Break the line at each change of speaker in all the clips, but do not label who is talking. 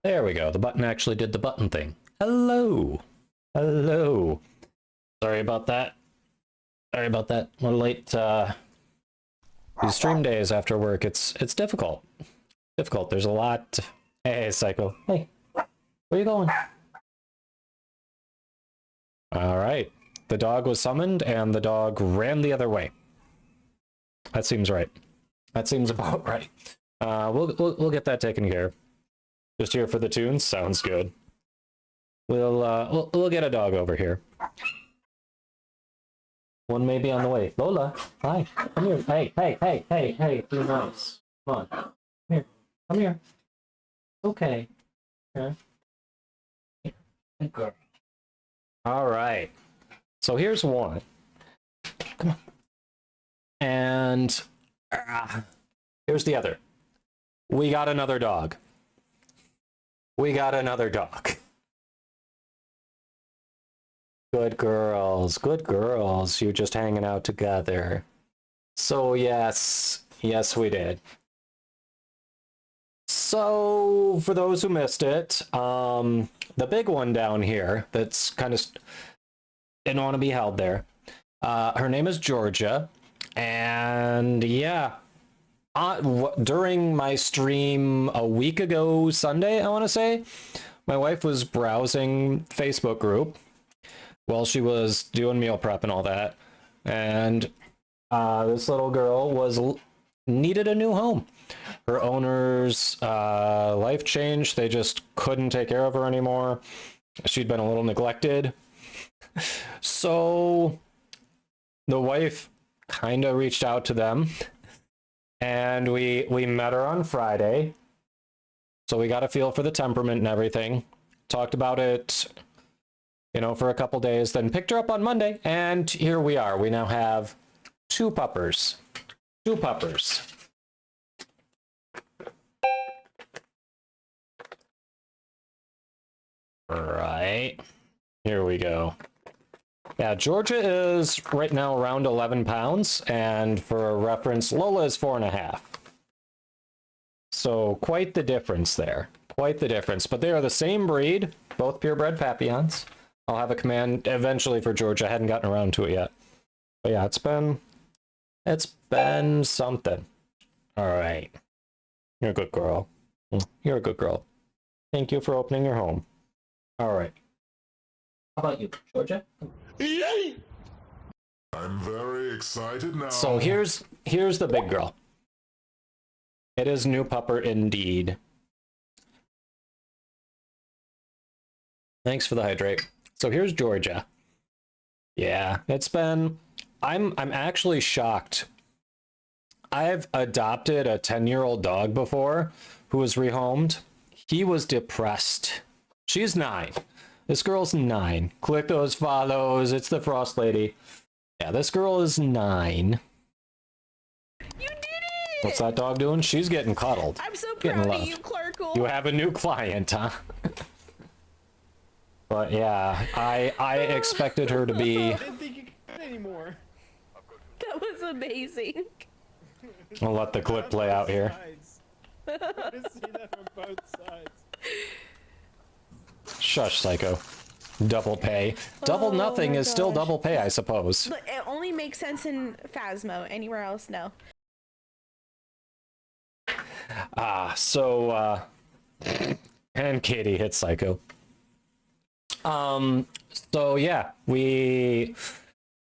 There we go. The button actually did the button thing. Hello. Hello. Sorry about that. Sorry about that. A little late. These stream days after work, it's difficult. Difficult. There's a lot. Hey, Psycho. Hey. Where are you going? All right. The dog was summoned, and the dog ran the other way. That seems right. That seems about right. We'll get that taken care of. Just here for the tunes? Sounds good. We'll get a dog over here. One may be on the way. Lola, hi. Come here. Hey. Be nice. Come on. Come here. Come here. Okay. Here. Good girl. All right. So here's one. Come on. And here's the other. We got another dog. We got another dog. Good girls, good girls. You're just hanging out together. So yes, we did. So for those who missed it, the big one down here that's kind of didn't want to be held there. Her name is Georgia, and yeah. During my stream a week ago Sunday, I want to say, my wife was browsing Facebook group while she was doing meal prep and all that, and this little girl needed a new home. Her owner's life changed. They just couldn't take care of her anymore. She'd been a little neglected. So the wife kind of reached out to them and we met her on Friday. So we got a feel for the temperament and everything. Talked about it, you know, for a couple days, then picked her up on Monday, and here we are. We now have 2 puppers. 2 puppers. Right. Here we go. Yeah, Georgia is right now around 11 pounds, and for reference, Lola is 4.5. So quite the difference there. Quite the difference. But they are the same breed, both purebred Papillons. I'll have a command eventually for Georgia. I hadn't gotten around to it yet. But yeah, it's been something. All right. You're a good girl. You're a good girl. Thank you for opening your home. All right. How about you, Georgia?
Yay! I'm very excited now.
So here's the big girl. It is new pupper indeed. Thanks for the hydrate. So here's Georgia. Yeah, it's been... I'm actually shocked. I've adopted a 10-year-old dog before who was rehomed. He was depressed. She's 9. This girl's 9. Click those follows. It's the Frost Lady. Yeah, this girl is 9.
You did it!
What's that dog doing? She's getting cuddled.
I'm so proud of you, Clarkle.
You have a new client, huh? But yeah, I expected her to be...
I didn't think you could anymore.
That was amazing.
I'll let the clip play out here.
I want to see that from both sides.
Shush, Psycho. Double pay. Double nothing
my
is still
gosh.
double pay, I suppose.
But it only makes sense in Phasmo. Anywhere else, no.
And Katie hit Psycho. So yeah, we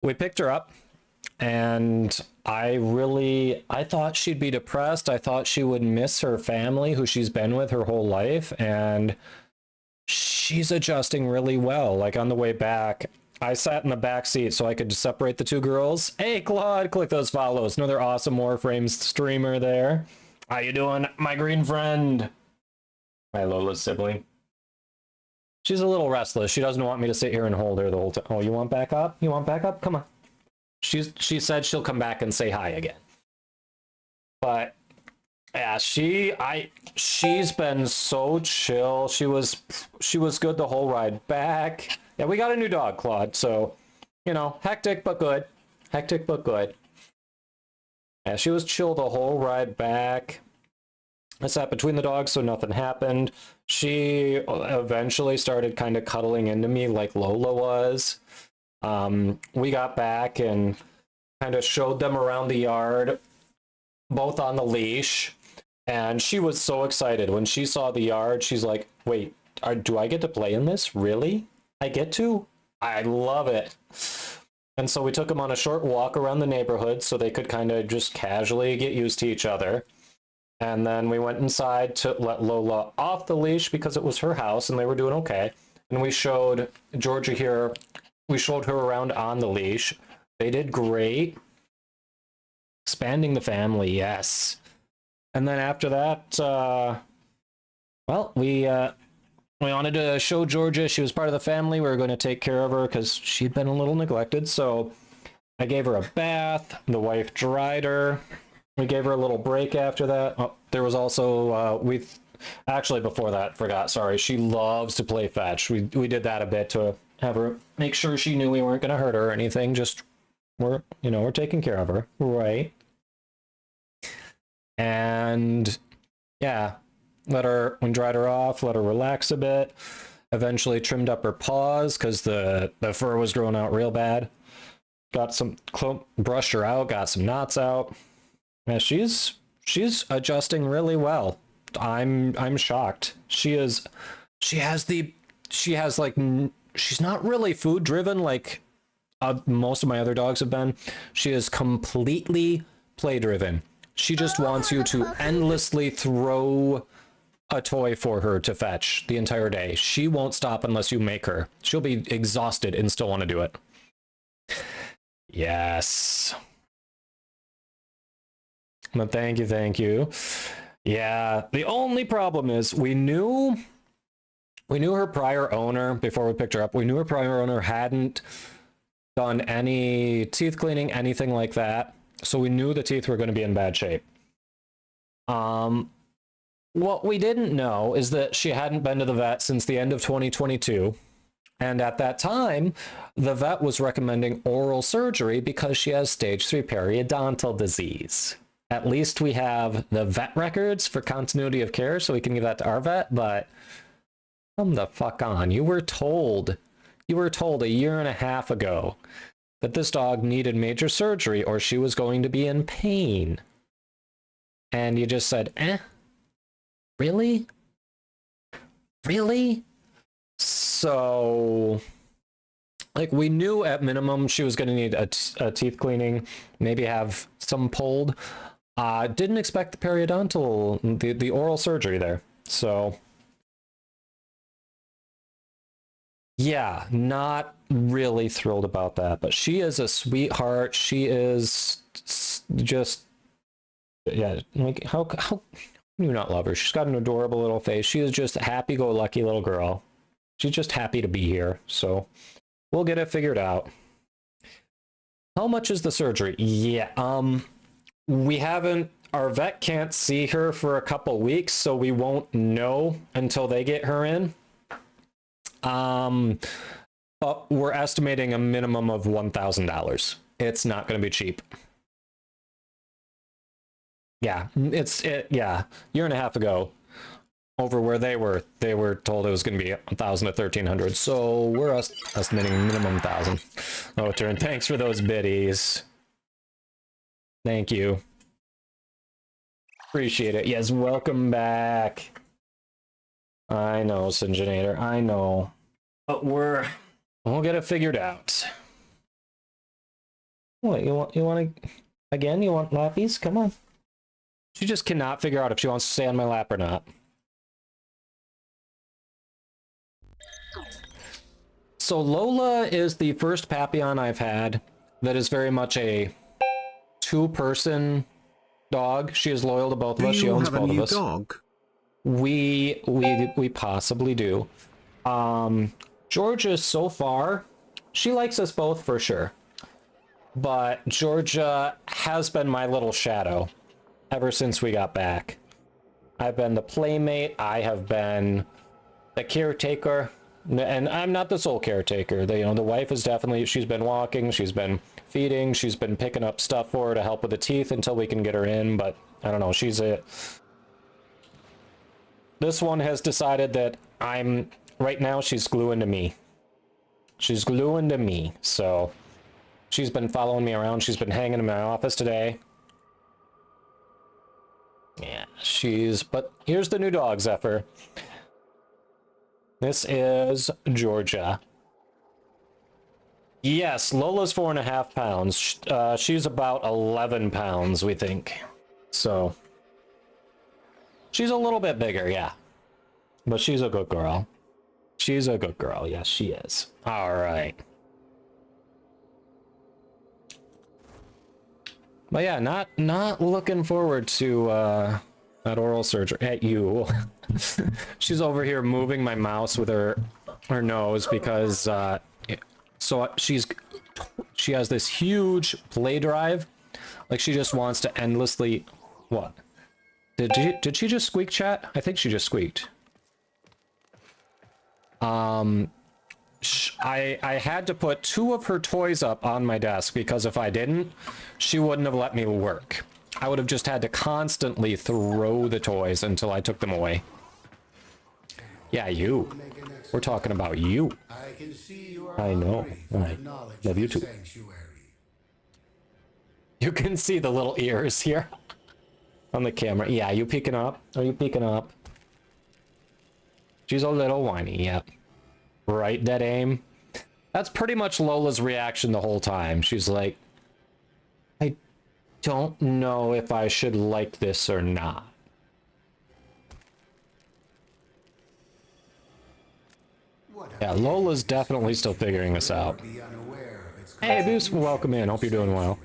picked her up, and I thought she'd be depressed. I thought she would miss her family, who she's been with her whole life, and she's adjusting really well. Like on the way back, I sat in the back seat so I could separate the 2 girls. Hey, Claude, click those follows. Another awesome Warframes streamer there. How you doing, my green friend? My Lola's sibling. She's a little restless. She doesn't want me to sit here and hold her the whole time. Oh, you want back up? You want back up? Come on. She said she'll come back and say hi again. But yeah, she's been so chill. She was good the whole ride back. Yeah, we got a new dog, Claude. So, you know, hectic but good. Hectic but good. Yeah, she was chill the whole ride back. I sat between the dogs so nothing happened. She eventually started kind of cuddling into me like Lola was. We got back and kind of showed them around the yard, both on the leash. And she was so excited. When she saw the yard, she's like, wait, do I get to play in this? Really? I get to? I love it. And so we took them on a short walk around the neighborhood so they could kind of just casually get used to each other. And then we went inside to let Lola off the leash because it was her house and they were doing okay. And we showed Georgia here, we showed her around on the leash. They did great. Expanding the family, yes. And then after that, well, we wanted to show Georgia she was part of the family. We were going to take care of her because she'd been a little neglected. So I gave her a bath. The wife dried her. We gave her a little break after that. Oh, there was also, actually before that, forgot, sorry. She loves to play fetch. We did that a bit to have her make sure she knew we weren't going to hurt her or anything. Just, we're taking care of her. Right. And yeah, we dried her off, let her relax a bit. Eventually trimmed up her paws because the fur was growing out real bad. Got some, brushed her out, got some knots out. Yeah, she's adjusting really well. I'm shocked. She's not really food driven like most of my other dogs have been. She is completely play driven. She just wants you to endlessly throw a toy for her to fetch the entire day. She won't stop unless you make her. She'll be exhausted and still want to do it. Yes. But thank you, thank you. Yeah, the only problem is we knew her prior owner before we picked her up. We knew her prior owner hadn't done any teeth cleaning, anything like that. So we knew the teeth were going to be in bad shape. What we didn't know is that she hadn't been to the vet since the end of 2022. And at that time, the vet was recommending oral surgery because she has stage 3 periodontal disease. At least we have the vet records for continuity of care, so we can give that to our vet, but come the fuck on. You were told a year and a half ago that this dog needed major surgery or she was going to be in pain. And you just said, really? Really? So, like, we knew at minimum she was going to need a teeth cleaning, maybe have some pulled. Didn't expect the periodontal, the oral surgery there. So, yeah, not really thrilled about that. But she is a sweetheart. She is just, yeah, like, how can you not love her? She's got an adorable little face. She is just a happy-go-lucky little girl. She's just happy to be here, so we'll get it figured out. How much is the surgery? Yeah, we haven't, our vet can't see her for a couple weeks, so we won't know until they get her in. But we're estimating a minimum of $1,000. It's not going to be cheap. Yeah, yeah, year and a half ago, over where they were told it was going to be 1,000 to 1,300. So we're estimating minimum 1,000. Oh, turn. Thanks for those biddies. Thank you. Appreciate it. Yes, welcome back. I know, Singenator. I know, but we'll get it figured out. What you want to again? You want lappies? Come on. She just cannot figure out if she wants to stay on my lap or not. So Lola is the first Papillon I've had that is very much a two-person dog. She is loyal to both of us. She owns both of us.
Dog?
We possibly do. Georgia, so far, she likes us both for sure. But Georgia has been my little shadow ever since we got back. I've been the playmate. I have been the caretaker. And I'm not the sole caretaker. The wife is definitely, she's been walking, she's been feeding, she's been picking up stuff for her to help with the teeth until we can get her in, but I don't know, this one has decided that right now she's gluing to me. She's gluing to me, so she's been following me around, she's been hanging in my office today. Yeah, but here's the new dog, Zephyr. This is Georgia. Yes, Lola's 4.5 pounds. She's about 11 pounds, we think. So, she's a little bit bigger, yeah. But she's a good girl. She's a good girl, yes, she is. All right. But yeah, not looking forward to that oral surgery. At you. She's over here moving my mouse with her nose because so she has this huge play drive, like she just wants to endlessly. What did she just squeak, chat? I think she just squeaked. I had to put 2 of her toys up on my desk because if I didn't, she wouldn't have let me work. I would have just had to constantly throw the toys until I took them away. Yeah, you. We're talking about you. I know. I love you too. You can see the little ears here on the camera. Yeah, you peeking up? Are you peeking up? She's a little whiny, yep. Right, dead aim. That's pretty much Lola's reaction the whole time. She's like, I don't know if I should like this or not. Yeah, Lola's definitely still figuring this out. Hey, Boost, welcome in. Hope you're doing well.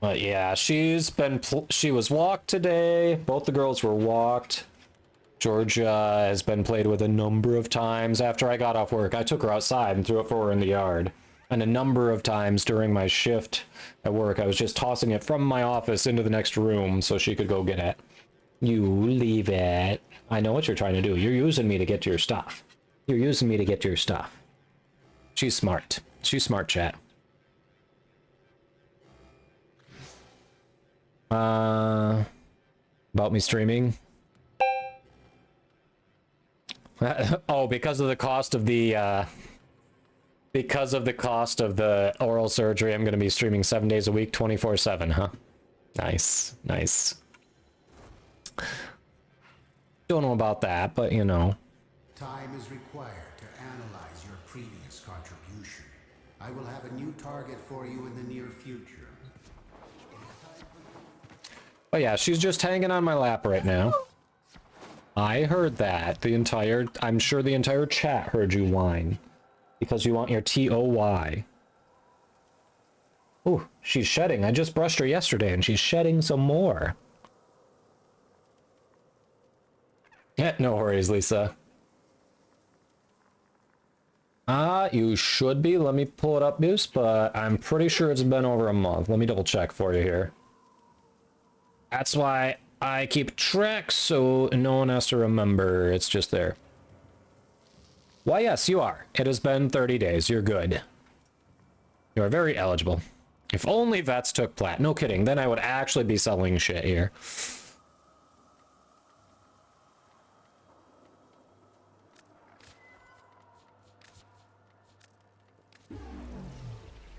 But yeah, she was walked today. Both the girls were walked. Georgia has been played with a number of times. After I got off work, I took her outside and threw it for her in the yard. And a number of times during my shift at work, I was just tossing it from my office into the next room so she could go get it. You leave it. I know what you're trying to do. You're using me to get to your stuff. You're using me to get to your stuff. She's smart. She's smart, chat. About me streaming? Oh, because of the cost of the oral surgery, I'm going to be streaming 7 days a week, 24/7, huh? Nice, nice. Don't know about that, but you know.
Time is required to analyze your previous contribution. I will have a new target for you in the near future.
Oh yeah, she's just hanging on my lap right now. I heard that. I'm sure the entire chat heard you whine. Because you want your TOY. Ooh, she's shedding. I just brushed her yesterday and she's shedding some more. Yeah, no worries, Lisa. You should be. Let me pull it up, Moose, but I'm pretty sure it's been over a month. Let me double check for you here. That's why I keep track so no one has to remember. It's just there. Why, yes, you are. It has been 30 days. You're good. You are very eligible. If only vets took plat. No kidding. Then I would actually be selling shit here.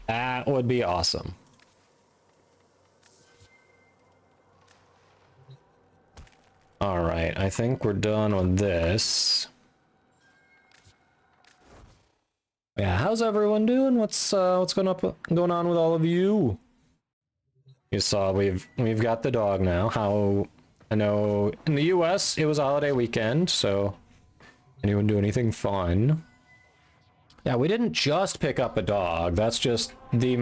That would be awesome. All right, I think we're done with this. Yeah, how's everyone doing? What's going on with all of you? You saw we've got the dog now. How I know in the US it was a holiday weekend, so anyone do anything fun? Yeah, we didn't just pick up a dog. That's just the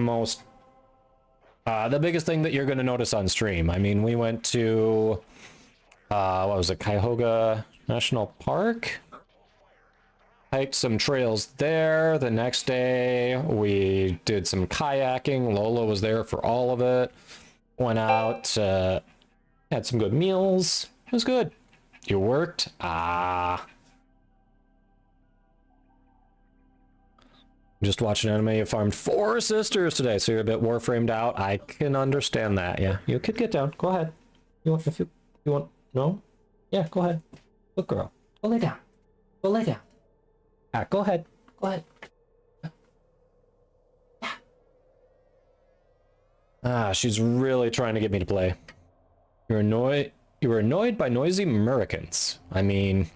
biggest thing that you're going to notice on stream. I mean, we went to what was it, Cuyahoga National Park? Hiked some trails there. The next day we did some kayaking. Lola was there for all of it. Went out, had some good meals. It was good. You worked? Just watching anime. You farmed 4 sisters today, so you're a bit warframed out. I can understand that. Yeah, you could get down. Go ahead. You want? No? Yeah, go ahead. Good girl. Go lay down. Go lay down. Go ahead. Go ahead. Yeah. She's really trying to get me to play. You were annoyed by noisy Americans. I mean,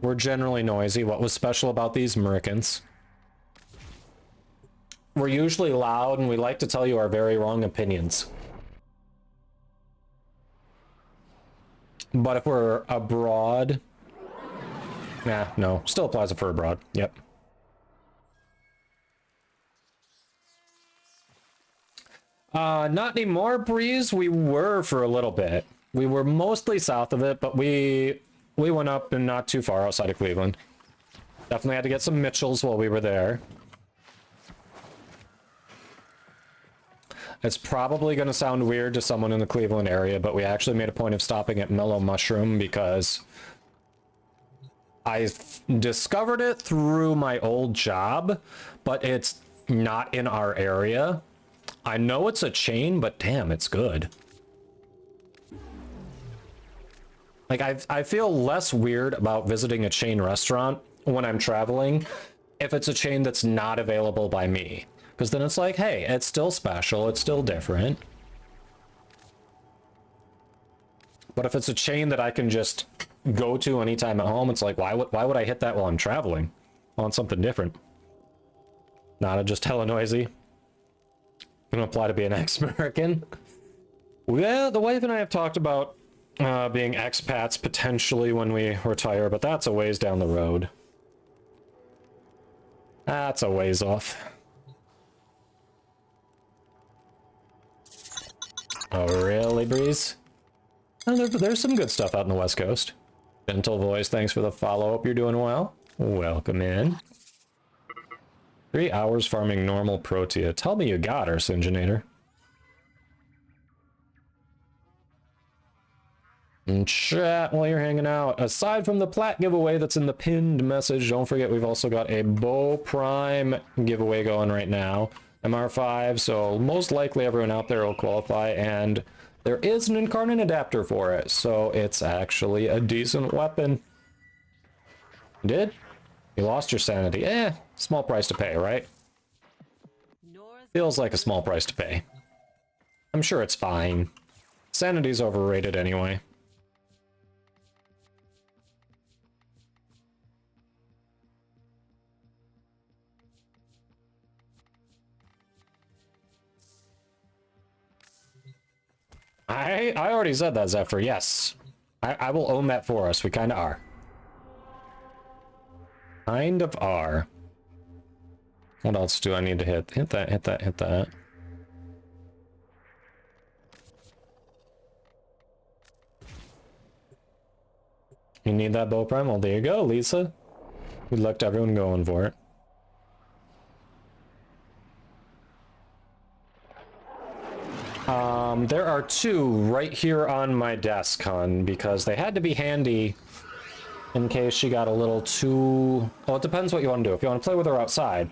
we're generally noisy. What was special about these Americans? We're usually loud and we like to tell you our very wrong opinions. But if we're abroad... Nah, no. Still applies for abroad. Yep. Not anymore, Breeze. We were for a little bit. We were mostly south of it, but we went up and not too far outside of Cleveland. Definitely had to get some Mitchells while we were there. It's probably going to sound weird to someone in the Cleveland area, but we actually made a point of stopping at Mellow Mushroom because I discovered it through my old job, but it's not in our area. I know it's a chain, but damn, it's good. Like, I feel less weird about visiting a chain restaurant when I'm traveling if it's a chain that's not available by me. Because then it's like, hey, it's still special, it's still different. But if it's a chain that I can just go to anytime at home, it's like, why would I hit that while I'm traveling? I want something different. Not just hella noisy. Gonna apply to be an ex-American. Well, the wife and I have talked about being expats potentially when we retire, but that's a ways down the road. That's a ways off. Oh, really, Breeze? Oh, there's some good stuff out in the West Coast. Gentle Voice, thanks for the follow-up. You're doing well. Welcome in. 3 hours farming normal Protea. Tell me you got her, Syngenator. And chat while you're hanging out. Aside from the plat giveaway that's in the pinned message, don't forget we've also got a Bow Prime giveaway going right now. MR5, so most likely everyone out there will qualify, and there is an Incarnate adapter for it, so it's actually a decent weapon. You did? You lost your sanity. Small price to pay, right? Feels like a small price to pay. I'm sure it's fine. Sanity's overrated anyway. I already said that, Zephyr. Yes. I will own that for us. We kind of are. Kind of are. What else do I need to hit? Hit that, hit that, hit that. You need that bow prime? Well, there you go, Lisa. Good luck to everyone going for it. There are 2 right here on my desk, hon, because they had to be handy in case she got a little too... Well, it depends what you want to do. If you want to play with her outside,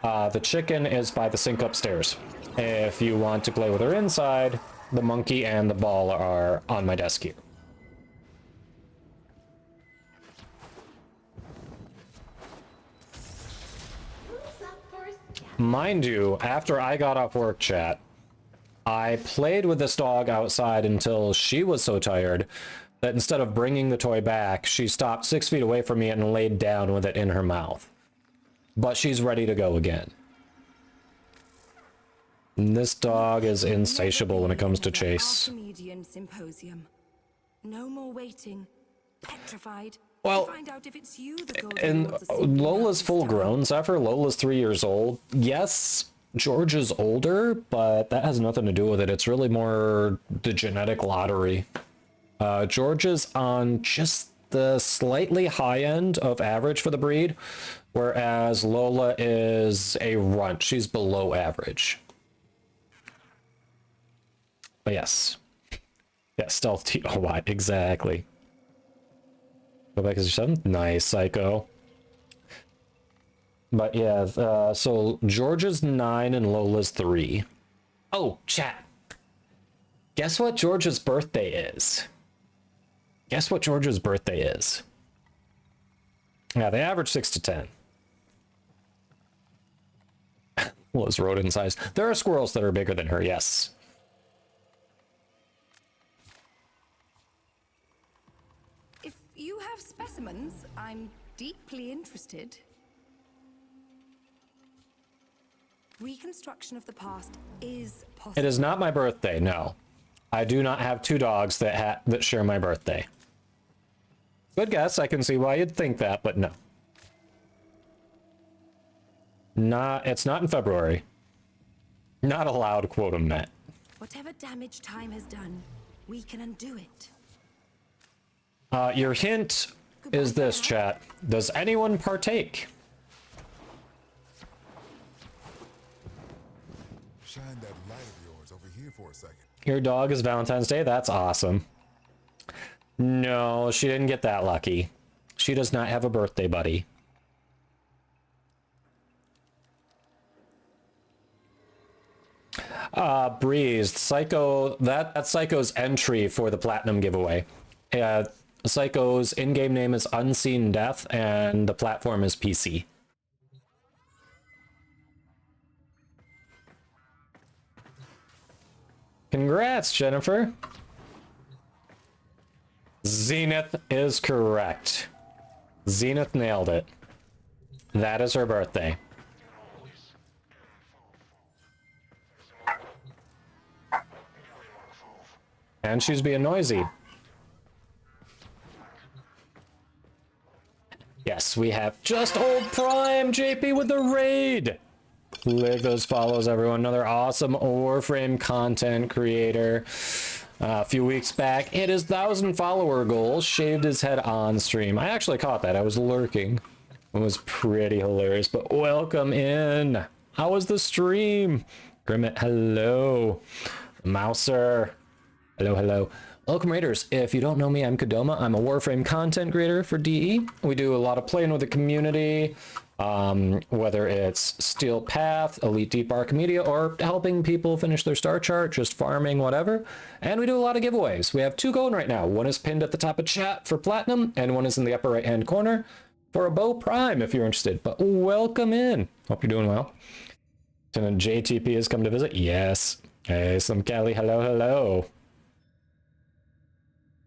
the chicken is by the sink upstairs. If you want to play with her inside, the monkey and the ball are on my desk here. Mind you, after I got off work, chat, I played with this dog outside until she was so tired that instead of bringing the toy back, she stopped 6 feet away from me and laid down with it in her mouth. But she's ready to go again. And this dog is insatiable when it comes to chase.
Symposium. No more waiting. Petrified.
Well,
Find out if it's you
and Lola's full grown, Zephyr. Lola's 3 years old. Yes, George is older, but that has nothing to do with it. It's really more the genetic lottery. George is on just the slightly high end of average for the breed, whereas Lola is a runt. She's below average. But yes. Yeah, stealth TOY, exactly. Go back to 7. Nice, Psycho. But yeah, so George's 9 and Lola's 3. Oh, chat. Guess what George's birthday is? Guess what George's birthday is? Yeah, they average 6 to 10. Lola's rodent size. There are squirrels that are bigger than her, yes.
If you have specimens, I'm deeply interested. Reconstruction of the past is possible.
It is not my birthday, no. I do not have 2 dogs that share my birthday. Good guess, I can see why you'd think that, but no. It's not in February. Not allowed, quote him net.
Whatever damage time has done, we can undo it.
Your hint is this, chat. Does anyone partake?
Shine that light of yours over here for a second.
Your dog is Valentine's Day? That's awesome. No, she didn't get that lucky. She does not have a birthday buddy. Breeze, Psycho, that's Psycho's entry for the Platinum giveaway. Psycho's in-game name is Unseen Death, and the platform is PC. Congrats, Jennifer. Zenith is correct. Zenith nailed it. That is her birthday. And she's being noisy. Yes, we have just old Prime JP with the raid. Click those follows, everyone. Another awesome Warframe content creator. A few weeks back hit his 1,000 follower goal, shaved his head on stream. I actually caught that. I was lurking. It was pretty hilarious, but welcome in. How was the stream? Grimmett, hello. Mouser, hello, hello. Welcome, Raiders. If you don't know me, I'm Kadoma. I'm a Warframe content creator for DE. We do a lot of playing with the community, whether it's Steel Path, Elite Deep Archimedia, or helping people finish their star chart, just farming, whatever. And we do a lot of giveaways. We have 2 going right now. One is pinned at the top of chat for Platinum, and one is in the upper right-hand corner for a Bow Prime, if you're interested. But welcome in. Hope you're doing well. And JTP has come to visit. Yes. Hey, some Cali. Hello, hello.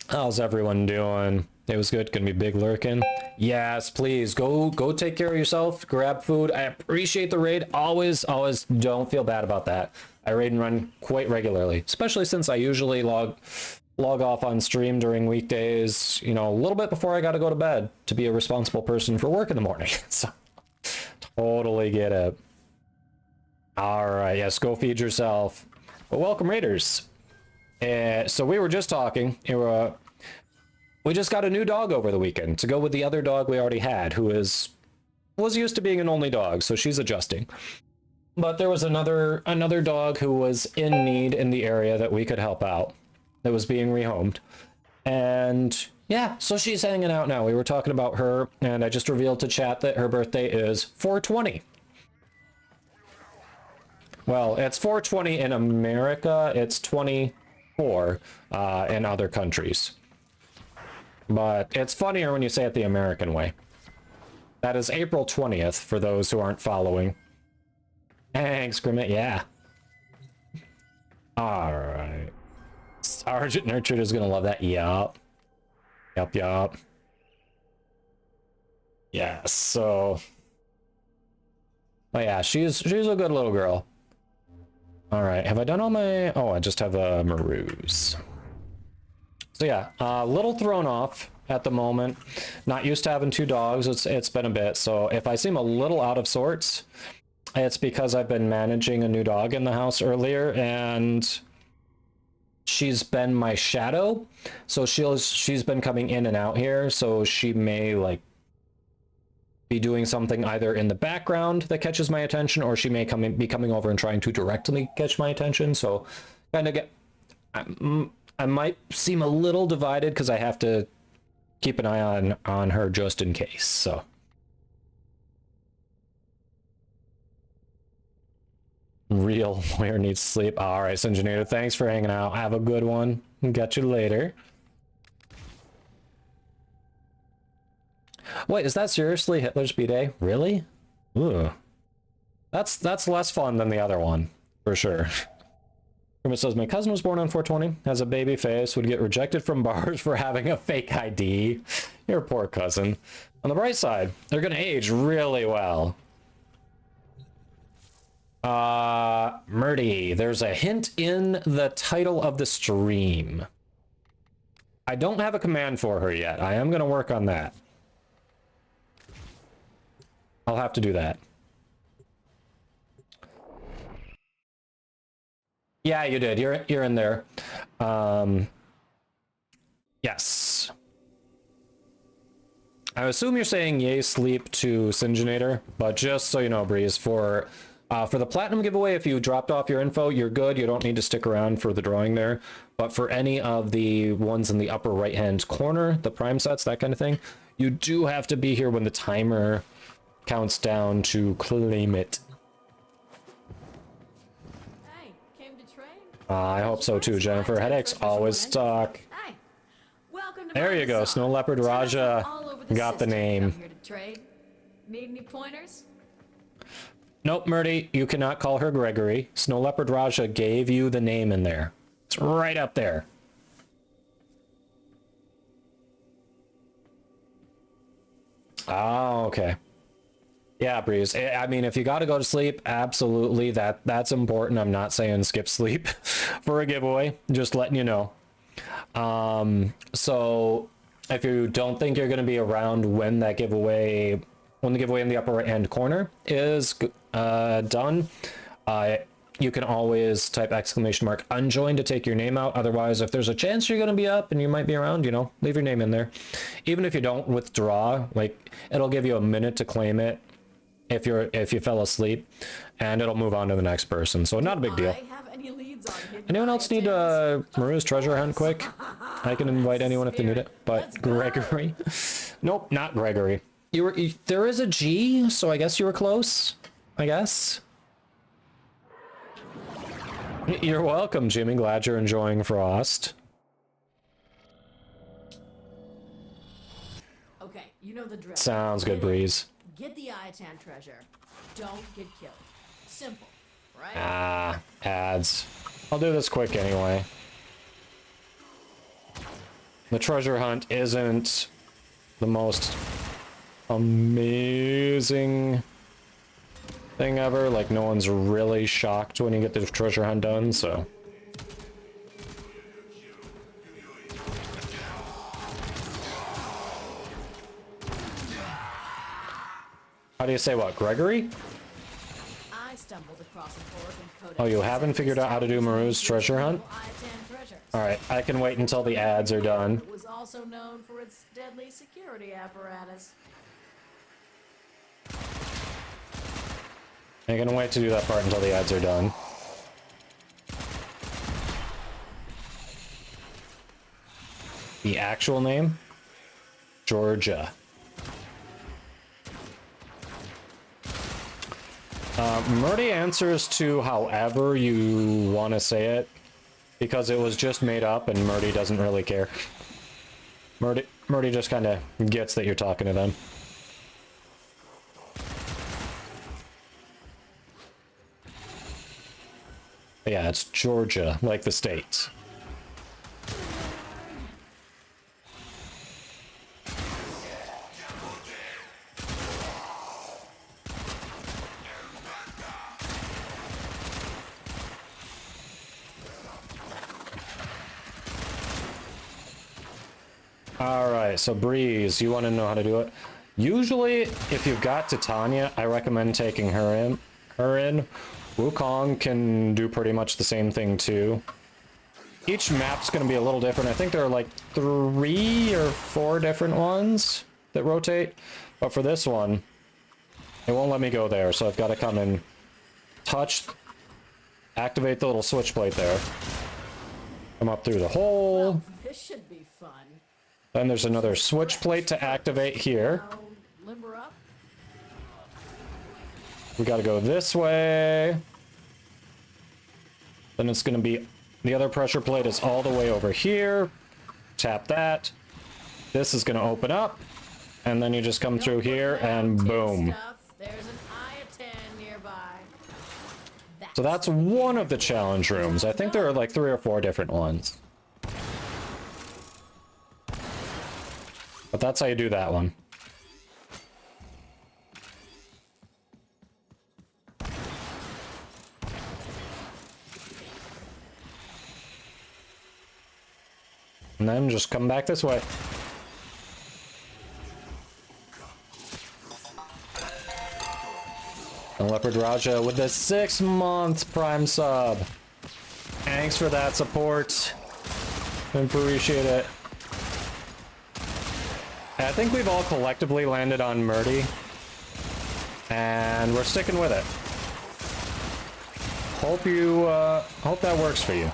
How's everyone doing? It was good. Gonna be big lurking. Yes, please go take care of yourself. Grab food. I appreciate the raid. Always don't feel bad about that. I raid and run quite regularly, especially since I usually log off on stream during weekdays, you know, a little bit before I gotta go to bed to be a responsible person for work in the morning. So totally get it. All right, yes, go feed yourself. But welcome, Raiders. So we were just talking. We just got a new dog over the weekend to go with the other dog we already had, who was used to being an only dog, so she's adjusting. But there was another dog who was in need in the area that we could help out, that was being rehomed. And yeah, so she's hanging out now. We were talking about her, and I just revealed to chat that her birthday is 4/20. Well, it's 4/20 in America. It's 24 in other countries. But it's funnier when you say it the American way. That is April 20th for those who aren't following. Thanks, Grimmett. Yeah. All right. Sergeant Nurtured is gonna love that. Yup. Yup. Yeah. So. Oh yeah, she's a good little girl. All right. Have I done all my? Oh, I just have a Maroos. So yeah, a little thrown off at the moment. Not used to having 2 dogs. It's been a bit. So if I seem a little out of sorts, it's because I've been managing a new dog in the house earlier, and she's been my shadow. So she's been coming in and out here. So she may like be doing something either in the background that catches my attention, or she may be coming over and trying to directly catch my attention. So kind of get. I might seem a little divided because I have to keep an eye on her just in case. So real lawyer needs sleep. All right, Sinjanator, thanks for hanging out. Have a good one. Catch you later. Wait, is that seriously Hitler's B-Day? Really? Ooh. That's less fun than the other one, for sure. It says, my cousin was born on 4/20, has a baby face, would get rejected from bars for having a fake ID. Your poor cousin. On the bright side, they're gonna age really well. Murdy, there's a hint in the title of the stream. I don't have a command for her yet. I am gonna work on that. I'll have to do that. Yeah, you did. You're in there. Yes. I assume you're saying yay sleep to Sinjanator, but just so you know, Breeze, for the platinum giveaway, if you dropped off your info, you're good. You don't need to stick around for the drawing there. But for any of the ones in the upper right-hand corner, the prime sets, that kind of thing, you do have to be here when the timer counts down to claim it. I hope so too, Jennifer. Headaches always suck. There you go. Snow Leopard Raja got the name.
Need any pointers?
Nope, Murdy, you cannot call her Gregory. Snow Leopard Raja gave you the name in there. It's right up there. Oh, okay. Yeah, Breeze. I mean, if you got to go to sleep, absolutely, that's important. I'm not saying skip sleep for a giveaway, just letting you know. So if you don't think you're going to be around when that giveaway when the giveaway in the upper right hand corner is done, you can always type !unjoin to take your name out. Otherwise, if there's a chance you're going to be up and you might be around, you know, leave your name in there. Even if you don't withdraw, like, it'll give you a minute to claim it if you fell asleep, and it'll move on to the next person. So not a big deal. Anyone else need Maru's treasure hunt quick? I can invite anyone if they need it. But Gregory? Nope, not Gregory. There is a G, so I guess you were close. I guess. You're welcome, Jimmy. Glad you're enjoying Frost.
Okay, you know the drill.
Sounds good, Breeze.
Get the Iatan treasure. Don't get killed. Simple, right?
Ah, ads. I'll do this quick anyway. The treasure hunt isn't the most amazing thing ever. Like, no one's really shocked when you get the treasure hunt done, so. How do you say what, Gregory?
I stumbled across a fork in Codex.
Oh, you haven't figured out how to do Maru's treasure hunt? Alright, I can wait until the ads are done.
It was also known for its deadly security apparatus.
I'm gonna wait to do that part until the ads are done. The actual name? Georgia. Murdy answers to however you want to say it, because it was just made up and Murdy doesn't really care. Murdy just kind of gets that you're talking to them. But yeah, it's Georgia, like the state. Alright, so Breeze, you want to know how to do it? Usually, if you've got Titania, I recommend taking her in. Wukong can do pretty much the same thing too. Each map's going to be a little different. I think there are like 3 or 4 different ones that rotate. But for this one, it won't let me go there, so I've got to come and touch, activate the little switch plate there. Come up through the hole.
Well, this should be fun.
Then there's another switch plate to activate here.
Now, limber up.
We gotta go this way. Then it's gonna be... The other pressure plate is all the way over here. Tap that. This is gonna open up. And then you just come through here and boom.
There's an Iatan nearby.
So that's one of the challenge rooms. I think there are like 3 or 4 different ones. But that's how you do that one. And then just come back this way. And Leopard Raja with the 6-month Prime sub. Thanks for that support. Appreciate it. I think we've all collectively landed on Murdy. And we're sticking with it. Hope that works for you.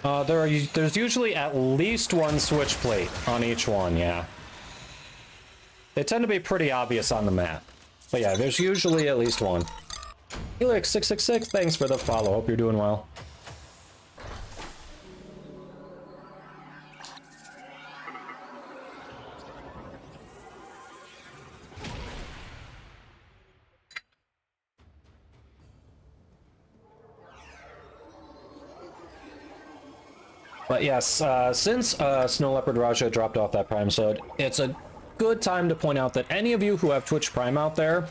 There's usually at least one switch plate on each one, yeah. They tend to be pretty obvious on the map. But yeah, there's usually at least one. Helix666, thanks for the follow. Hope you're doing well. But yes, since Snow Leopard Raja dropped off that Prime Sode, it's a good time to point out that any of you who have Twitch Prime out there,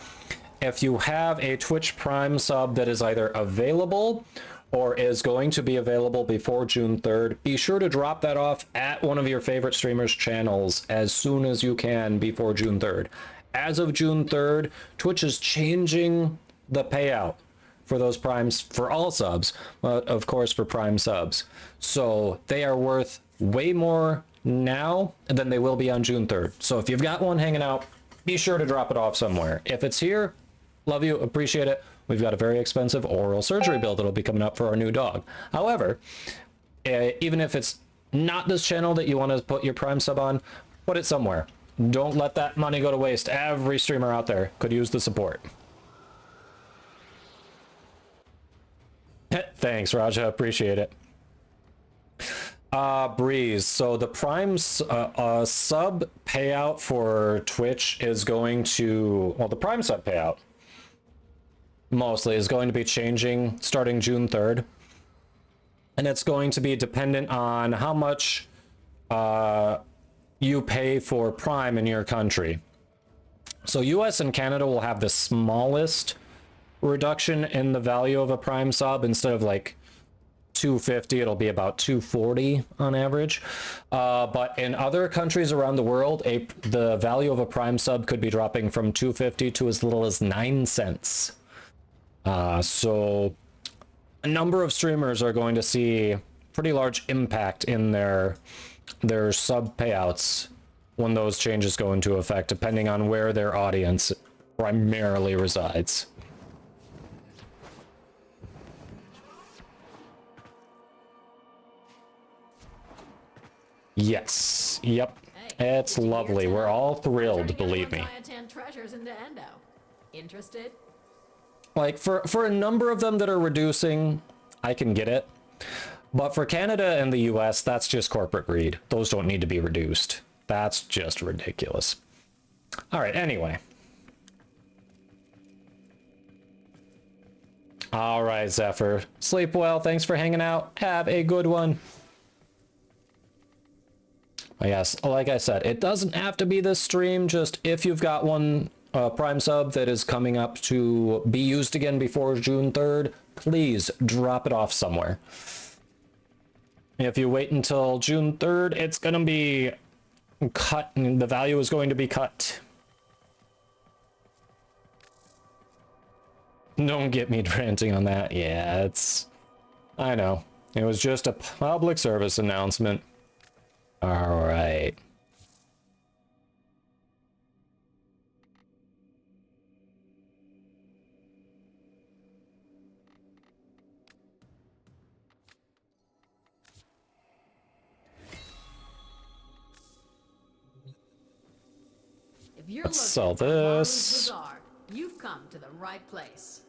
if you have a Twitch Prime sub that is either available or is going to be available before June 3rd, be sure to drop that off at one of your favorite streamers' channels as soon as you can before June 3rd. As of June 3rd, Twitch is changing the payout for those primes, for all subs, but of course for prime subs. So they are worth way more now than they will be on June 3rd. So if you've got one hanging out, be sure to drop it off somewhere. If it's here, love you, appreciate it. We've got a very expensive oral surgery bill that'll be coming up for our new dog. However, even if it's not this channel that you want to put your prime sub on, put it somewhere. Don't let that money go to waste. Every streamer out there could use the support. Thanks, Raja. Appreciate it. Breeze. So the prime sub payout for Twitch is going to, well, the prime sub payout mostly is going to be changing starting June 3rd. And it's going to be dependent on how much you pay for prime in your country. So US and Canada will have the smallest reduction in the value of a prime sub. Instead of like $250, it'll be about $240 on average. But in other countries around the world, the value of a prime sub could be dropping from $250 to as little as 9 cents. So a number of streamers are going to see pretty large impact in their sub payouts when those changes go into effect, depending on where their audience primarily resides. Yes. Yep.
Hey,
It's lovely. We're all thrilled, believe me.
Treasures into Endo. Interested?
Like, for a number of them that are reducing, I can get it. But for Canada and the US, that's just corporate greed. Those don't need to be reduced. That's just ridiculous. All right, anyway. All right, Zephyr. Sleep well. Thanks for hanging out. Have a good one. Yes, like I said, it doesn't have to be this stream. Just if you've got one prime sub that is coming up to be used again before June 3rd, please drop it off somewhere. If you wait until June 3rd, it's going to be cut, and the value is going to be cut. Don't get me ranting on that. Yeah, I know. It was just a public service announcement. All right.
If you're
Let's
looking
sell
for Marley's
this.
Bazaar, you've come to the right place.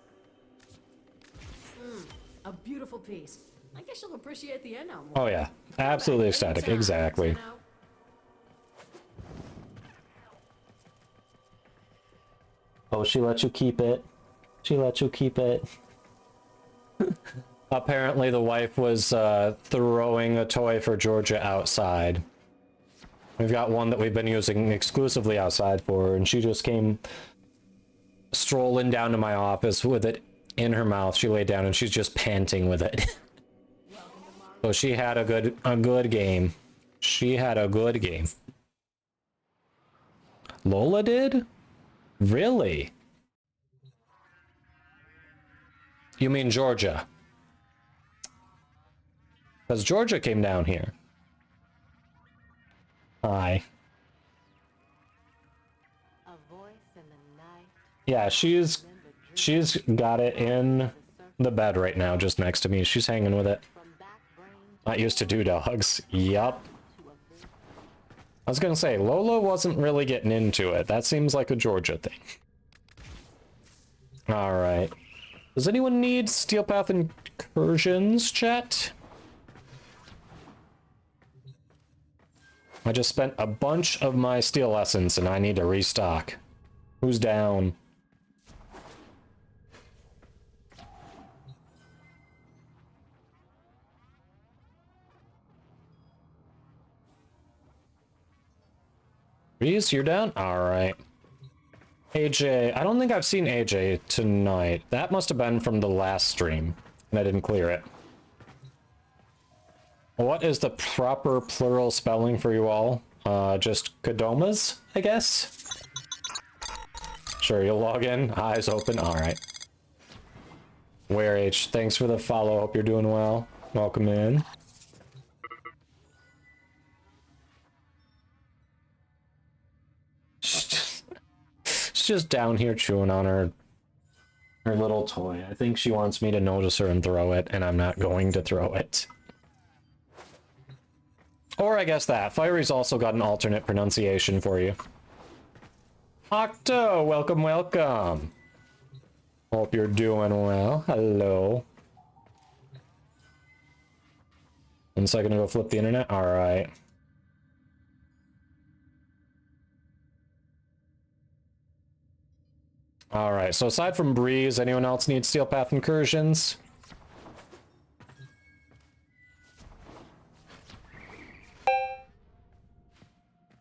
A beautiful piece. I guess you'll appreciate the Endo more.
Oh yeah, absolutely ecstatic.
Anytime,
Exactly.
you know?
Oh, she let you keep it. She let you keep it. Apparently the wife was throwing a toy for Georgia outside. We've got one that we've been using exclusively outside for her, and she just came strolling down to my office with it in her mouth. She laid down and she's just panting with it. So she had a good game. She had a good game. Lola did? Really? You mean Georgia? Because Georgia came down here. Hi. Yeah, she's got it in the bed right now, just next to me. She's hanging with it. Not used to do dogs. Yup. I was gonna say, Lola wasn't really getting into it. That seems like a Georgia thing. Alright. Does anyone need Steel Path Incursions, chat? I just spent a bunch of my steel essence and I need to restock. Who's down? Reese, you're down? Alright. AJ, I don't think I've seen AJ tonight. That must have been from the last stream. And I didn't clear it. What is the proper plural spelling for you all? Just Kodomas, I guess? Sure, you'll log in, eyes open, alright. Where H, thanks for the follow, hope you're doing well. Welcome in. She's just down here chewing on her little toy. I think she wants me to notice her and throw it, and I'm not going to throw it. Or I guess that. Fiery's also got an alternate pronunciation for you. Octo, welcome, welcome. Hope you're doing well. Hello. 1 second to go flip the internet. All right. All right. So aside from Breeze, anyone else need Steel Path incursions?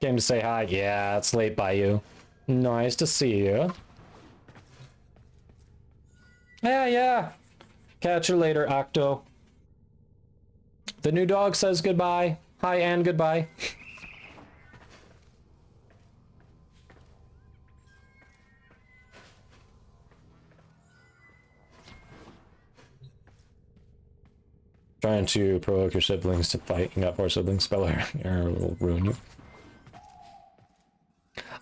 Came to say hi. Yeah, it's late by you. Nice to see you. Yeah. Catch you later, Octo. The new dog says goodbye. Hi and goodbye. Trying to provoke your siblings to fight. You got 4 siblings. Speller will ruin you.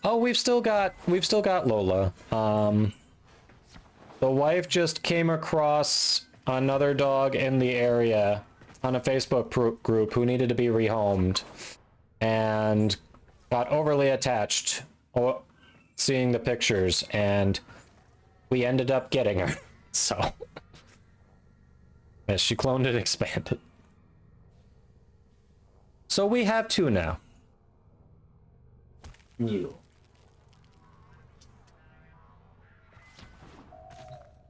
Oh, we've still got Lola. The wife just came across another dog in the area on a Facebook group who needed to be rehomed and got overly attached seeing the pictures, and we ended up getting her. So, yes, she cloned and expanded. So we have 2 now. You.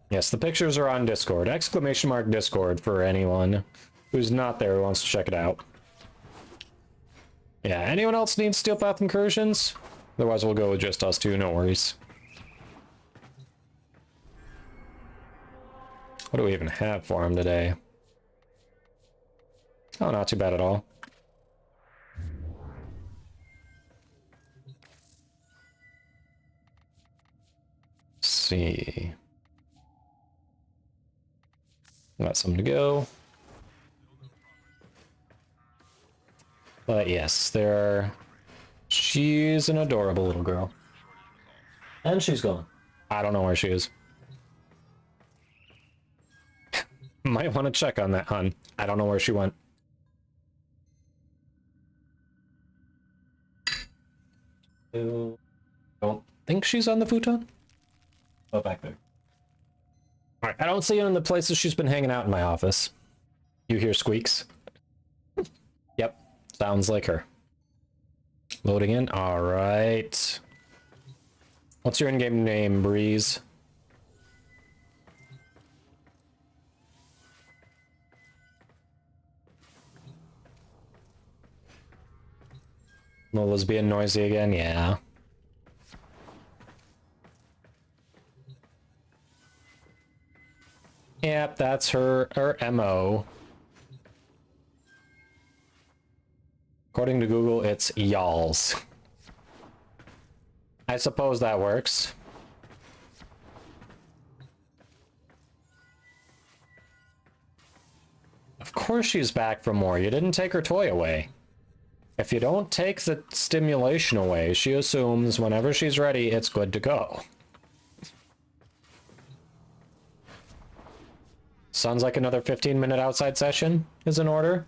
Yes, the pictures are on Discord. Exclamation mark Discord for anyone who's not there who wants to check it out. Yeah, anyone else need Steel Path incursions? Otherwise we'll go with just us 2, no worries. What do we even have for him today? Oh, not too bad at all. Let's see. Got some to go. But yes, she's an adorable little girl. And she's gone. I don't know where she is. Might want to check on that, hun. I don't know where she went. Don't think she's on the futon. Oh, back there. All right, I don't see her in the places she's been hanging out in my office. You hear squeaks? Yep, sounds like her. Loading in. All right. What's your in-game name, Breeze? Lola's being noisy again? Yeah. Yep, that's her MO. According to Google, it's y'alls. I suppose that works. Of course she's back for more. You didn't take her toy away. If you don't take the stimulation away, she assumes whenever she's ready, it's good to go. Sounds like another 15-minute outside session is in order.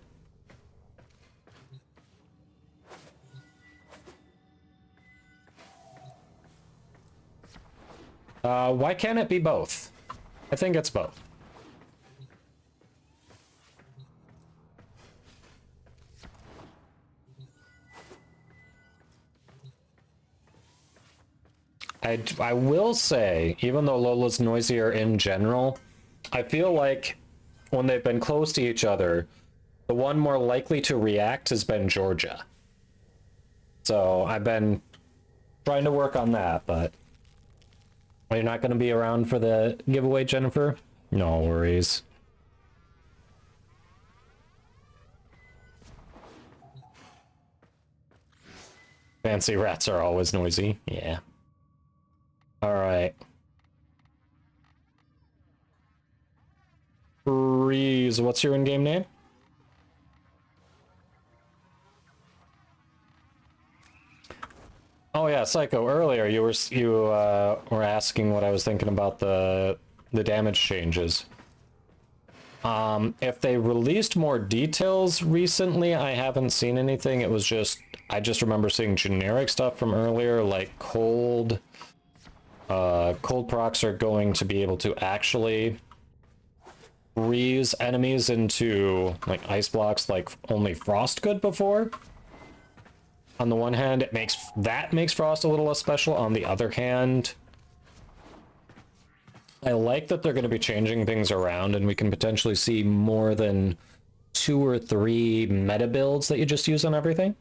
Why can't it be both? I think it's both. I will say, even though Lola's noisier in general, I feel like when they've been close to each other, the one more likely to react has been Georgia. So I've been trying to work on that, but you're not going to be around for the giveaway, Jennifer? No worries. Fancy rats are always noisy. Yeah. Alright. Breeze, what's your in-game name? Oh yeah, Psycho, earlier you were asking what I was thinking about the damage changes. If they released more details recently, I haven't seen anything. It was just, I just remember seeing generic stuff from earlier, like cold procs are going to be able to actually freeze enemies into like ice blocks like only Frost could before. On the one hand, it makes Frost a little less special. On the other hand, I like that they're going to be changing things around and we can potentially see more than 2 or 3 meta builds that you just use on everything.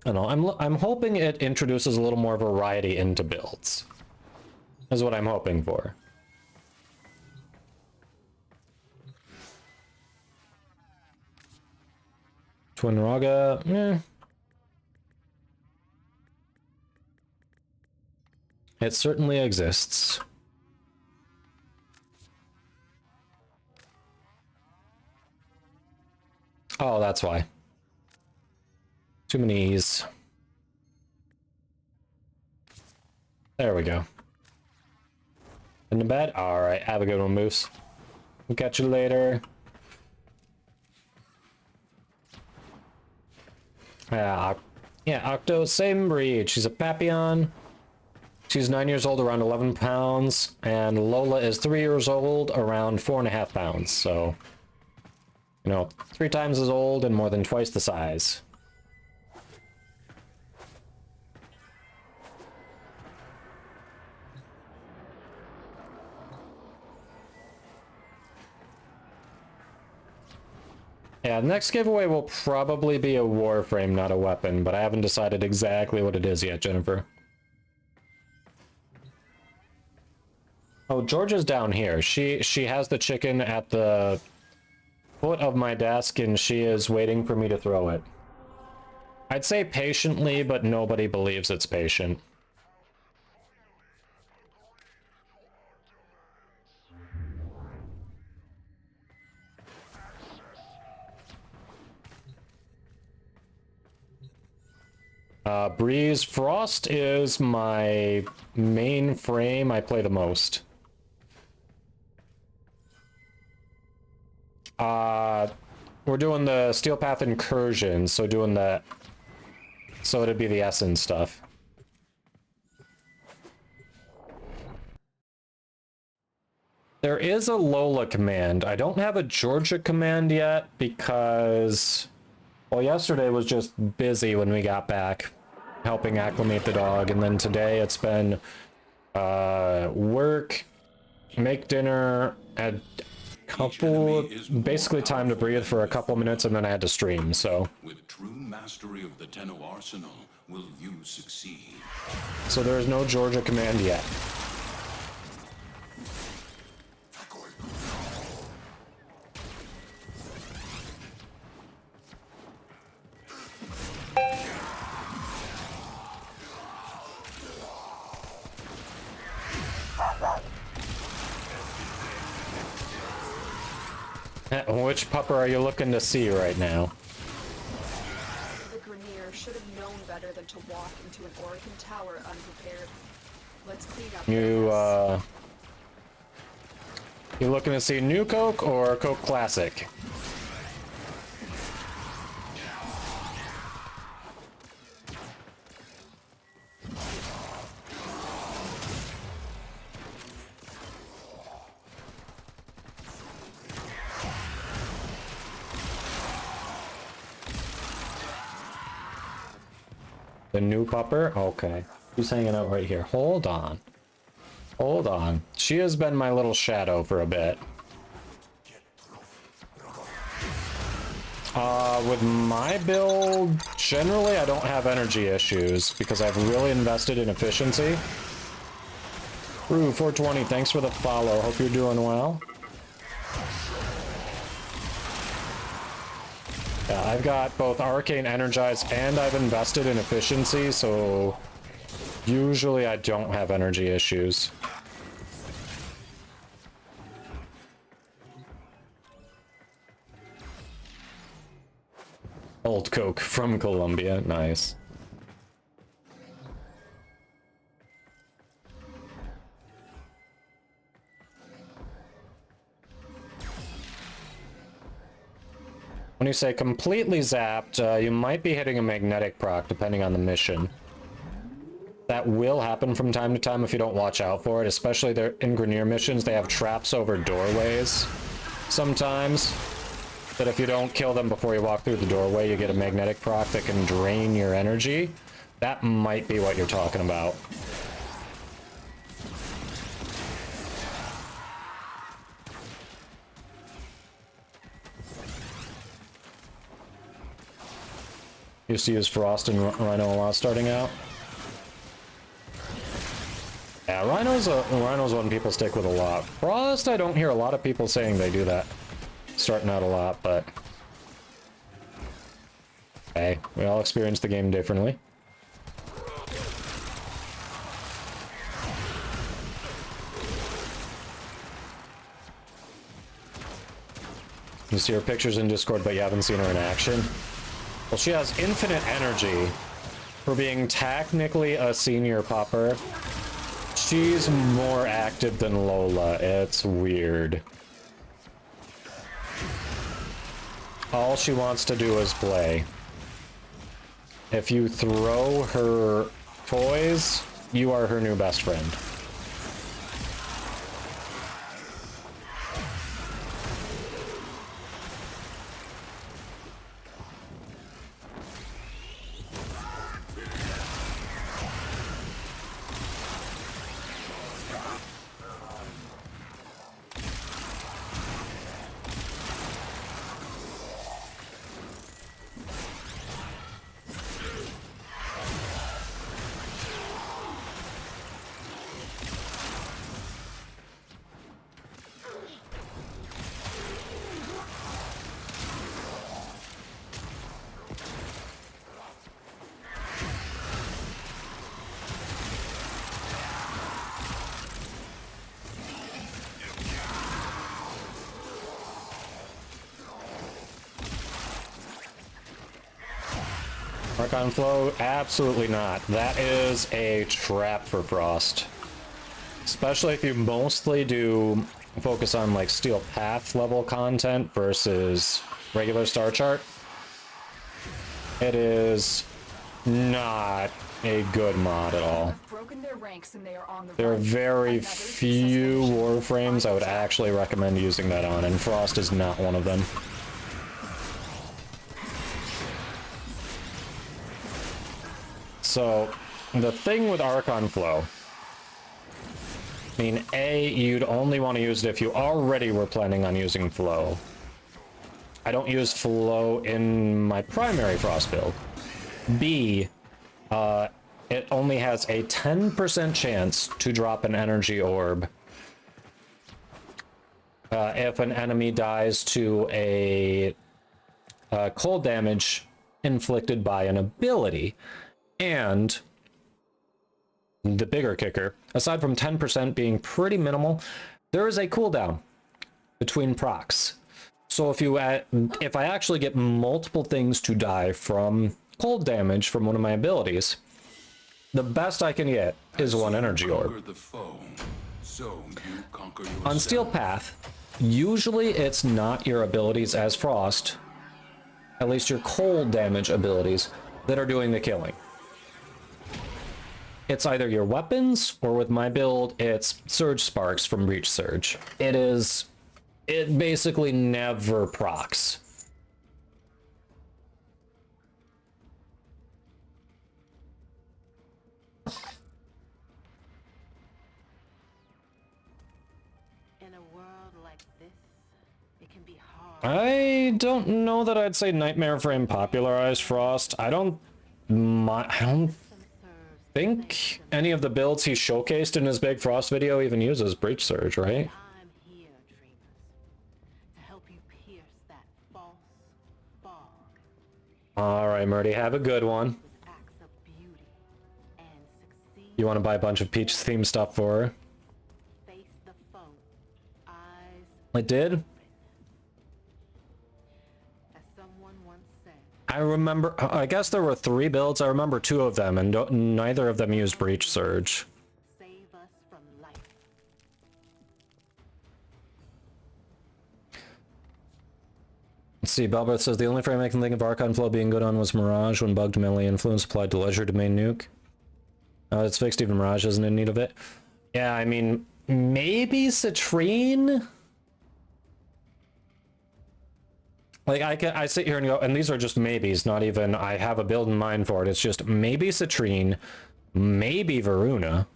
I don't know, I'm hoping it introduces a little more variety into builds. Is what I'm hoping for. Twin Raga, It certainly exists. Oh, that's why. Too many E's. There we go. In the bed? Alright, have a good one, Moose. We'll catch you later. Yeah, Octo, same breed. She's a Papillon. She's 9 years old, around 11 pounds, and Lola is 3 years old, around 4.5 pounds, so, you know, 3 times as old and more than twice the size. Yeah, the next giveaway will probably be a Warframe, not a weapon, but I haven't decided exactly what it is yet, Jennifer. Oh, Georgia's down here. She has the chicken at the foot of my desk, and she is waiting for me to throw it. I'd say patiently, but nobody believes it's patient. Breeze, Frost is my main frame I play the most. We're doing the Steel Path Incursion, so doing the... So it'd be the Essence stuff. There is a Lola command. I don't have a Georgia command yet because... Well, yesterday was just busy when we got back, helping acclimate the dog, and then today it's been work, make dinner, a couple, basically time to breathe for a couple minutes, and then I had to stream, so.
With true mastery of the Tenno arsenal, will you succeed?
So there's no Georgia command yet. Which pupper are you looking to see right now?
The Grenier should have known better than to walk into an Oracle tower unprepared. Let's clean up.
You looking to see New Coke or Coke Classic? The new pupper? Okay. Who's hanging out right here? Hold on. Hold on. She has been my little shadow for a bit. With my build, generally I don't have energy issues because I've really invested in efficiency. Rue 420, thanks for the follow. Hope you're doing well. Yeah, I've got both Arcane Energized and I've invested in efficiency, so usually I don't have energy issues. Old Coke from Colombia, nice. When you say completely zapped, you might be hitting a magnetic proc, depending on the mission. That will happen from time to time if you don't watch out for it, especially in Grenier missions. They have traps over doorways sometimes, that if you don't kill them before you walk through the doorway, you get a magnetic proc that can drain your energy. That might be what you're talking about. Used to use Frost and Rhino a lot starting out. Yeah, Rhino's one people stick with a lot. Frost, I don't hear a lot of people saying they do that starting out a lot, but hey, we all experience the game differently. You see her pictures in Discord, but you haven't seen her in action. Well, she has infinite energy for being technically a senior popper. She's more active than Lola. It's weird. All she wants to do is play. If you throw her toys, you are her new best friend. Archon Flow? Absolutely not. That is a trap for Frost. Especially if you mostly do focus on like Steel Path level content versus regular Star Chart. It is not a good mod at all. There are very few Warframes I would actually recommend using that on, and Frost is not one of them. So, the thing with Archon Flow, I mean, A, you'd only want to use it if you already were planning on using Flow. I don't use Flow in my primary Frost build. B, it only has a 10% chance to drop an energy orb if an enemy dies to a cold damage inflicted by an ability. And the bigger kicker, aside from 10% being pretty minimal, there is a cooldown between procs. So if I actually get multiple things to die from cold damage from one of my abilities, the best I can get is one energy orb. On Steel Path, usually it's not your abilities as Frost, at least your cold damage abilities, that are doing the killing. It's either your weapons, or with my build, it's Surge Sparks from Breach Surge. It basically never procs.
In a world like this, it can be hard.
I don't know that I'd say Nightmare Frame popularized Frost. I don't think any of the builds he showcased in his Big Frost video even uses Breach Surge, right?
I'm here, dreamers, to help you pierce that false fog
All right, Murdy, have a good one.
Acts of beauty and succeed.
You want to buy a bunch of Peach theme stuff for her?
Face the foe. Eyes
I did.
as someone once said.
I remember, I guess there were 3 builds. I remember 2 of them, and neither of them used Breach Surge.
Save us from life.
Let's see, Belbert says, the only frame I can think of Archon Flow being good on was Mirage when bugged melee influence applied to Leisure Domain Nuke. It's fixed, even Mirage isn't in need of it. Yeah, I mean, maybe Citrine? Like, I sit here and go, and these are just maybes, not even I have a build in mind for it. It's just maybe Citrine, maybe Varuna.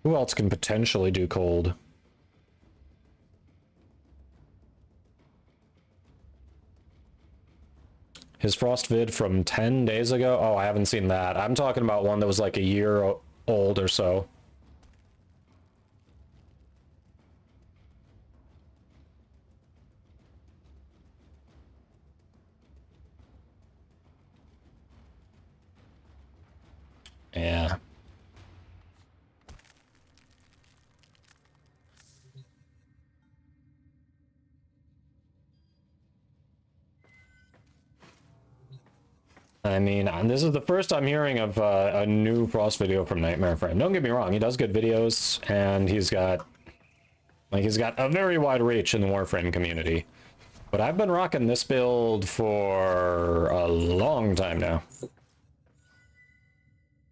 Who else can potentially do cold? His Frost vid from 10 days ago? Oh, I haven't seen that. I'm talking about one that was like a year old or so. Yeah. I mean, this is the first I'm hearing of a new Frost video from Nightmare Frame. Don't get me wrong, he does good videos, and he's got a very wide reach in the Warframe community. But I've been rocking this build for a long time now.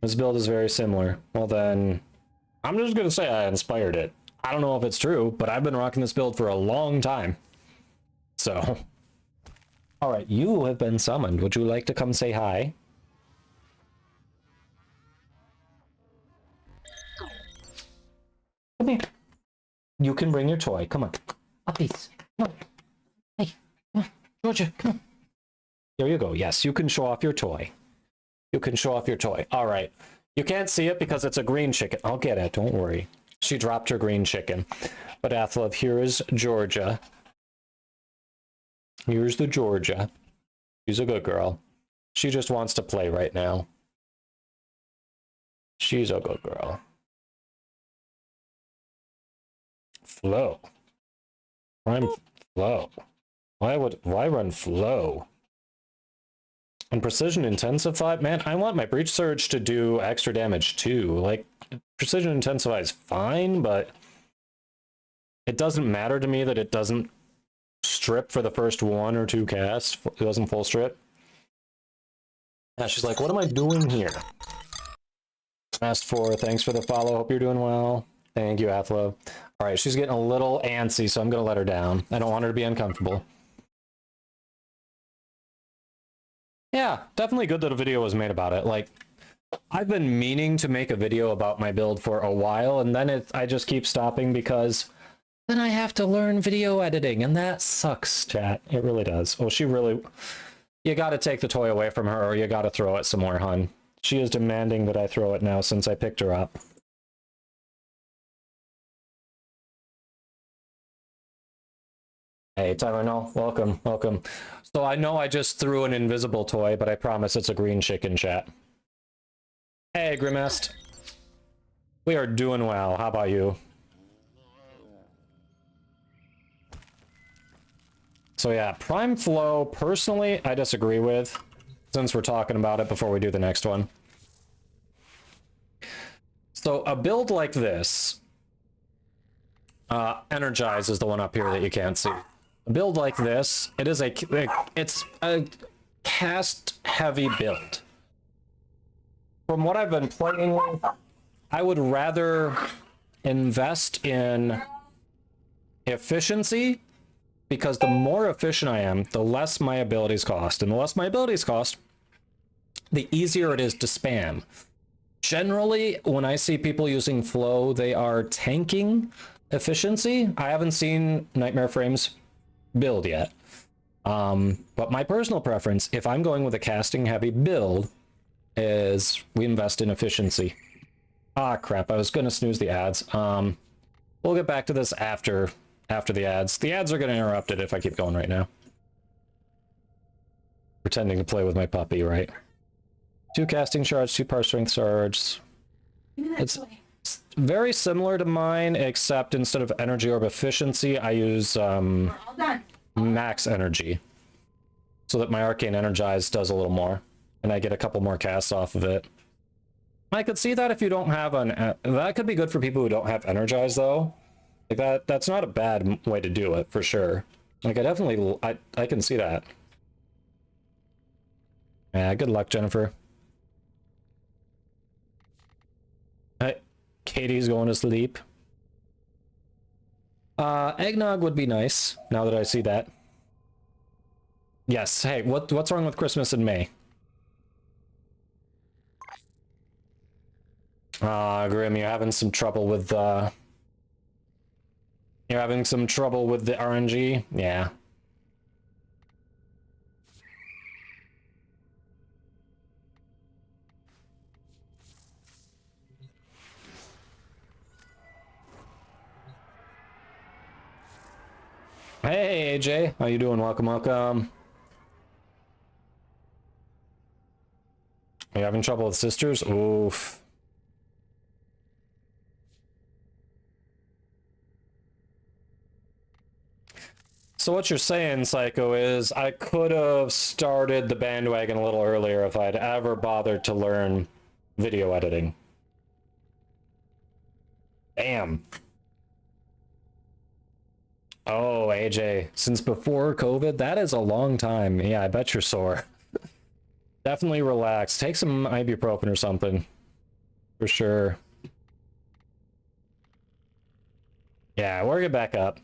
This build is very similar. Well then, I'm just gonna say I inspired it. I don't know if it's true, but I've been rocking this build for a long time. So... Alright, you have been summoned. Would you like to come say hi? Come here. You can bring your toy. Come on. Puppies. Come on. Hey, come on. Georgia, come on. There you go. Yes, you can show off your toy. You can show off your toy. Alright. You can't see it because it's a green chicken. I'll get it. Don't worry. She dropped her green chicken. But Athlov, here is Georgia. Here's the Georgia. She's a good girl. She just wants to play right now. She's a good girl. Flow. Prime Flow. Why run Flow? And Precision Intensify? Man, I want my Breach Surge to do extra damage too. Like, Precision Intensify is fine, but it doesn't matter to me that it doesn't strip for the first 1 or 2 casts. It doesn't full strip. Yeah, she's like, what am I doing here? Asked for, thanks for the follow. Hope you're doing well. Thank you, Athlo. All right, she's getting a little antsy, so I'm going to let her down. I don't want her to be uncomfortable. Yeah, definitely good that a video was made about it. Like, I've been meaning to make a video about my build for a while, and then I just keep stopping because then I have to learn video editing, and that sucks, chat. It really does. Well, you gotta take the toy away from her, or you gotta throw it somewhere, hun. She is demanding that I throw it now since I picked her up. Hey, Tyrone, welcome, welcome. So I know I just threw an invisible toy, but I promise it's a green chicken, chat. Hey, Grimest. We are doing well. How about you? So yeah, Prime Flow, personally, I disagree with, since we're talking about it before we do the next one. So a build like this, Energize is the one up here that you can't see. A build like this, it's a cast-heavy build. From what I've been playing with, I would rather invest in efficiency, because the more efficient I am, the less my abilities cost. And the less my abilities cost, the easier it is to spam. Generally, when I see people using Flow, they are tanking efficiency. I haven't seen Nightmare Frames build yet. But my personal preference, if I'm going with a casting heavy build, is we invest in efficiency. Ah, crap, I was going to snooze the ads. We'll get back to this after the ads. The ads are going to interrupt it if I keep going right now. pretending to play with my puppy, right? 2 casting shards, 2 power strength shards. It's very similar to mine, except instead of energy orb efficiency, I use max energy. So that my arcane energize does a little more. And I get a couple more casts off of it. I could see that if you don't have an... that could be good for people who don't have energize, though. Like that's not a bad way to do it, for sure. Like, I definitely... I can see that. Yeah, good luck, Jennifer. Katie's going to sleep. Eggnog would be nice, now that I see that. Yes, hey, what's wrong with Christmas in May? Grim, you're having some trouble with, You're having some trouble with the RNG? Yeah. Hey, AJ. How you doing? Welcome, welcome. Are you having trouble with sisters? Oof. So what you're saying, Psycho, is I could have started the bandwagon a little earlier if I'd ever bothered to learn video editing. Damn. Oh, AJ, since before COVID, that is a long time. Yeah, I bet you're sore. Definitely relax. Take some ibuprofen or something. For sure. Yeah, work it back up.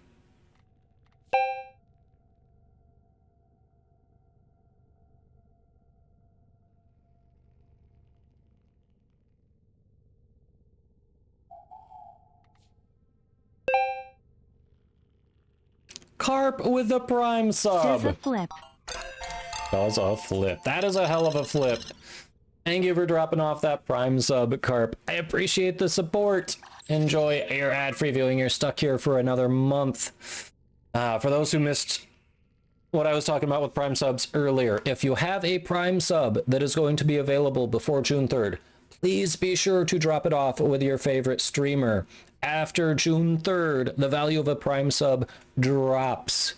Carp with the prime sub.
Does a flip.
Does a flip. That is a hell of a flip. Thank you for dropping off that prime sub, Carp. I appreciate the support. Enjoy your ad-free viewing. You're stuck here for another month. For those who missed what I was talking about with prime subs earlier, if you have a prime sub that is going to be available before June 3rd, please be sure to drop it off with your favorite streamer. After June 3rd, the value of a prime sub drops.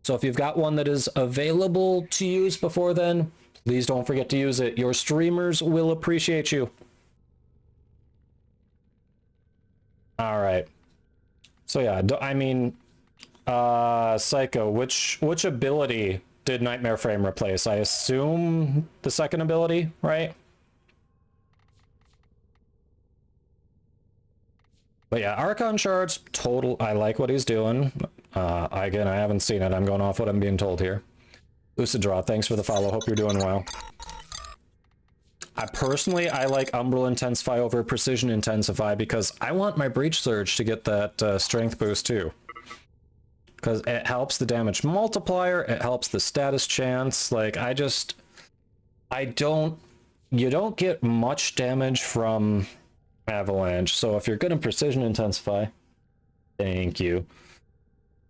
So if you've got one that is available to use before then, please don't forget to use it. Your streamers will appreciate you. All right. So yeah, I mean, Psycho, which ability did Nightmare Frame replace? I assume the second ability, right? But yeah, Archon Shards, total, I like what he's doing. Again, I haven't seen it. I'm going off what I'm being told here. Lucid Draw, thanks for the follow. Hope you're doing well. I like Umbral Intensify over Precision Intensify because I want my Breach Surge to get that strength boost too. Because it helps the damage multiplier, it helps the status chance. Like, you don't get much damage from Avalanche, so if you're good in Precision Intensify, thank you.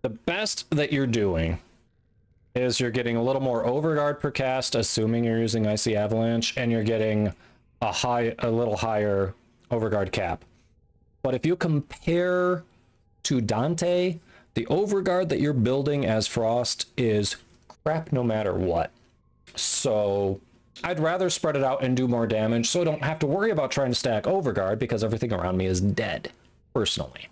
The best that you're doing is you're getting a little more overguard per cast, assuming you're using Icy Avalanche, and you're getting a little higher overguard cap. But if you compare to Dante, the overguard that you're building as Frost is crap no matter what. So I'd rather spread it out and do more damage so I don't have to worry about trying to stack overguard because everything around me is dead, personally.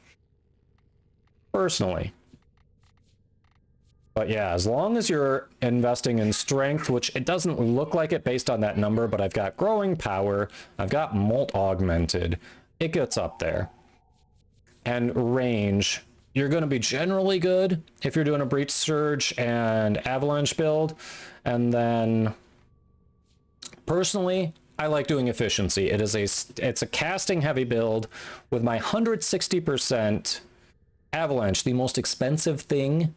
But yeah, as long as you're investing in strength, which it doesn't look like it based on that number, but I've got growing power, I've got molt augmented, it gets up there. And range, you're going to be generally good if you're doing a Breach Surge and Avalanche build. And then personally, I like doing efficiency. It's a casting heavy build with my 160% Avalanche, the most expensive thing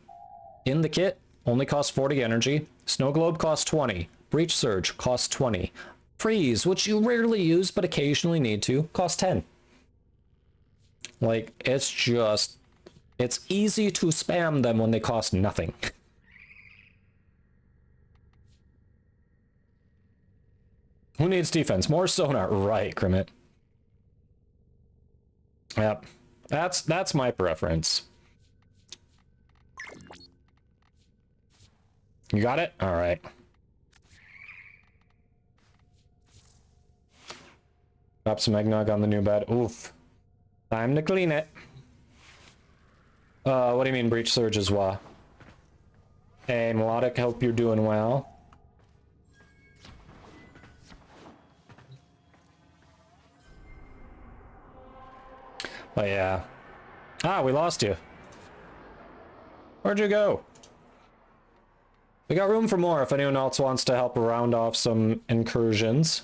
in the kit, only costs 40 energy. Snow Globe costs 20. Breach Surge costs 20. Freeze, which you rarely use but occasionally need to, costs 10. Like, it's easy to spam them when they cost nothing. Who needs defense? More sonar. Right, Crimit. Yep. That's my preference. You got it? All right. Drop some eggnog on the new bed. Oof. Time to clean it. What do you mean breach surge as well? Hey, Melodic, hope you're doing well. But yeah. Ah, we lost you. Where'd you go? We got room for more if anyone else wants to help round off some incursions.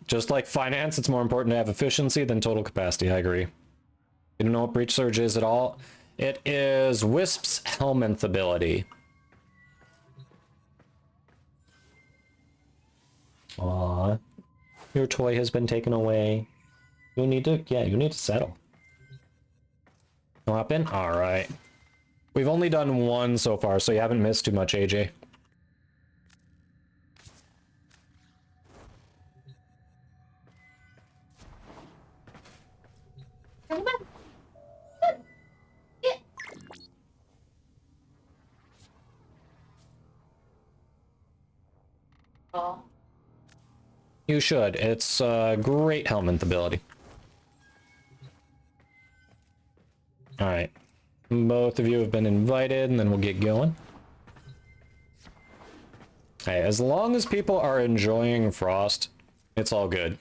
Just like finance, it's more important to have efficiency than total capacity. I agree. You don't know what breach surge is at all? It is Wisp's Helminth ability. Aww. Your toy has been taken away. You need to, yeah, you need to settle. No happen? Alright. We've only done one so far, so you haven't missed too much, AJ. You should. It's a great Helminth ability. Alright. Both of you have been invited, and then we'll get going. Hey, as long as people are enjoying Frost, it's all good.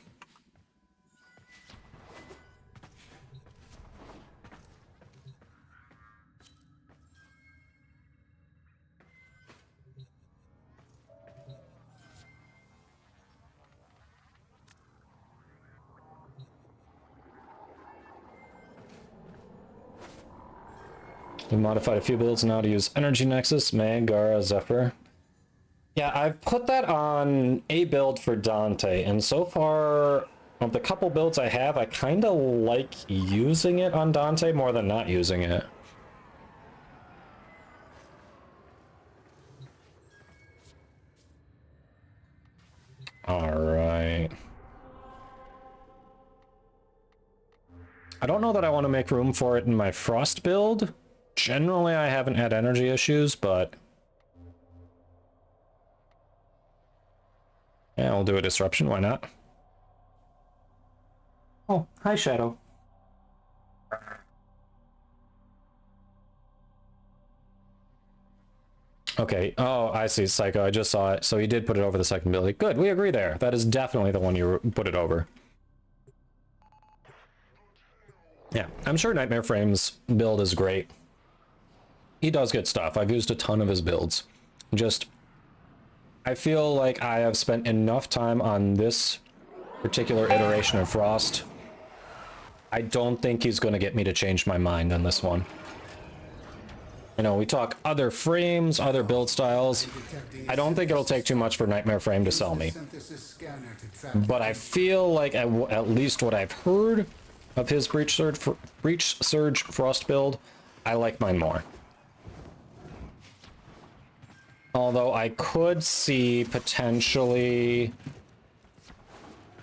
We modified a few builds now to use Energy Nexus, Meg, Gara, Zephyr. Yeah, I've put that on a build for Dante, and so far, of the couple builds I have, I kind of like using it on Dante more than not using it. Alright. I don't know that I want to make room for it in my Frost build. Generally, I haven't had energy issues, but... yeah, we'll do a disruption, why not? Oh, hi, Shadow. Okay, oh, I see, Psycho, I just saw it. So you did put it over the second ability. Good, we agree there. That is definitely the one you put it over. Yeah, I'm sure Nightmare Frame's build is great. He does good stuff. I've used a ton of his builds. Just, I feel like I have spent enough time on this particular iteration of Frost. I don't think he's going to get me to change my mind on this one. You know, we talk other frames, other build styles. I don't think it'll take too much for Nightmare Frame to sell me. But I feel like at least what I've heard of his Breach Surge Frost build, I like mine more. Although I could see potentially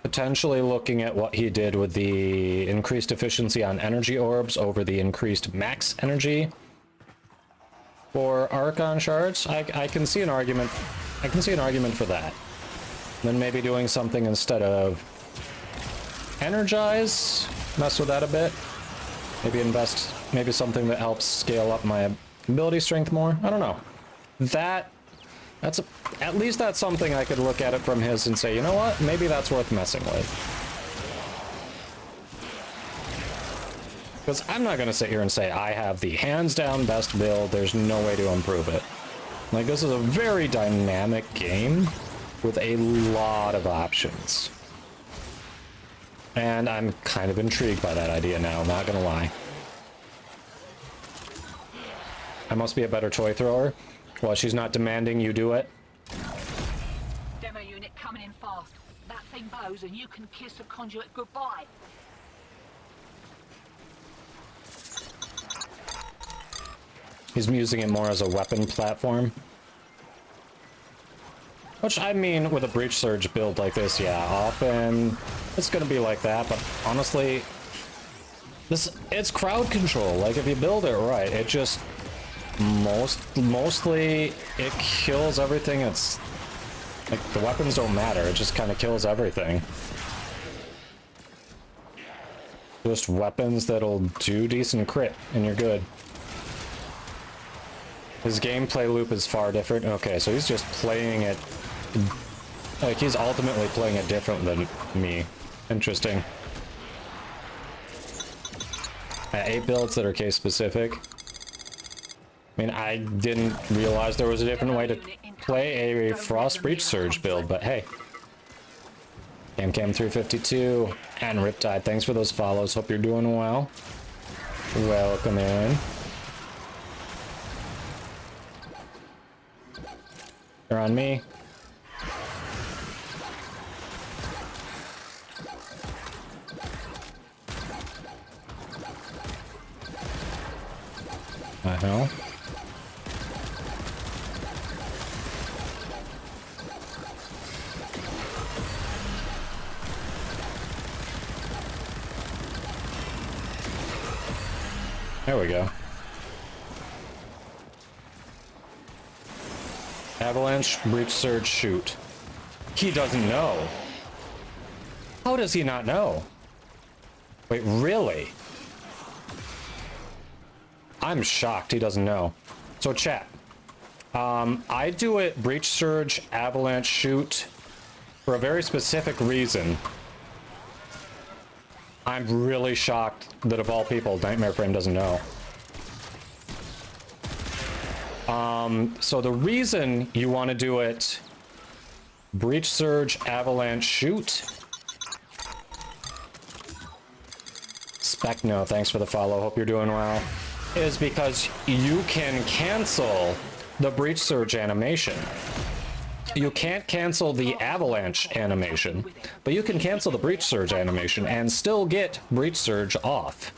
looking at what he did with the increased efficiency on energy orbs over the increased max energy for Archon shards. I can see an argument. I can see an argument for that. Then maybe doing something instead of energize, mess with that a bit. Maybe invest, maybe something that helps scale up my ability strength more. I don't know. At least that's something I could look at it from his and say, you know what? Maybe that's worth messing with. Because I'm not going to sit here and say I have the hands-down best build. There's no way to improve it. Like, this is a very dynamic game with a lot of options. And I'm kind of intrigued by that idea now, not going to lie. I must be a better toy thrower. Well, she's not demanding you do it.
Demo unit coming in fast. That thing bows and you can kiss the conduit goodbye.
He's using it more as a weapon platform. Which, I mean, with a Breach Surge build like this, yeah, often it's gonna be like that, but honestly, it's crowd control. Like, if you build it right, it just mostly it kills everything. It's like the weapons don't matter, it just kind of kills everything. Just weapons that'll do decent crit, and you're good. His gameplay loop is far different. Okay, so he's just playing it... Like, he's ultimately playing it different than me. Interesting. 8 builds that are case specific. I mean, I didn't realize there was a different way to play a Frost Breach Surge build, but hey. Cam352 and Riptide, thanks for those follows. Hope you're doing well. Welcome in. They're on me. The hell? There we go. Avalanche, Breach Surge, shoot. He doesn't know. How does he not know? Wait, really? I'm shocked he doesn't know. So chat. I do it Breach Surge, Avalanche, shoot for a very specific reason. I'm really shocked that of all people, Nightmare Frame doesn't know. So the reason you want to do it Breach Surge, Avalanche, shoot. Specno, thanks for the follow. Hope you're doing well. Is because you can cancel the Breach Surge animation. You can't cancel the Avalanche animation, but you can cancel the Breach Surge animation and still get Breach Surge off.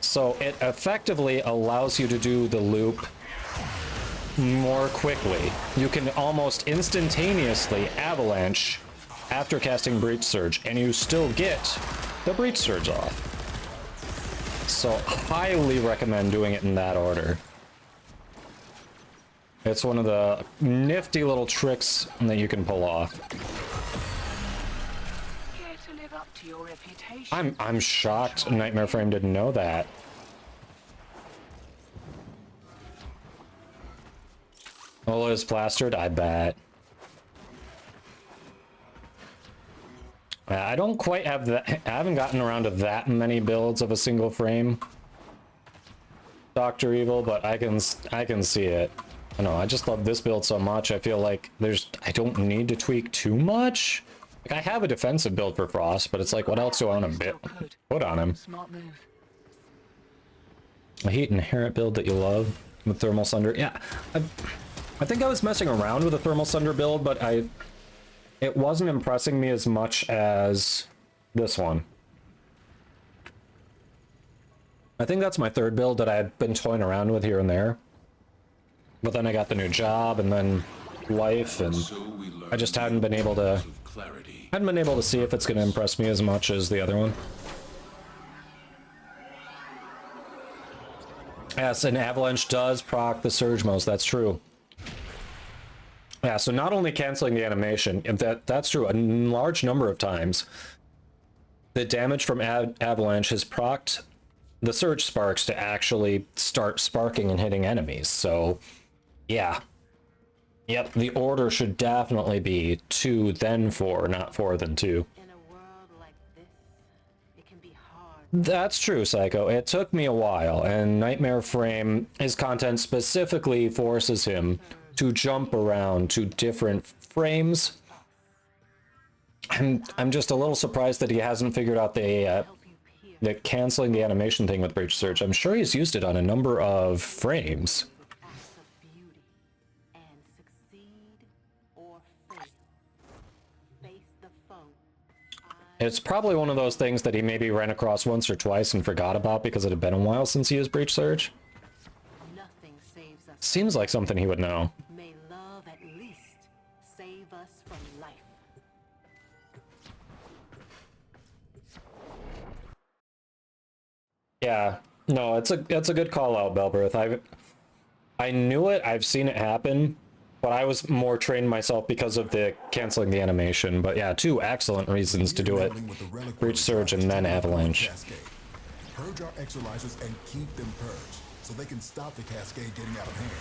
So it effectively allows you to do the loop more quickly. You can almost instantaneously Avalanche after casting Breach Surge, and you still get the Breach Surge off. So highly recommend doing it in that order. It's one of the nifty little tricks that you can pull off.
Care to live up to your reputation?
I'm shocked Nightmare Frame didn't know that. Ola is plastered, I bet. I don't quite have that. I haven't gotten around to that many builds of a single frame Dr. Evil, but I can see it. I know, I just love this build so much. I feel like I don't need to tweak too much. Like, I have a defensive build for Frost, but it's like, what else do I want to put on him?
Smart move.
A Heat Inherent build that you love with Thermal Sunder. Yeah, I think I was messing around with a Thermal Sunder build, but it wasn't impressing me as much as this one. I think that's my third build that I had been toying around with here and there. But then I got the new job and then life, and I just hadn't been able to see if it's going to impress me as much as the other one. Yes, and Avalanche does proc the Surge most, that's true. Yeah, so not only canceling the animation, that's true, a large number of times, the damage from Avalanche has procced the Surge sparks to actually start sparking and hitting enemies, so yeah. Yep, the order should definitely be 2 then 4, not 4 then 2.
In a world like this, it can be hard.
That's true, Psycho. It took me a while, and Nightmare Frame, his content specifically forces him to jump around to different frames. I'm just a little surprised that he hasn't figured out the canceling the animation thing with Breach Surge. I'm sure he's used it on a number of frames. It's probably one of those things that he maybe ran across once or twice and forgot about because it had been a while since he used Breach Surge.
Nothing saves us.
Seems like something he would know.
May love at least for life.
Yeah, no, it's a good call out, Belbirth. I knew it. I've seen it happen, but I was more trained myself because of the canceling the animation. But yeah, two excellent reasons to do it: Breach Surge and then Avalanche.
Purge our exercisers and keep them purged, so they can stop the cascade getting out of hand.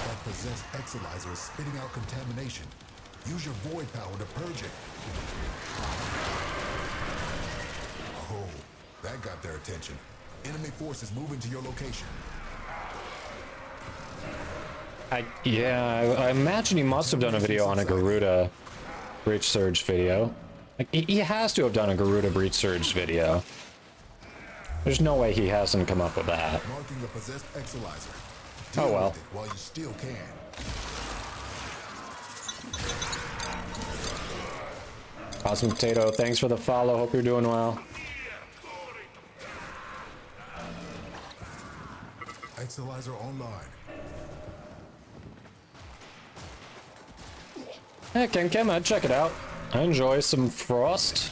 That possessed exerciser is spitting out contamination. Use your void power to purge it. Oh, that got their attention. Enemy forces moving to your location.
I imagine he must have done a video on a Garuda Breach Surge video. Like, he has to have done a Garuda Breach Surge video. There's no way he hasn't come up with that.
Marking the possessed exerciser.
Oh well.
With it while you still can.
Awesome Potato, thanks for the follow. Hope you're doing well.
Exerciser online.
Yeah, Ken, I'd check it out. I enjoy some Frost.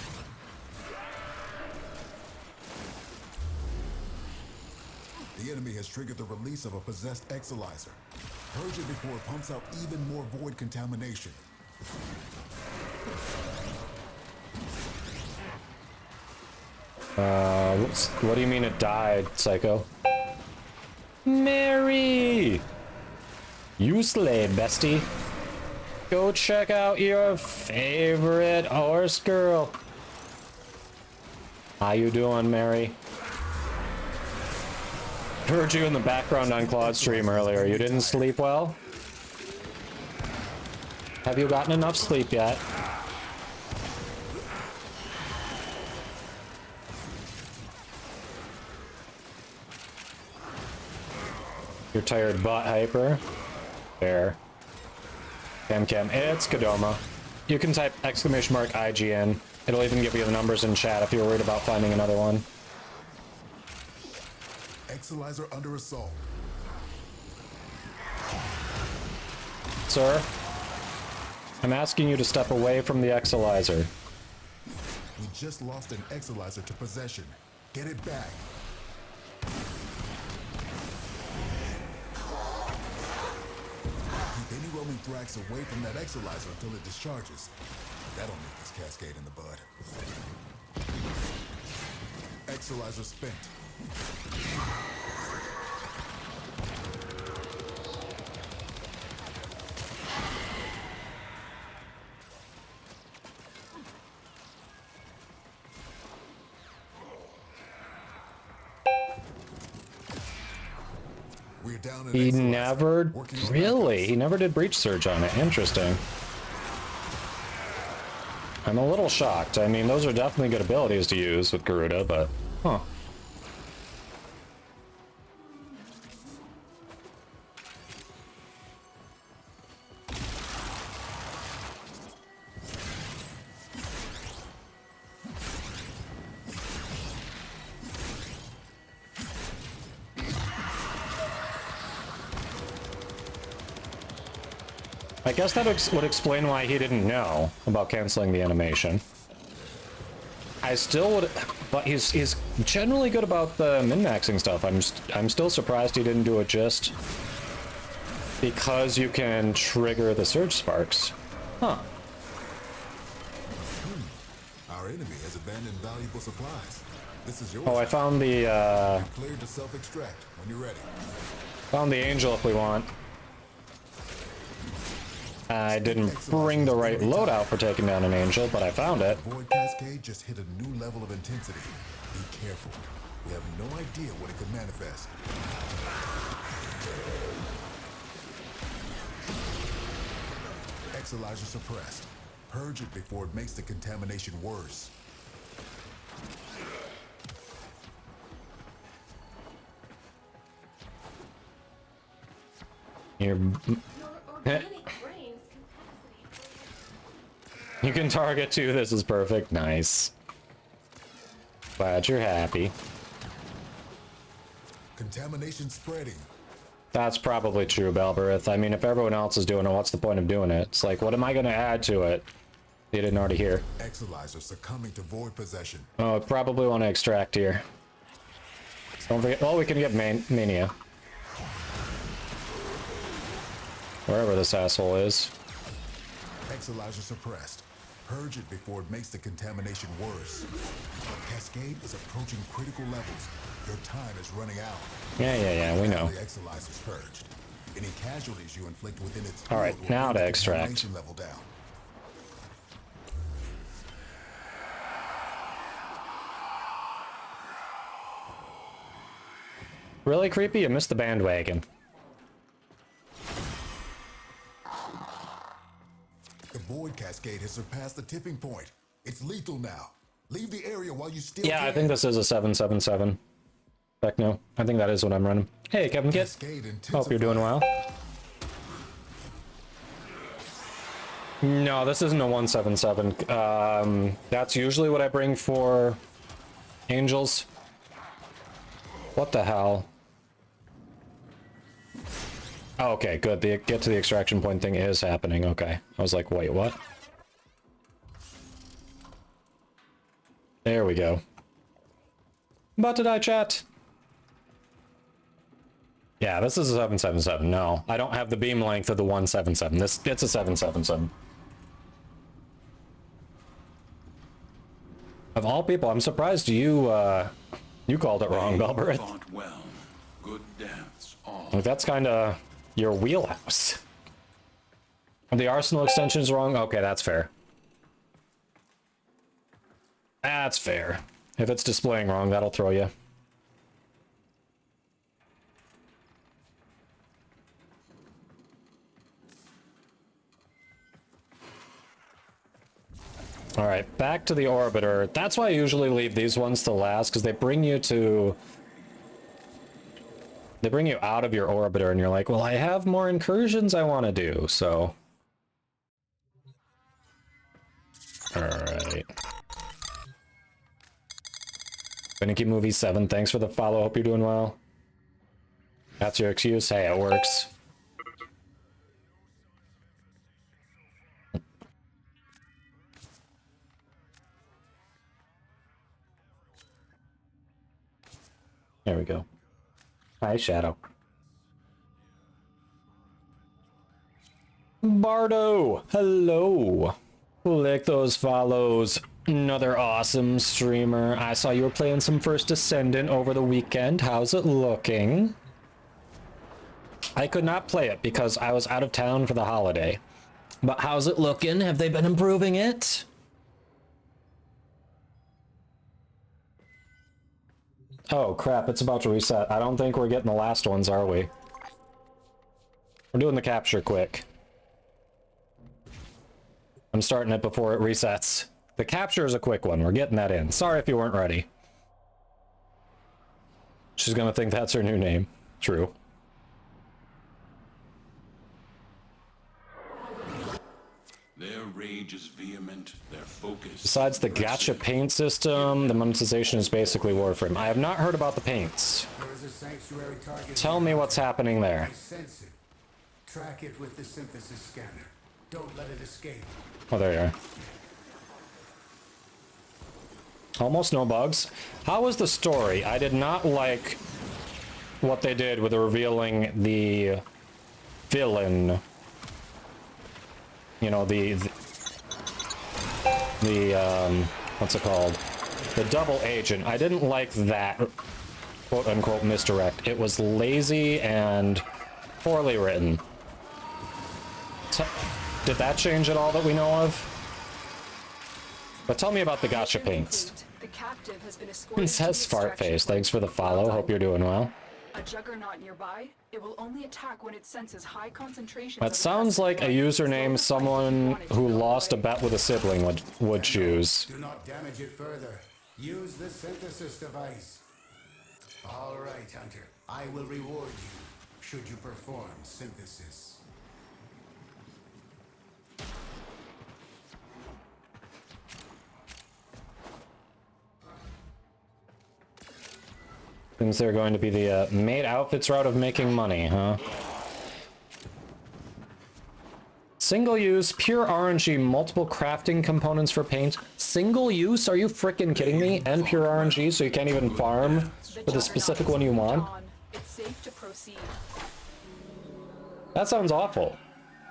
The enemy has triggered the release of a possessed exerciser. Purge it before it pumps out even more void contamination.
What do you mean it died, Psycho? Mary! You slay, bestie. Go check out your favorite horse girl. How you doing, Mary? Heard you in the background on Claude's stream earlier. You didn't sleep well? Have you gotten enough sleep yet? You're tired butt, Hyper. There. Chem, it's Kadoma. You can type !IGN. It'll even give you the numbers in chat if you're worried about finding another one.
Exerciser under assault.
Sir? I'm asking you to step away from the Exerciser.
We just lost an exerciser to possession. Get it back. Keep any roaming thrax away from that exerciser until it discharges. That'll make this cascade in the bud. Exerciser spent. We're down
He
an
never... Really? He never did Breach Surge on it. Interesting. I'm a little shocked. I mean, those are definitely good abilities to use with Garuda, but... Huh. I guess that would explain why he didn't know about canceling the animation. I still would, but he's generally good about the min-maxing stuff. I'm still surprised he didn't do it just because you can trigger the surge sparks. Huh.
Our enemy has abandoned valuable supplies. This is yours.
Oh, I found the
Cleared to self-extract when you're ready.
found the angel if we want. I didn't bring the right loadout for taking down an angel, but I found it.
Void Cascade just hit a new level of intensity. Be careful. We have no idea what it could manifest. Exerciser suppressed. Purge it before it makes the contamination worse.
You're... You can target too, this is perfect. Nice. Glad you're happy.
Contamination spreading.
That's probably true, Balberith. I mean, if everyone else is doing it, what's the point of doing it? It's like, what am I going to add to it? You didn't already hear.
Exalizer succumbing to void possession.
Oh, I probably want to extract here. Don't forget. Oh, we can get Mania. Wherever this asshole is.
Exalizer suppressed. Purge it before it makes the contamination worse. Cascade is approaching critical levels. Your time is running out.
Yeah, we know.
The Exalizer's purged. Any casualties you inflict within its
all right,
field will
now
bring
to
the
extract.
contamination level down.
Really creepy? You missed the bandwagon.
The void cascade has surpassed the tipping point. It's lethal now. Leave the area while you still
Yeah,
can.
I think this is a 777. Heck no. I think that is what I'm running. Hey, Kevin Kit. Hope you're doing well. No, this isn't a 177. That's usually what I bring for Angels. What the hell? Oh, okay, good. The get to the extraction point thing is happening. Okay. I was like, wait, what? There we go. But did I chat? Yeah, this is a 777. No, I don't have the beam length of the 177. It's a 777. Of all people, I'm surprised you called it wrong, Belberith.
Fought well. Good deaths, all.
Like, that's kind of your wheelhouse. The arsenal extension is wrong? Okay, that's fair. That's fair. If it's displaying wrong, that'll throw you. All right, back to the orbiter. That's why I usually leave these ones to last, because they bring you out of your orbiter, and you're like, well, I have more incursions I want to do, so. All right. Finicky Movie 7, thanks for the follow. Hope you're doing well. That's your excuse? Hey, it works. There we go. Hi, Shadow. Bardo, hello. Click those follows. Another awesome streamer. I saw you were playing some First Ascendant over the weekend. How's it looking? I could not play it because I was out of town for the holiday. But how's it looking? Have they been improving it? Oh crap, it's about to reset. I don't think we're getting the last ones, are we? We're doing the capture quick. I'm starting it before it resets. The capture is a quick one. We're getting that in. Sorry if you weren't ready. She's gonna think that's her new name. True.
Their rage is vehement, their focus.
Besides the gacha paint system, the monetization is basically Warframe. I have not heard about the paints.
There is a sanctuary target.
Tell me what's happening there.
I sense it. Track it with the synthesis scanner. Don't let it escape.
Oh, there you are. Almost no bugs. How was the story? I did not like what they did with revealing the villain. You know, the what's it called? The double agent. I didn't like that quote-unquote misdirect. It was lazy and poorly written. Did that change at all that we know of? But tell me about the gacha paints.
The captive has been escorted
Princess Fartface, thanks for the follow. Hope you're doing well.
A juggernaut nearby, it will only attack when it senses high concentrations.
That sounds like a username someone who lost a bet with a sibling would choose.
Do not damage it further. Use the synthesis device. All right, Hunter. I will reward you should you perform synthesis.
Seems they're going to be the made outfits route of making money, huh? Single use, pure RNG, multiple crafting components for paint. Single use? Are you freaking kidding me? And pure RNG, so you can't even farm for the specific one you want?
It's safe to proceed.
That sounds awful.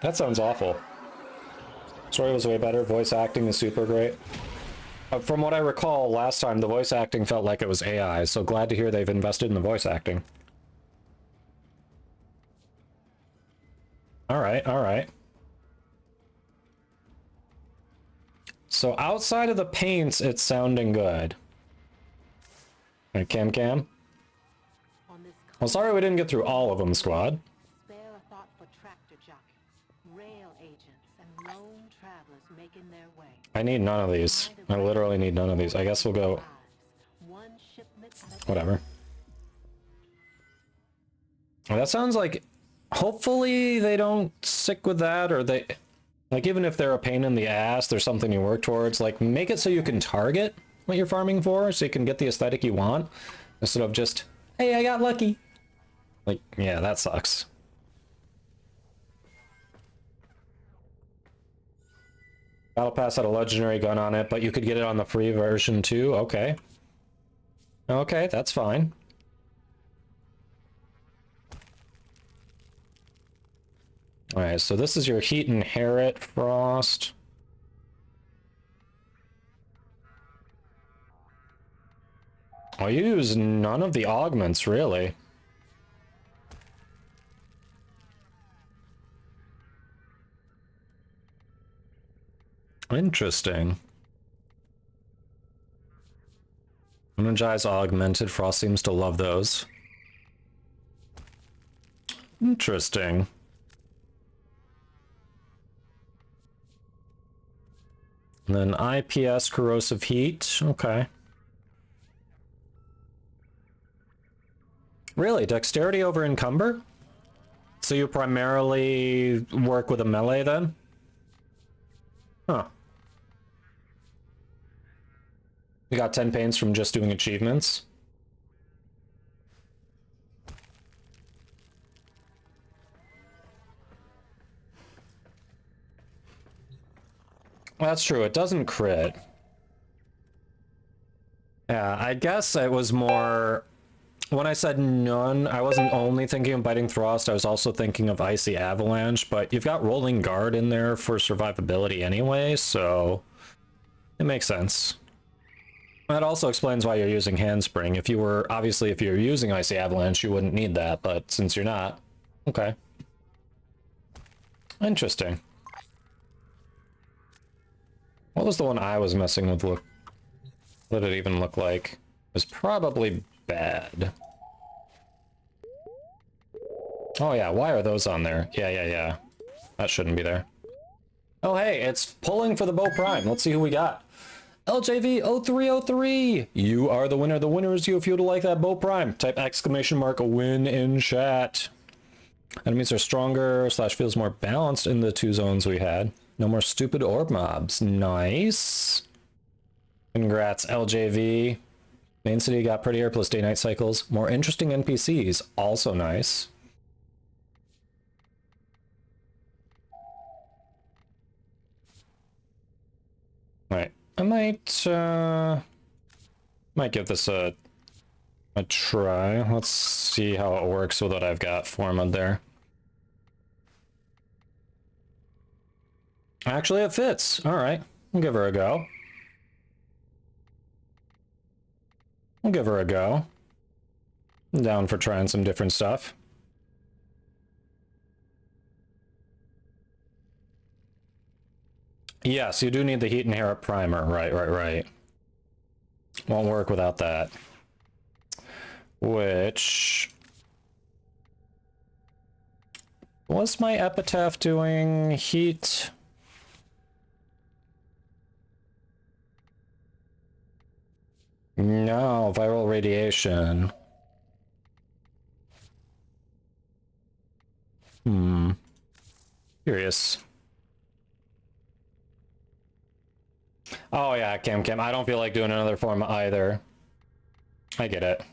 That sounds awful. Story was way better. Voice acting is super great. From what I recall, last time the voice acting felt like it was AI, so glad to hear they've invested in the voice acting. Alright, alright. So outside of the paints, it's sounding good. Alright, Cam. Well, sorry we didn't get through all of them, squad.
Spare a thought for tractor jockey, rail agents, and lone travelers making their way.
I need none of these. I literally need none of these. I guess we'll go... Whatever. Well, that sounds like... Hopefully they don't stick with that, or they... Like, even if they're a pain in the ass, there's something you work towards. Like, make it so you can target what you're farming for, so you can get the aesthetic you want, instead of just, hey, I got lucky. Like, yeah, that sucks. Battle Pass had a legendary gun on it, but you could get it on the free version too. Okay. Okay, that's fine. Alright, so this is your Heat Inherit Frost. Oh, you use none of the augments, really. Interesting. Energize Augmented. Frost seems to love those. Interesting. And then IPS Corrosive Heat. Okay. Really? Dexterity over Encumber? So you primarily work with a melee then? Huh. You got 10 pains from just doing achievements? That's true, it doesn't crit. Yeah, I guess it was more... When I said none, I wasn't only thinking of Biting Frost, I was also thinking of Icy Avalanche, but you've got Rolling Guard in there for survivability anyway, so... It makes sense. That also explains why you're using Handspring. If you were... Obviously, if you're using Icy Avalanche, you wouldn't need that, but since you're not... Okay. Interesting. What was the one I was messing with? Look, what did it even look like? It was probably bad. Oh yeah, why are those on there? Yeah. That shouldn't be there. Oh hey, it's pulling for the Bow Prime. Let's see who we got. LJV0303! You are the winner. The winner is you if you would like that Bow Prime. Type exclamation mark win in chat. Enemies are stronger / feels more balanced in the 2 zones we had. No more stupid orb mobs. Nice. Congrats, LJV. Main city got prettier plus day-night cycles. More interesting NPCs. Also nice. Alright. I might give this a try. Let's see how it works with what I've got formatted there. Actually, it fits. All right, we'll give her a go. I'm down for trying some different stuff. Yes, you do need the Heat Inherit Primer. Right. Won't work without that. Which... Was my Epitaph doing heat? No, viral radiation. Curious. Oh yeah, Cam. I don't feel like doing another form either. I get it.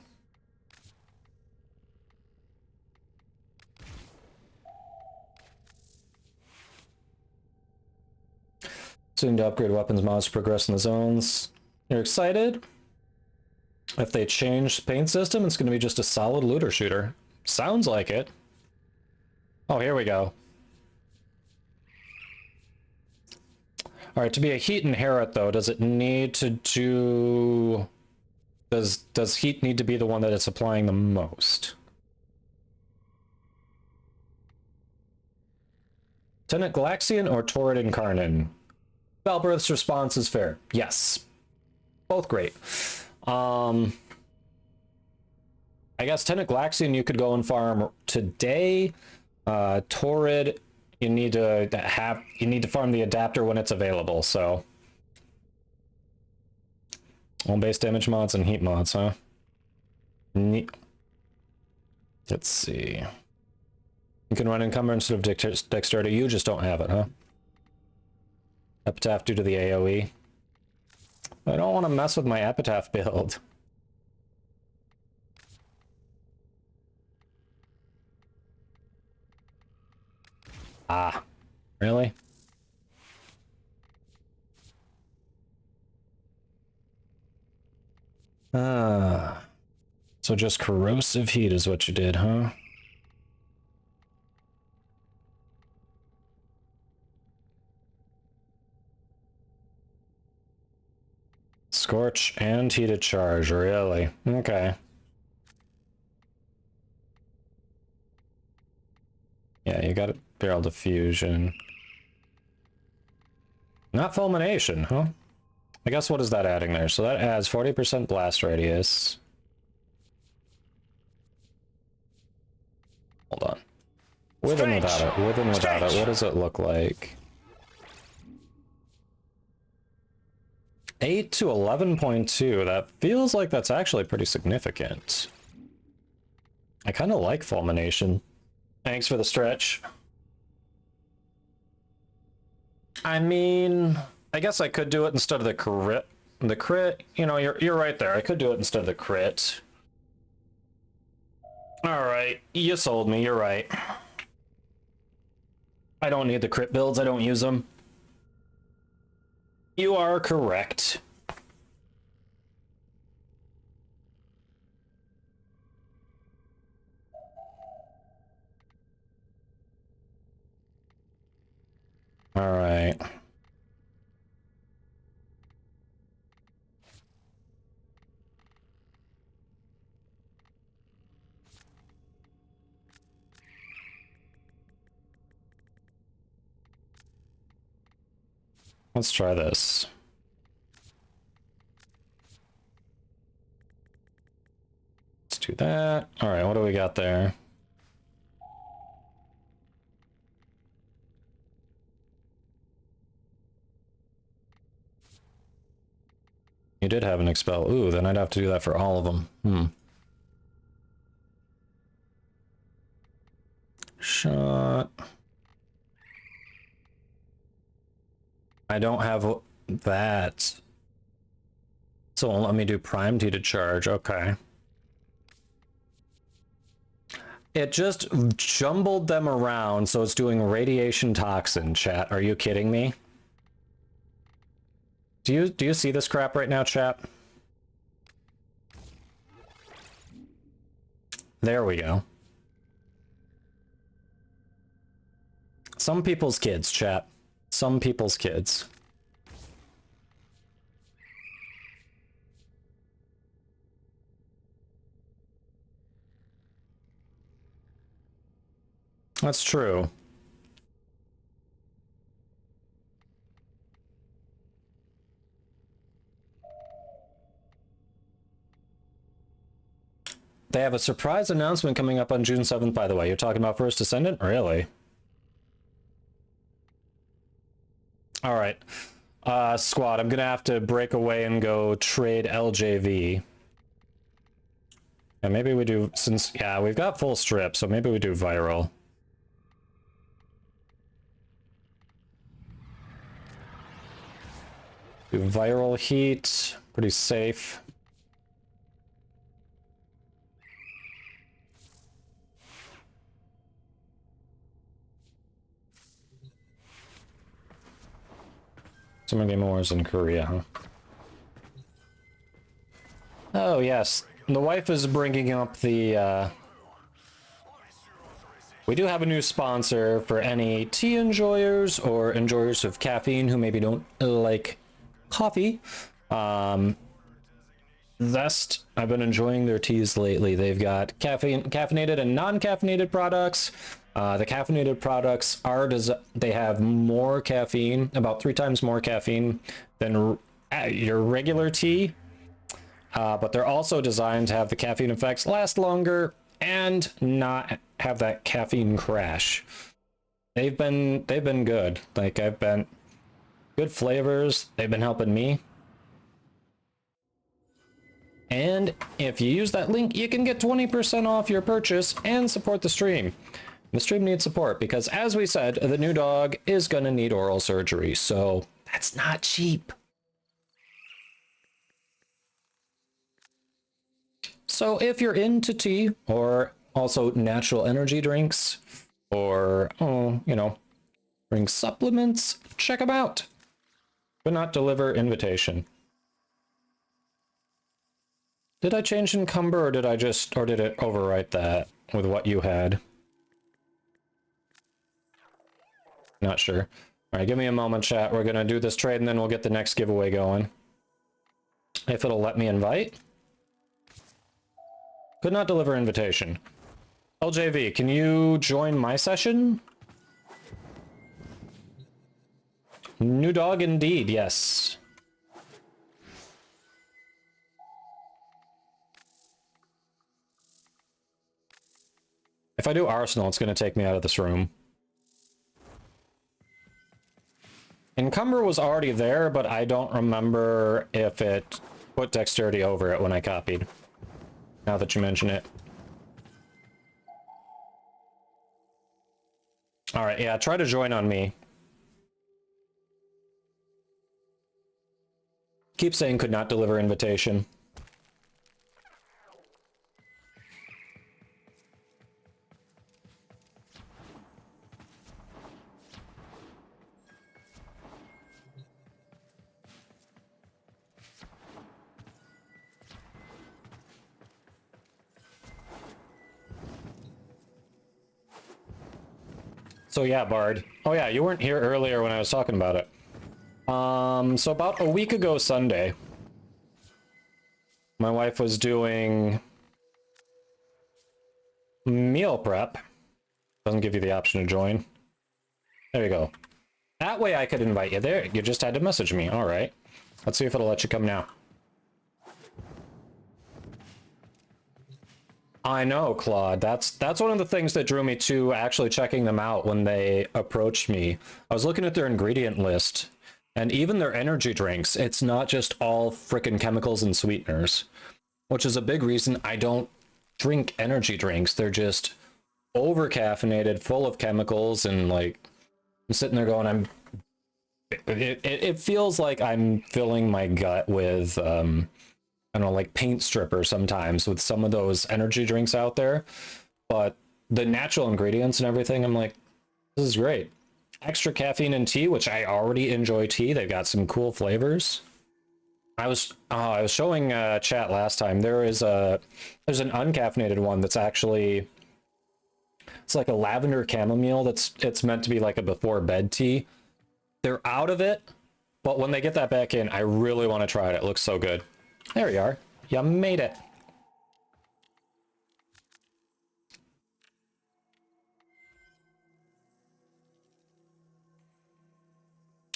Soon to upgrade weapons mods to progress in the zones. You're excited? If they change the paint system, it's going to be just a solid looter shooter. Sounds like it. Oh, here we go. Alright, to be a heat inherit, though, does it need to do... Does heat need to be the one that it's applying the most? Tenant Galaxian or Torrid Incarnate? Valbrith's response is fair. Yes. Both great. I guess Tenant Galaxian you could go and farm today. Torrid, you need to farm the adapter when it's available, so. All base damage mods and heat mods, huh? Let's see. You can run encumber instead of dexterity. You just don't have it, huh? Epitaph due to the AoE. I don't want to mess with my epitaph build. Ah, really? So just corrosive heat is what you did, huh? Scorch and heated charge, really? Okay. Yeah, you got barrel diffusion. Not fulmination, huh? I guess what is that adding there? So that adds 40% blast radius. Hold on. With and without it. With and without it. What does it look like? 8 to 11.2. That feels like that's actually pretty significant. I kind of like fulmination. Thanks for the stretch. I mean, I guess I could do it instead of the crit. The crit, you know, you're right there. I could do it instead of the crit. All right, you sold me. You're right. I don't need the crit builds. I don't use them. You are correct. All right. Let's try this. Let's do that. All right, what do we got there? You did have an expel. Ooh, then I'd have to do that for all of them. Shot. I don't have that. So let me do primed heated charge. Okay. It just jumbled them around, so it's doing radiation toxin, chat. Are you kidding me? Do you see this crap right now, chat? There we go. Some people's kids, chat. Some people's kids. That's true. They have a surprise announcement coming up on June 7th, by the way. You're talking about First Descendant? Really? Alright. Squad, I'm gonna have to break away and go trade LJV. And maybe we do, since, yeah, we've got full strip, so maybe we do viral. Do viral heat, pretty safe. Summer Game Awards in Korea, huh? Oh, yes. The wife is bringing up the, we do have a new sponsor for any tea enjoyers or enjoyers of caffeine who maybe don't like coffee. Zest, I've been enjoying their teas lately. They've got caffeinated and non-caffeinated products. The caffeinated products are, they have more caffeine, about 3 times more caffeine than your regular tea. But they're also designed to have the caffeine effects last longer and not have that caffeine crash. They've been good. Like, I've been good flavors. They've been helping me. And if you use that link, you can get 20% off your purchase and support the stream. The stream needs support because, as we said, the new dog is going to need oral surgery, so that's not cheap. So if you're into tea or also natural energy drinks or, you know, drink supplements, check them out. But not deliver invitation. Did I change encumber or did I just, or did it overwrite that with what you had? Not sure. All right, give me a moment, chat. We're gonna do this trade and then we'll get the next giveaway going. If it'll let me invite. Could not deliver invitation. LJV, can you join my session? New dog indeed, yes. If I do Arsenal, it's going to take me out of this room. Encumber was already there, but I don't remember if it put dexterity over it when I copied. Now that you mention it. Alright, yeah, try to join on me. Keep saying could not deliver invitation. So yeah, Bard. Oh yeah, you weren't here earlier when I was talking about it. So about a week ago Sunday, my wife was doing meal prep. Doesn't give you the option to join. There you go. That way I could invite you there. You just had to message me. All right. Let's see if it'll let you come now. I know, Claude. That's one of the things that drew me to actually checking them out when they approached me. I was looking at their ingredient list, and even their energy drinks, it's not just all frickin' chemicals and sweeteners, which is a big reason I don't drink energy drinks. They're just over-caffeinated, full of chemicals, and like, I'm sitting there going, it feels like I'm filling my gut with, I don't know, like paint stripper sometimes with some of those energy drinks out there. But the natural ingredients and everything, I'm like, this is great. Extra caffeine in tea, which I already enjoy tea. They've got some cool flavors. I was showing chat last time. There's an uncaffeinated one that's actually, it's like a lavender chamomile. It's meant to be like a before bed tea. They're out of it, but when they get that back in, I really want to try it. It looks so good. There you are. You made it.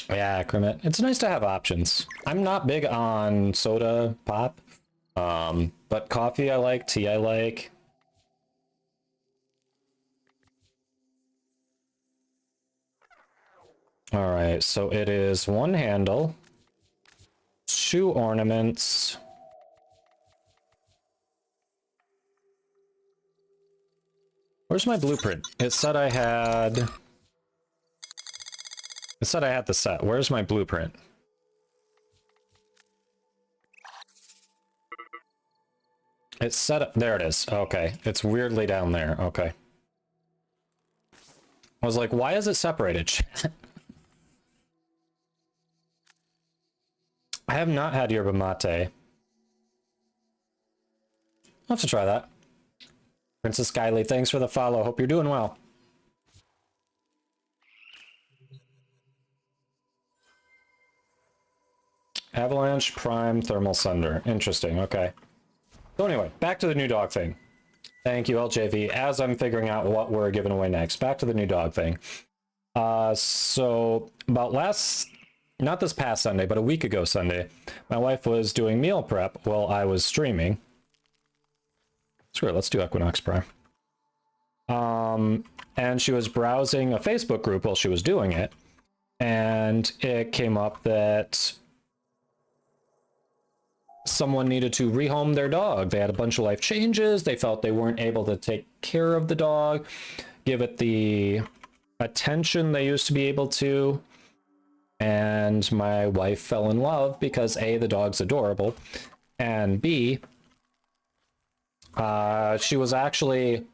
Yeah, Kermit. It's nice to have options. I'm not big on soda pop, but coffee I like, tea I like. All right, so it is 1 handle, 2 ornaments. Where's my blueprint? It said I had the set. Where's my blueprint? It's set up. There it is. Okay. It's weirdly down there. Okay. I was like, why is it separated? I have not had yerba mate. I'll have to try that. Princess Skyly, thanks for the follow. Hope you're doing well. Avalanche, Prime, Thermal Sunder. Interesting, okay. So anyway, back to the new dog thing. Thank you, LJV. As I'm figuring out what we're giving away next, back to the new dog thing. So about not this past Sunday, but a week ago Sunday, my wife was doing meal prep while I was streaming. Screw it, let's do Equinox Prime. And she was browsing a Facebook group while she was doing it, and it came up that someone needed to rehome their dog. They had a bunch of life changes. They felt they weren't able to take care of the dog, give it the attention they used to be able to. And my wife fell in love because A, the dog's adorable, and B, she was actually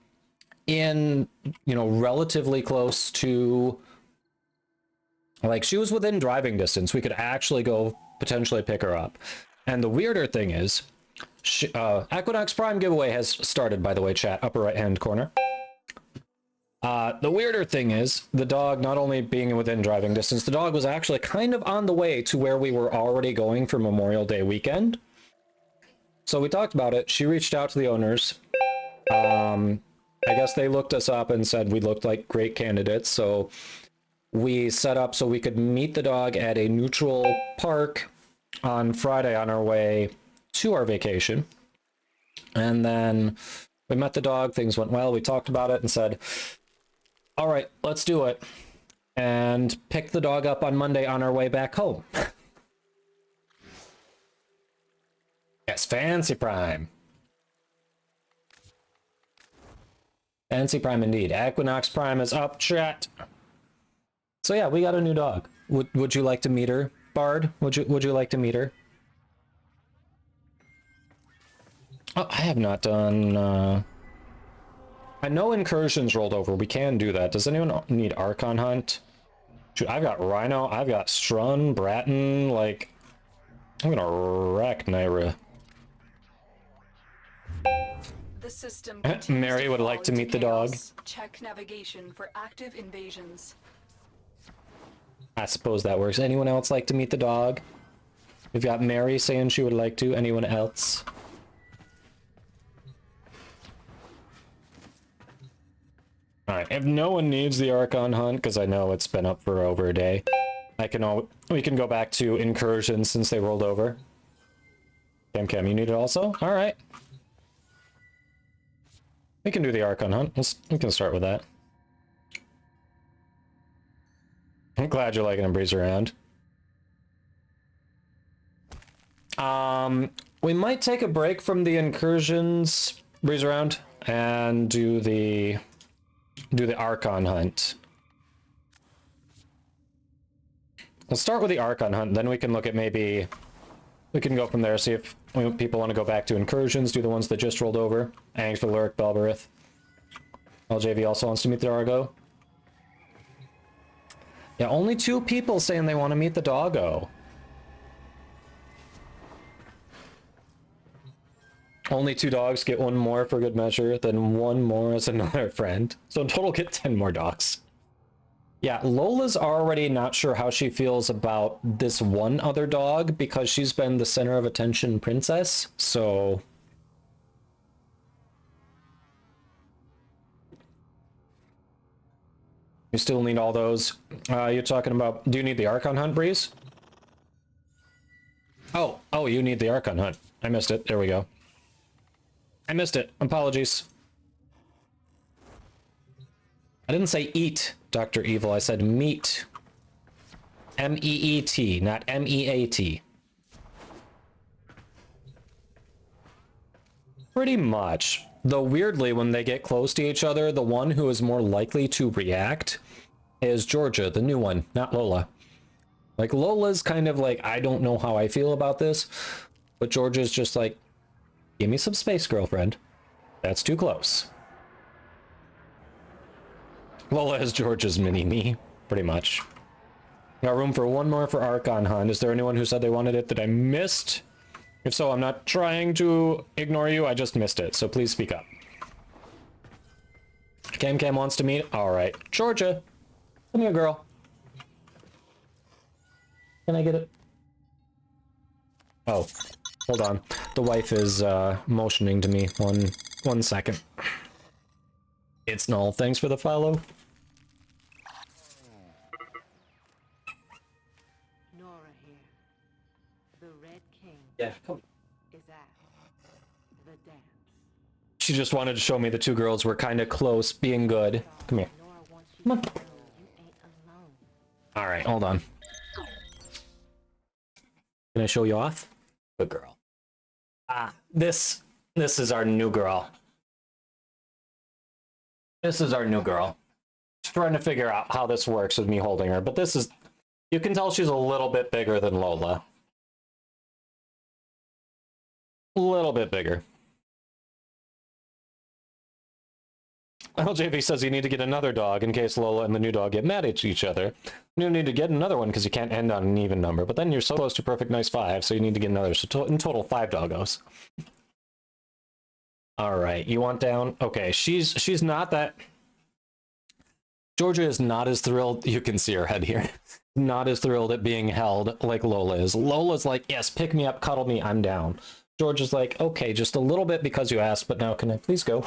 in, relatively close to, like, she was within driving distance. We could actually go potentially pick her up. And the weirder thing is, Equinox Prime giveaway has started, by the way, chat, upper right-hand corner. The weirder thing is, the dog not only being within driving distance, the dog was actually kind of on the way to where we were already going for Memorial Day weekend. So we talked about it. She reached out to the owners. I guess they looked us up and said we looked like great candidates. So we set up so we could meet the dog at a neutral park on Friday on our way to our vacation. And then we met the dog. Things went well. We talked about it and said, all right, let's do it. And picked the dog up on Monday on our way back home. Yes, Fancy Prime. Fancy Prime indeed. Equinox Prime is up, chat. So yeah, we got a new dog. Would you like to meet her, Bard? Would you like to meet her? Oh, I have not done. I know Incursions rolled over. We can do that. Does anyone need Archon Hunt? Shoot, I've got Rhino. I've got Strun, Bratton. Like, I'm gonna wreck Naira.
The system
Mary would like to meet the dog.
Check navigation for active invasions.
I suppose that works. Anyone else like to meet the dog? We've got Mary saying she would like to. Anyone else? Alright, if no one needs the Archon Hunt, because I know it's been up for over a day, we can go back to Incursions since they rolled over. Cam, you need it also? Alright. We can do the Archon Hunt. We can start with that. I'm glad you're liking to breeze around. We might take a break from the Incursions breeze around and do the Archon Hunt. Let's start with the Archon Hunt, then we can look at maybe we can go from there, see if people want to go back to Incursions, do the ones that just rolled over. Angs for Lyric, Belberith. LJV also wants to meet the Argo. Yeah, only 2 people saying they want to meet the doggo. Only 2 dogs get 1 more for good measure, then 1 more as another friend. So in total get 10 more dogs. Yeah, Lola's already not sure how she feels about this one other dog because she's been the center of attention princess, so... You still need all those. You're talking about... Do you need the Archon Hunt, Breeze? Oh, you need the Archon Hunt. I missed it. There we go. I missed it. Apologies. I didn't say eat, Dr. Evil. I said meet. M-E-E-T, not M-E-A-T. Pretty much. Though weirdly, when they get close to each other, the one who is more likely to react is Georgia, the new one, not Lola. Like, Lola's kind of like, I don't know how I feel about this, but Georgia's just like, give me some space, girlfriend. That's too close. Lola is Georgia's mini-me, pretty much. Got room for one more for Archon Hunt. Is there anyone who said they wanted it that I missed? If so, I'm not trying to ignore you, I just missed it, so please speak up. Cam wants to meet? Alright. Georgia! Come here, girl. Can I get it? Oh, hold on. The wife is motioning to me. One second. It's Null. Thanks for the follow.
Nora here. The Red King
Yeah, come.
is at the dance.
She just wanted to show me the two girls were kind of close, being good. Come here.
Nora wants you
Come on.
to know you ain't alone.
Alright, hold on. Can I show you off? Good girl. Ah, this is our new girl. This is our new girl. Just trying to figure out how this works with me holding her, but this is... You can tell she's a little bit bigger than Lola. A little bit bigger. LJV says you need to get another dog in case Lola and the new dog get mad at each other. You need to get another one because you can't end on an even number, but then you're so close to perfect nice 5, so you need to get another. So in total, 5 doggos. Alright, you want down? Okay, she's not that... Georgia is not as thrilled, you can see her head here, not as thrilled at being held like Lola is. Lola's like, yes, pick me up, cuddle me, I'm down. Georgia's like, okay, just a little bit because you asked, but now can I please go?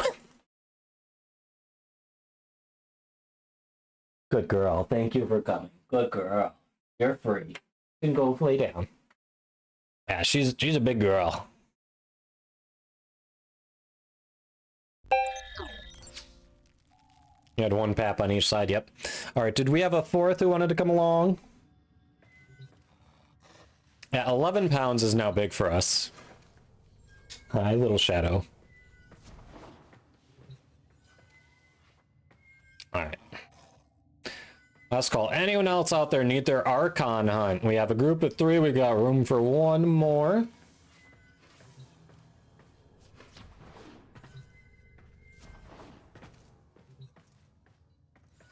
Good girl, thank you for coming. Good girl. You're free. You can go lay down. Yeah, she's a big girl. You had one pap on each side, yep. Alright, did we have a fourth who wanted to come along? Yeah, 11 pounds is now big for us. Hi, little shadow. Alright. Last call. Anyone else out there need their Archon Hunt? We have a group of 3. We got room for one more.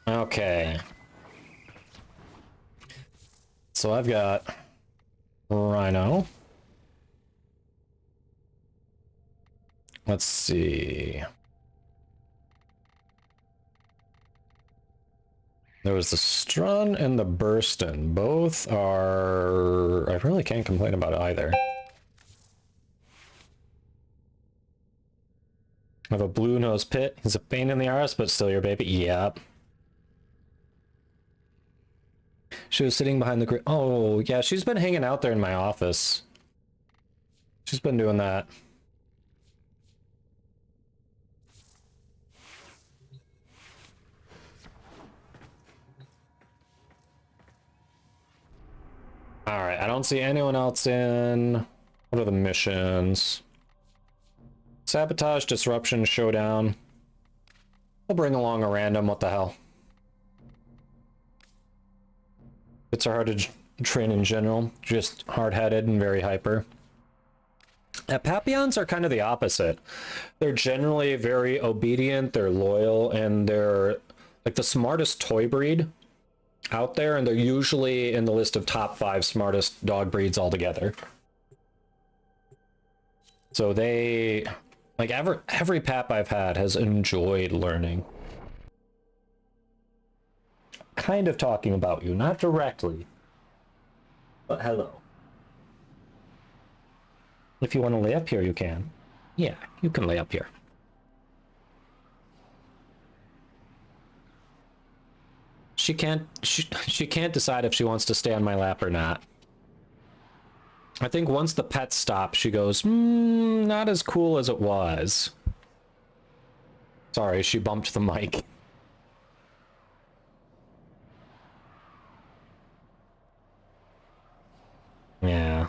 Okay. So I've got Rhino. Let's see. There was the Strun and the Burston. Both are... I really can't complain about either. I have a Blue Nose Pit. He's a pain in the arse, but still your baby. Yep. She was sitting behind the... Oh, yeah, she's been hanging out there in my office. She's been doing that. Alright, I don't see anyone else in... What are the missions? Sabotage, Disruption, Showdown. I'll bring along a random, what the hell. It's hard to train in general, just hard-headed and very hyper. Papillons are kind of the opposite. They're generally very obedient, they're loyal, and they're like the smartest toy breed out there, and they're usually in the list of top 5 smartest dog breeds altogether. So they, like every pap I've had has enjoyed learning. Kind of talking about you, not directly, but hello. If you want to lay up here, you can. Yeah, you can lay up here. She can't decide if she wants to stay on my lap or not. I think once the pets stop, she goes, not as cool as it was. Sorry, she bumped the mic. Yeah.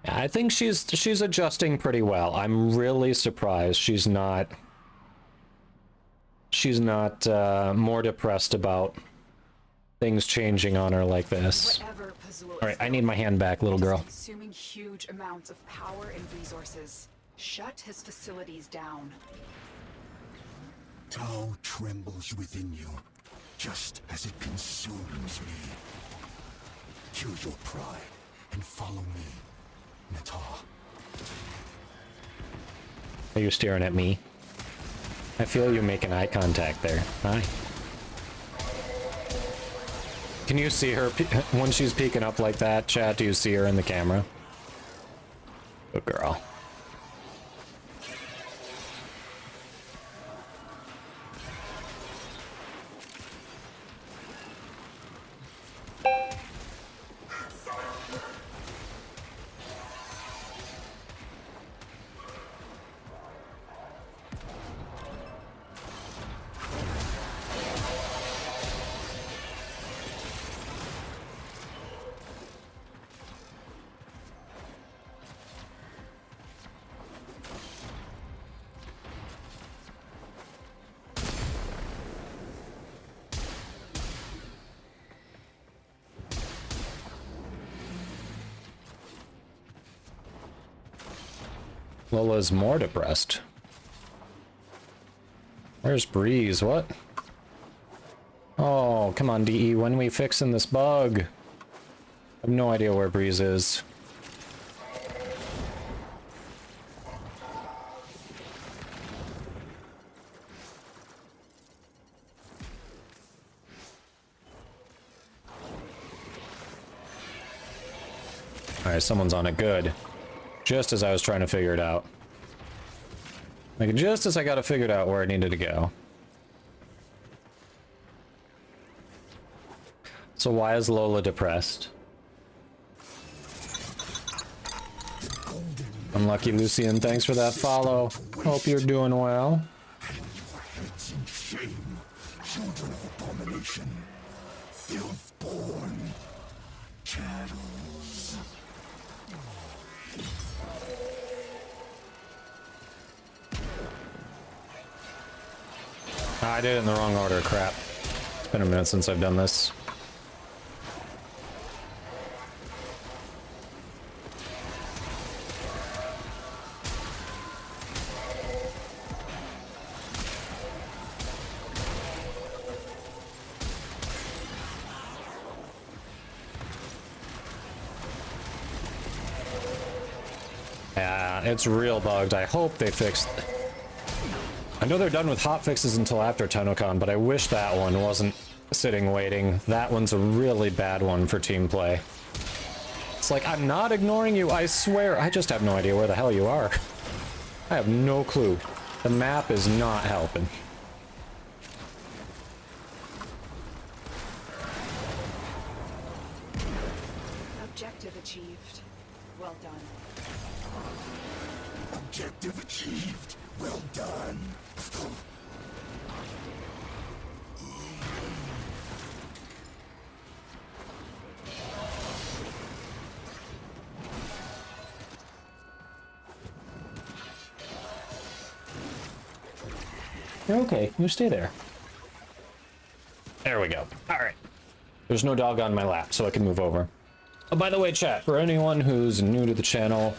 I think she's adjusting pretty well. I'm really surprised she's not more depressed about things changing on her like this. All right, I need my hand back, little girl.
Consuming huge amounts of power and resources. Shut his facilities down.
Tau trembles within you. just as it consumes me. Kill your pride and follow me, Nata.
Are you staring at me? I feel you making eye contact there. Hi. Can you see her when she's peeking up like that, chat? Do you see her in the camera? Good girl. Lola's more depressed. Where's Breeze? What? Oh, come on, DE. When are we fixing this bug? I have no idea where Breeze is. Alright, someone's on it. Good. Just as I was trying to figure it out. Like, just as I got it figured out where I needed to go. So why is Lola depressed? Unlucky Lucian, thanks for that follow. Hope you're doing well.
Shame, children of abomination, filth-born chattels.
I did it in the wrong order, crap. It's been a minute since I've done this. Yeah, it's real bugged. I hope they fixed... I know they're done with hotfixes until after TennoCon, but I wish that one wasn't sitting waiting. That one's a really bad one for team play. It's like, I'm not ignoring you, I swear. I just have no idea where the hell you are. I have no clue. The map is not helping.
Objective achieved. Well done.
Objective achieved. Well done.
You're okay. You stay there. There we go. All right. There's no dog on my lap, so I can move over. Oh, by the way, chat, for anyone who's new to the channel,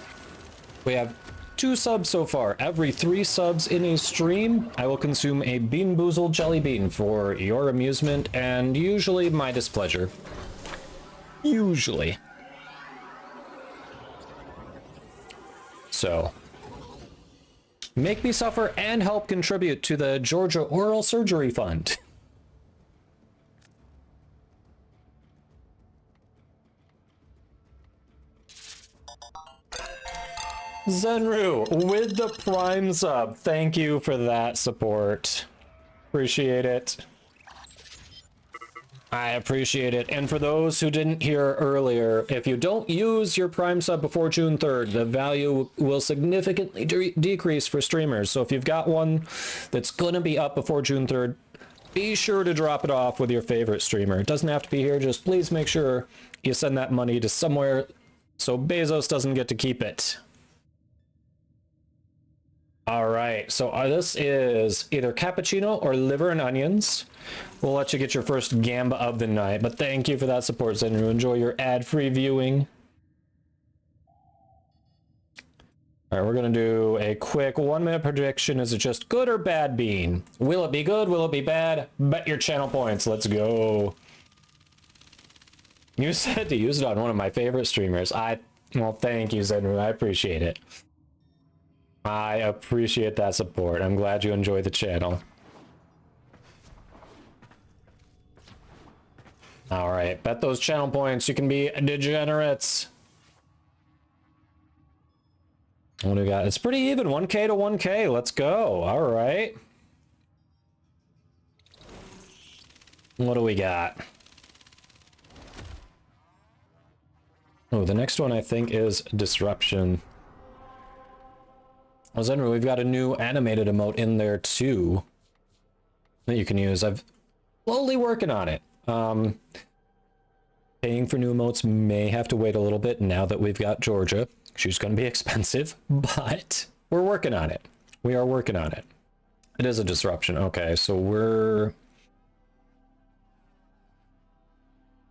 we have 2 subs so far. Every 3 subs in a stream, I will consume a Bean Boozled jelly bean for your amusement and usually my displeasure. Usually. So, make me suffer and help contribute to the Georgia Oral Surgery Fund. Zenru with the Prime sub. Thank you for that support. Appreciate it. I appreciate it. And for those who didn't hear earlier, if you don't use your Prime sub before June 3rd, the value will significantly decrease for streamers. So if you've got one that's gonna be up before June 3rd, be sure to drop it off with your favorite streamer. It doesn't have to be here, just please make sure you send that money to somewhere so Bezos doesn't get to keep it. All right, so this is either cappuccino or liver and onions. We'll let you get your first gamba of the night, but thank you for that support, Zenru. Enjoy your ad-free viewing. All right, we're gonna do a quick 1-minute prediction. Is it just good or bad bean? Will it be good? Will it be bad? Bet your channel points. Let's go. You said to use it on one of my favorite streamers. Well, thank you, Zenru. I appreciate it. I appreciate that support. I'm glad you enjoy the channel. All right, bet those channel points. You can be degenerates. What do we got? It's pretty even. 1K to 1K. Let's go. All right. What do we got? Oh, the next one I think is Disruption. Oh, Zenru, we've got a new animated emote in there too that you can use. I'm slowly working on it. Paying for new emotes may have to wait a little bit now that we've got Georgia. She's going to be expensive, but we're working on it. We are working on it. It is a disruption. Okay, so we're...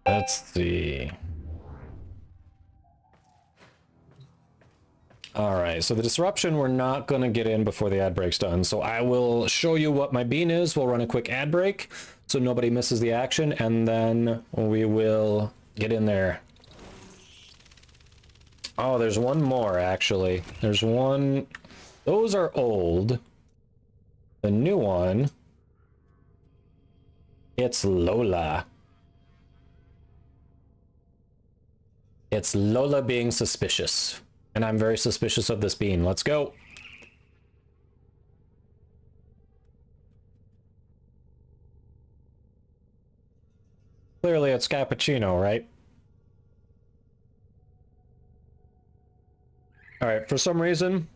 Let's see. All right, so the disruption we're not going to get in before the ad break's done. So I will show you what my bean is. We'll run a quick ad break so nobody misses the action, and then we will get in there. Oh, there's one more, actually. There's one... Those are old. The new one... It's Lola. It's Lola being suspicious. And I'm very suspicious of this bean. Let's go. Clearly it's cappuccino, right? Alright, for some reason,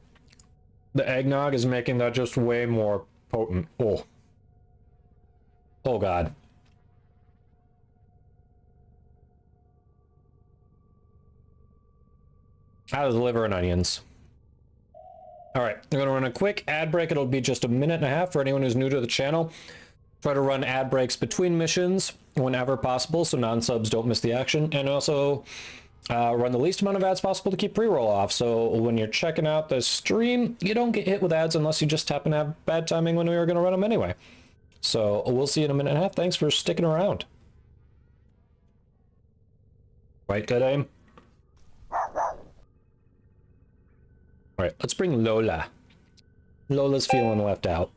the eggnog is making that just way more potent. Oh. Oh god. Out of the liver and onions. Alright, I'm gonna run a quick ad break. It'll be just a minute and a half for anyone who's new to the channel. Try to run ad breaks between missions whenever possible so non-subs don't miss the action. And also run the least amount of ads possible to keep pre-roll off. So when you're checking out the stream, you don't get hit with ads unless you just happen to have bad timing when we were gonna run them anyway. So we'll see you in a minute and a half. Thanks for sticking around. Right, good aim. Alright, let's bring Lola. Lola's feeling left out.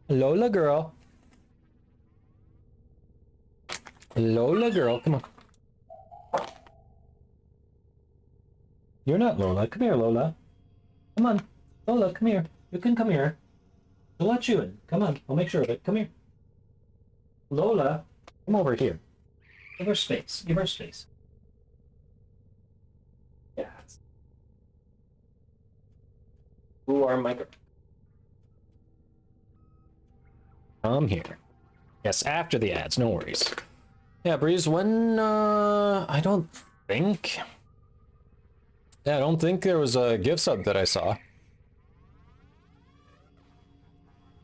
Lola girl. Lola girl, come on. You're not Lola. Come here, Lola. Come on. Lola, come here. You can come here. We'll let you in. Come on. I'll make sure of it. Come here. Lola, come over here. Give her space. Give her space. Yeah. Who are my girl? Come here. Yes, after the ads, no worries. Yeah, Breeze, when, I don't think... Yeah, I don't think there was a gift sub that I saw.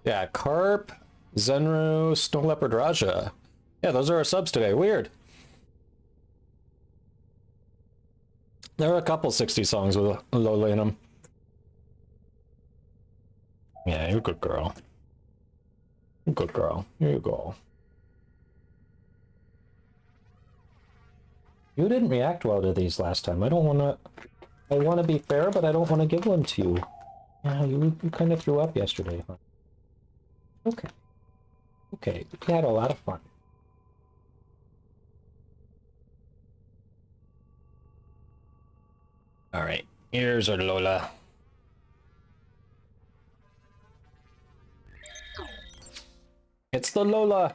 Yeah, Carp, Zenru, Snow Leopard Raja. Yeah, those are our subs today. Weird. There are a couple 60 songs with Lola in them. Yeah, you're a good girl. Good girl. Here you go. You didn't react well to these last time. I want to be fair, but I don't want to give one to you. Yeah, you kind of threw up yesterday, huh? Okay. Okay, we had a lot of fun. Alright, here's our Lola. It's the Lola!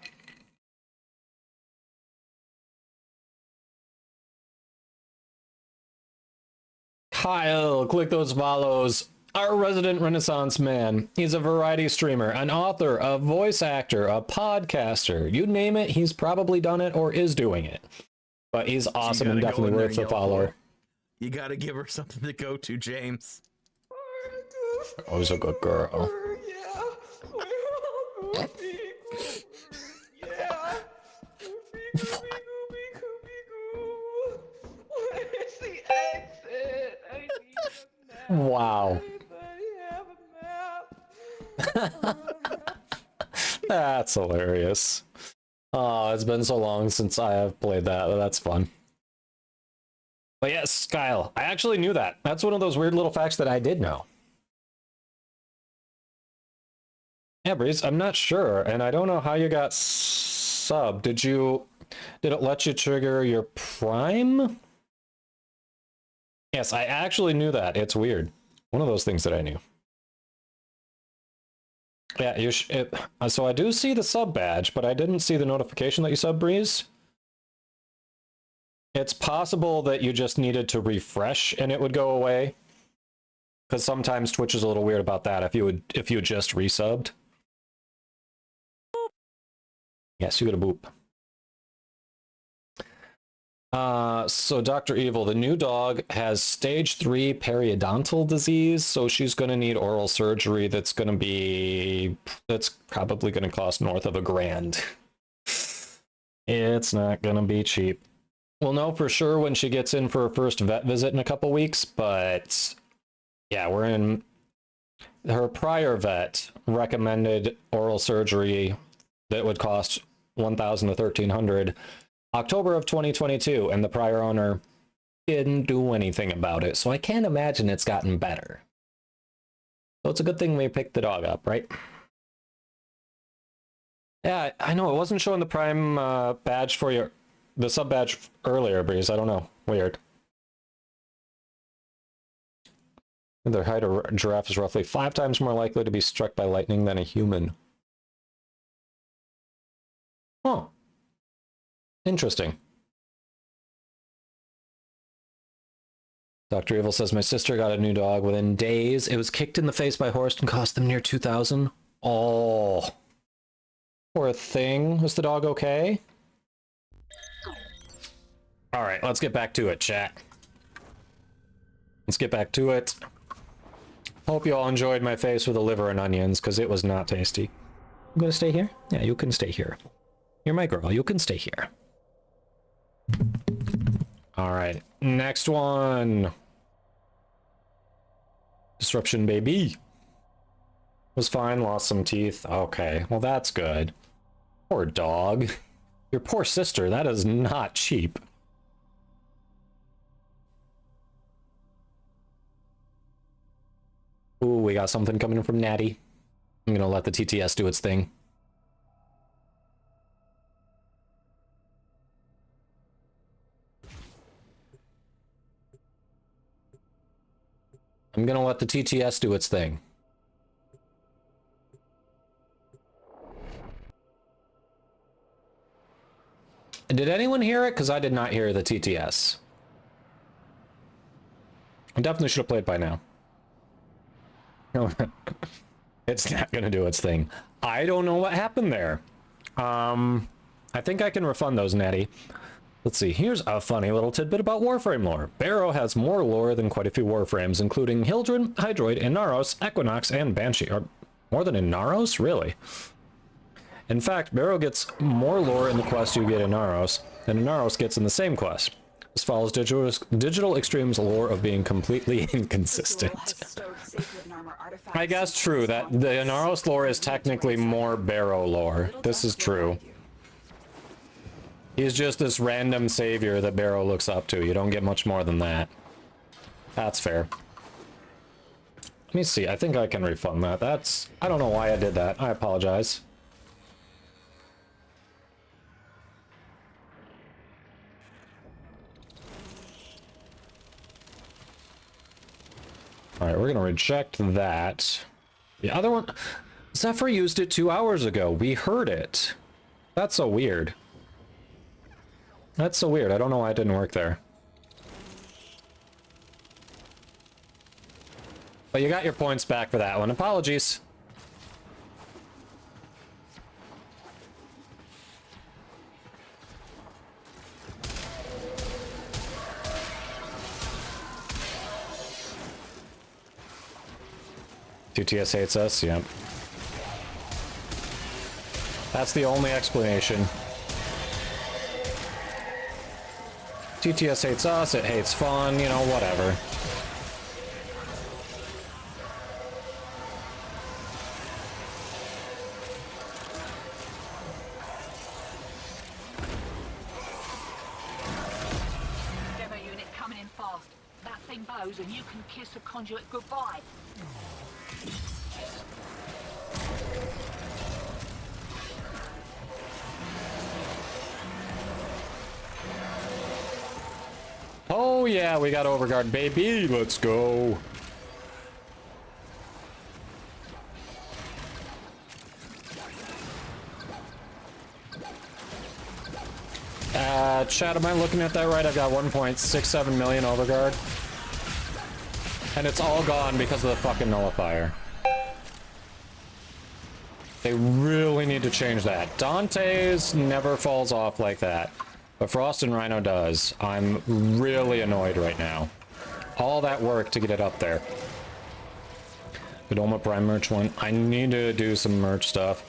Kyle, click those follows. Our resident Renaissance man. He's a variety streamer, an author, a voice actor, a podcaster. You name it, he's probably done it or is doing it. But he's awesome and definitely worth the follow.
You gotta give her something to go to, James.
Oh, he's a good girl. Wow. That's hilarious. Oh, it's been so long since I have played that. That's fun. But yes, Kyle, I actually knew that. That's one of those weird little facts that I did know. Yeah, Breeze, I'm not sure, and I don't know how you got sub. Did it let you trigger your Prime? Yes, I actually knew that. It's weird. One of those things that I knew. Yeah, so I do see the sub badge, but I didn't see the notification that you sub, Breeze. It's possible that you just needed to refresh and it would go away. Because sometimes Twitch is a little weird about that if you just resubbed. Yes, you got a boop. So Dr. Evil, the new dog has stage 3 periodontal disease, so she's going to need oral surgery that's probably going to cost north of $1,000. It's not going to be cheap. We'll know for sure when she gets in for her first vet visit in a couple weeks, but yeah, her prior vet recommended oral surgery that would cost $1,000 to $1,300 October of 2022, and the prior owner didn't do anything about it, so I can't imagine it's gotten better. So it's a good thing we picked the dog up, right? Yeah, I know, it wasn't showing the Prime badge for your... the sub badge earlier, Breeze. I don't know. Weird. Their height of a giraffe is roughly 5 times more likely to be struck by lightning than a human. Huh. Interesting. Dr. Evil says, my sister got a new dog within days. It was kicked in the face by a horse and cost them near $2,000. Oh. Poor thing. Was the dog okay? All right, let's get back to it, chat. Let's get back to it. Hope you all enjoyed my face with the liver and onions, because it was not tasty. You gonna stay here? Yeah, you can stay here. You're my girl. You can stay here. All right, next one. Disruption baby. Was fine, lost some teeth. Okay, well that's good. Poor dog. Your poor sister, that is not cheap. Ooh, we got something coming from Natty. I'm gonna let the TTS do its thing. I'm gonna let the TTS do its thing. Did anyone hear it? Because I did not hear the TTS. I definitely should have played by now. It's not gonna do its thing. I don't know what happened there. I think I can refund those, Natty. Let's see, here's a funny little tidbit about Warframe lore. Barrow has more lore than quite a few Warframes, including Hildren, Hydroid, Inaros, Equinox, and Banshee. Or more than Inaros? Really? In fact, Barrow gets more lore in the quest you get in Inaros than Inaros gets in the same quest. This follows Digital Extreme's lore of being completely inconsistent. I guess true, that the Inaros lore is technically more Barrow lore. This is true. He's just this random savior that Barrow looks up to. You don't get much more than that. That's fair. Let me see. I think I can refund that. I don't know why I did that. I apologize. Alright, we're gonna reject that. The other one... Zephyr used it 2 hours ago. We heard it. That's so weird. That's so weird. I don't know why it didn't work there. But you got your points back for that one. Apologies. TTS hates us, yep. That's the only explanation. TTS hates us, it hates fun, you know, whatever.
thing bows and you can kiss a conduit goodbye.
Oh yeah, we got Overguard, baby. Let's go. Chat, am I looking at that right? I've got 1.67 million Overguard. And it's all gone because of the fucking nullifier. They really need to change that. Dante's never falls off like that. But Frost and Rhino does. I'm really annoyed right now. All that work to get it up there. The Doma Prime merch one. I need to do some merch stuff.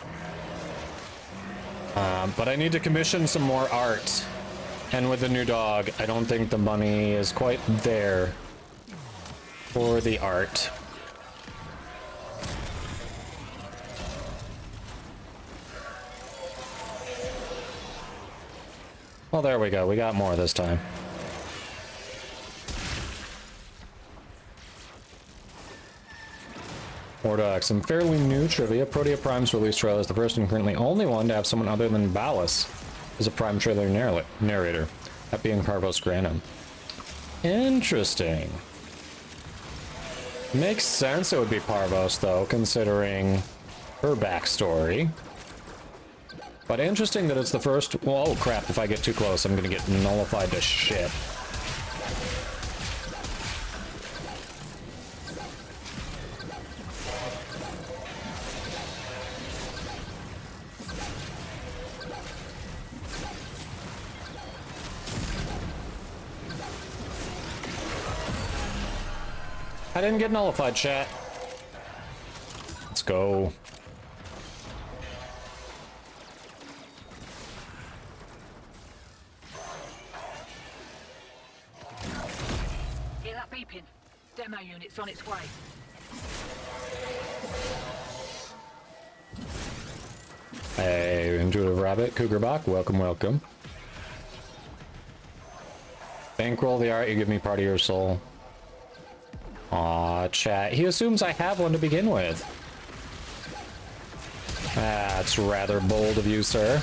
But I need to commission some more art. And with the new dog, I don't think the money is quite there for the art. Well, there we go. We got more this time. Mordox, some fairly new trivia. Protea Prime's release trailer is the first and currently only one to have someone other than Ballas as a Prime trailer narrator, that being Parvos Granum. Interesting. Makes sense it would be Parvos, though, considering her backstory. But interesting that it's the first... Whoa, crap, if I get too close, I'm gonna get nullified to shit. I didn't get nullified, chat. Let's go.
Hear that beeping? Demo unit's on its way.
Hey, Intuitive Rabbit, Cougarbach, welcome, welcome. Bankroll the art, you give me part of your soul. Aw, chat. He assumes I have one to begin with. That's rather bold of you, sir.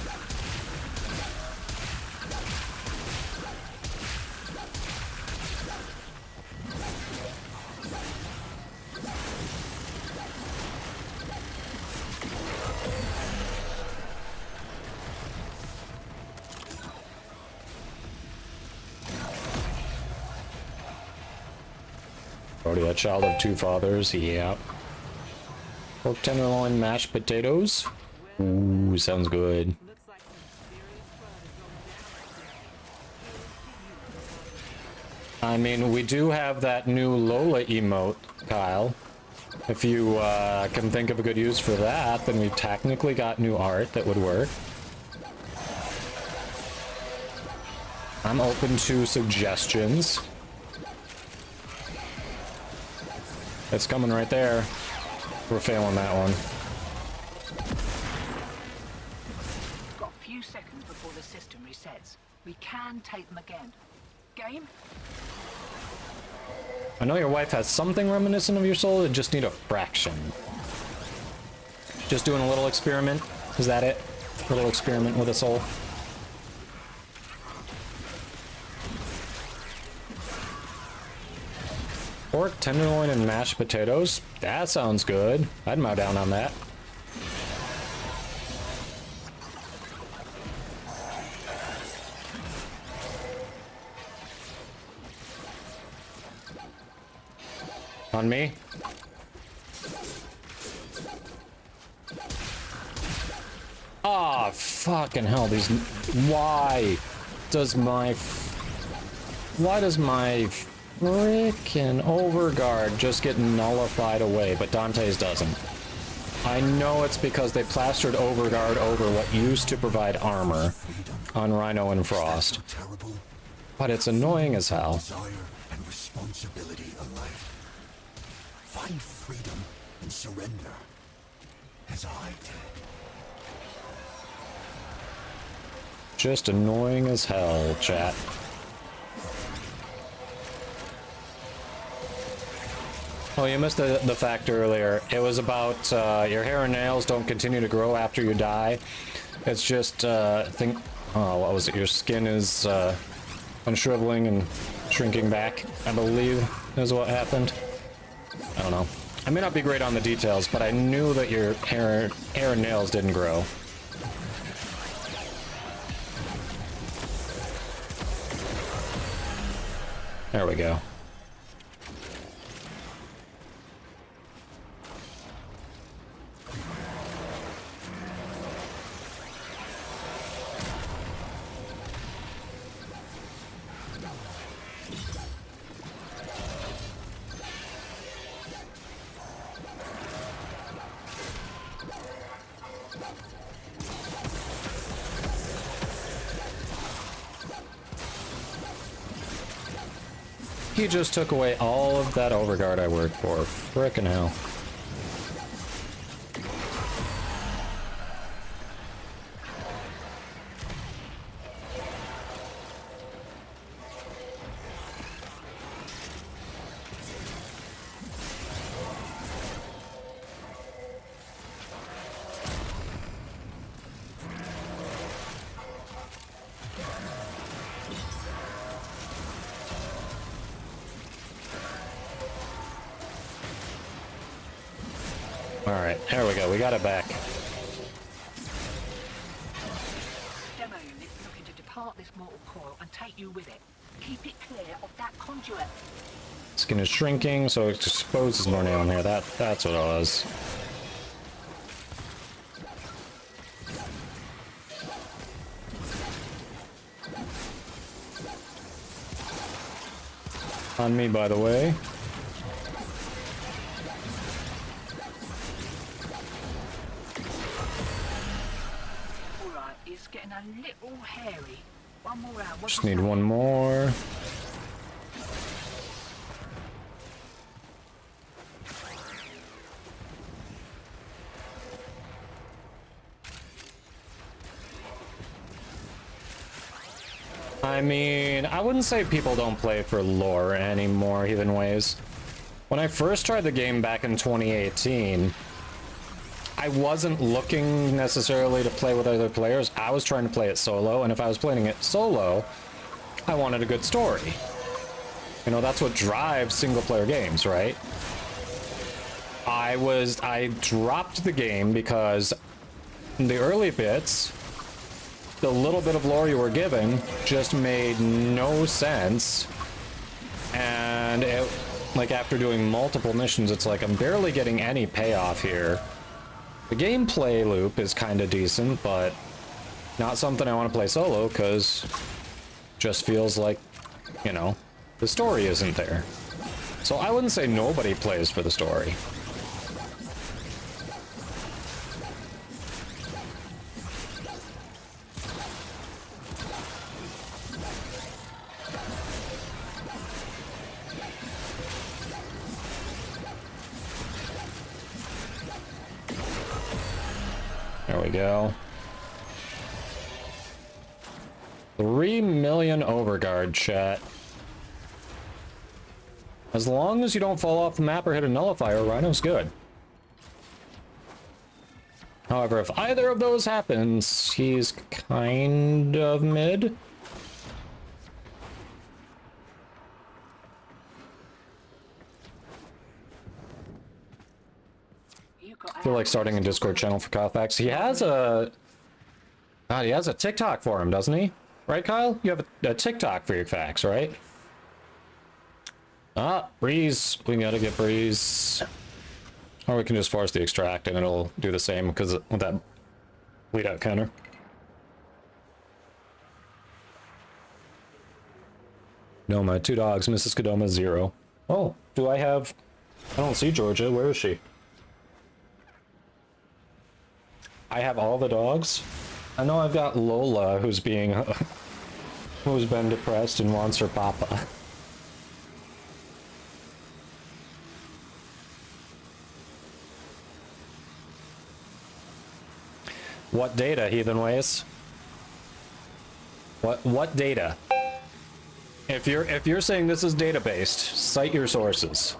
Already a child of two fathers, yeah. Pork tenderloin, mashed potatoes. Ooh, sounds good. I mean, we do have that new Lola emote, Kyle. If you can think of a good use for that, then we've technically got new art that would work. I'm open to suggestions. It's coming right there. We're failing that one.
We've got a few seconds before the system resets. We can take them again. Game?
I know your wife has something reminiscent of your soul, you just need a fraction. Just doing a little experiment. Is that it? A little experiment with a soul. Pork, tenderloin, and mashed potatoes? That sounds good. I'd mow down on that. On me? Ah, fucking hell, these... Why does my frickin' Overguard just get nullified away, but Dante's doesn't? I know it's because they plastered Overguard over what used to provide armor on Rhino and Frost. But it's annoying as hell.
Desire and responsibility alike. Find freedom and surrender, as I did.
Just annoying as hell, chat. Oh, you missed the fact earlier. It was about your hair and nails don't continue to grow after you die. It's just, oh, what was it? Your skin is unshriveling and shrinking back, I believe, is what happened. I don't know. I may not be great on the details, but I knew that your hair and nails didn't grow. There we go. He just took away all of that overguard I worked for. Frickin' hell. Alright, there we go. We got it back.
Demo unit looking to depart this mortal coil and take you with it. Keep it clear of that conduit.
Skin is shrinking, so it exposes more down here. That's what it was. On me, by the way.
Alright, it's getting a little hairy. One more round.
Just need one more. I mean, I wouldn't say people don't play for lore anymore, Heathen Ways. When I first tried the game back in 2018, I wasn't looking necessarily to play with other players. I was trying to play it solo, and if I was playing it solo, I wanted a good story. You know, that's what drives single-player games, right? I dropped the game because in the early bits, the little bit of lore you were given just made no sense. And it, like, after doing multiple missions, it's like I'm barely getting any payoff here. The gameplay loop is kind of decent, but not something I want to play solo because just feels like, you know, the story isn't there. So I wouldn't say nobody plays for the story. There we go. 3 million overguard, chat. As long as you don't fall off the map or hit a nullifier, Rhino's good. However, if either of those happens, he's kind of mid. I feel like starting a Discord channel for Kyle Facts. He has a... God, he has a TikTok for him, doesn't he? Right, Kyle? You have a TikTok for your facts, right? Ah, Breeze. We gotta get Breeze. Or we can just force the extract and it'll do the same because with that bleed out counter. No, my 2 dogs. Mrs. Kadoma 0. Oh, do I have... I don't see Georgia. Where is she? I have all the dogs. I know I've got Lola, who's being, who's been depressed and wants her papa. What data, Heathen Ways? What data? If you're saying this is data based, cite your sources.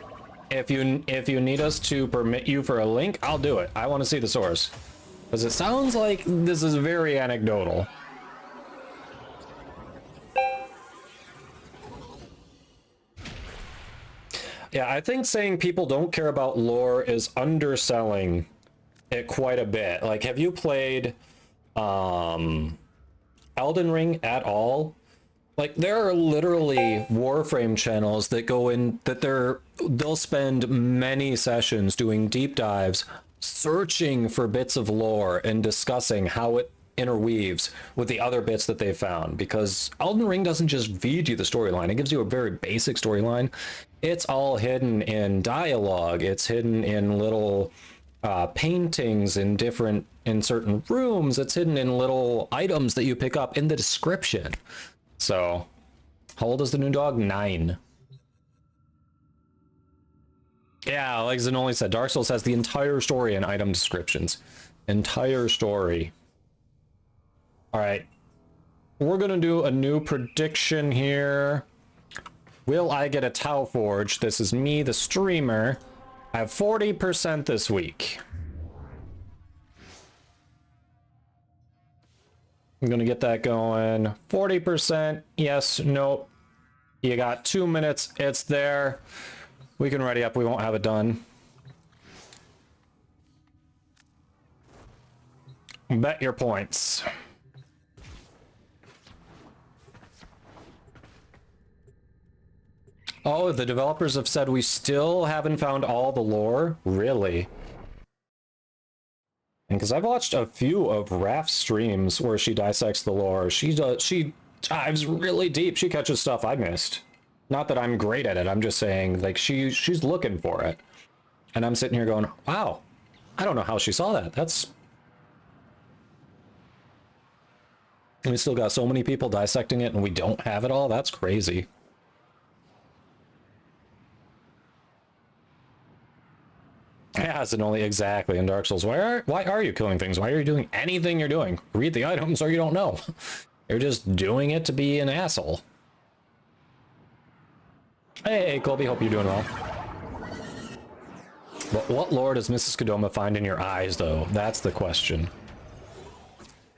if you need us to permit you for a link, I'll do it. I want to see the source. Because it sounds like this is very anecdotal. Yeah, I think saying people don't care about lore is underselling it quite a bit. Like, have you played Elden Ring at all? Like, there are literally Warframe channels that go in, that they'll spend many sessions doing deep dives, searching for bits of lore and discussing how it interweaves with the other bits that they found. Because Elden Ring doesn't just feed you the storyline, it gives you a very basic storyline. It's all hidden in dialogue, it's hidden in little paintings in certain rooms, it's hidden in little items that you pick up in the description. So, how old is the new dog? 9. Yeah, like Zanoli said, Dark Souls has the entire story in item descriptions. Entire story. Alright. We're gonna do a new prediction here. Will I get a Tau Forge? This is me, the streamer. I have 40% this week. I'm gonna get that going. 40%, yes, nope. You got 2 minutes, it's there. We can ready up, we won't have it done. Bet your points. Oh, the developers have said we still haven't found all the lore? Really? And because I've watched a few of Raph's streams where she dissects the lore, she dives really deep. She catches stuff I missed. Not that I'm great at it, I'm just saying, like, she's looking for it. And I'm sitting here going, wow, I don't know how she saw that. That's... We still got so many people dissecting it and we don't have it all? That's crazy. Yeah, Zanoli, exactly. In Dark Souls, why are you killing things? Why are you doing anything you're doing? Read the items or you don't know. You're just doing it to be an asshole. Hey, Colby, hope you're doing well. But what lore does Mrs. Kodoma find in your eyes, though? That's the question.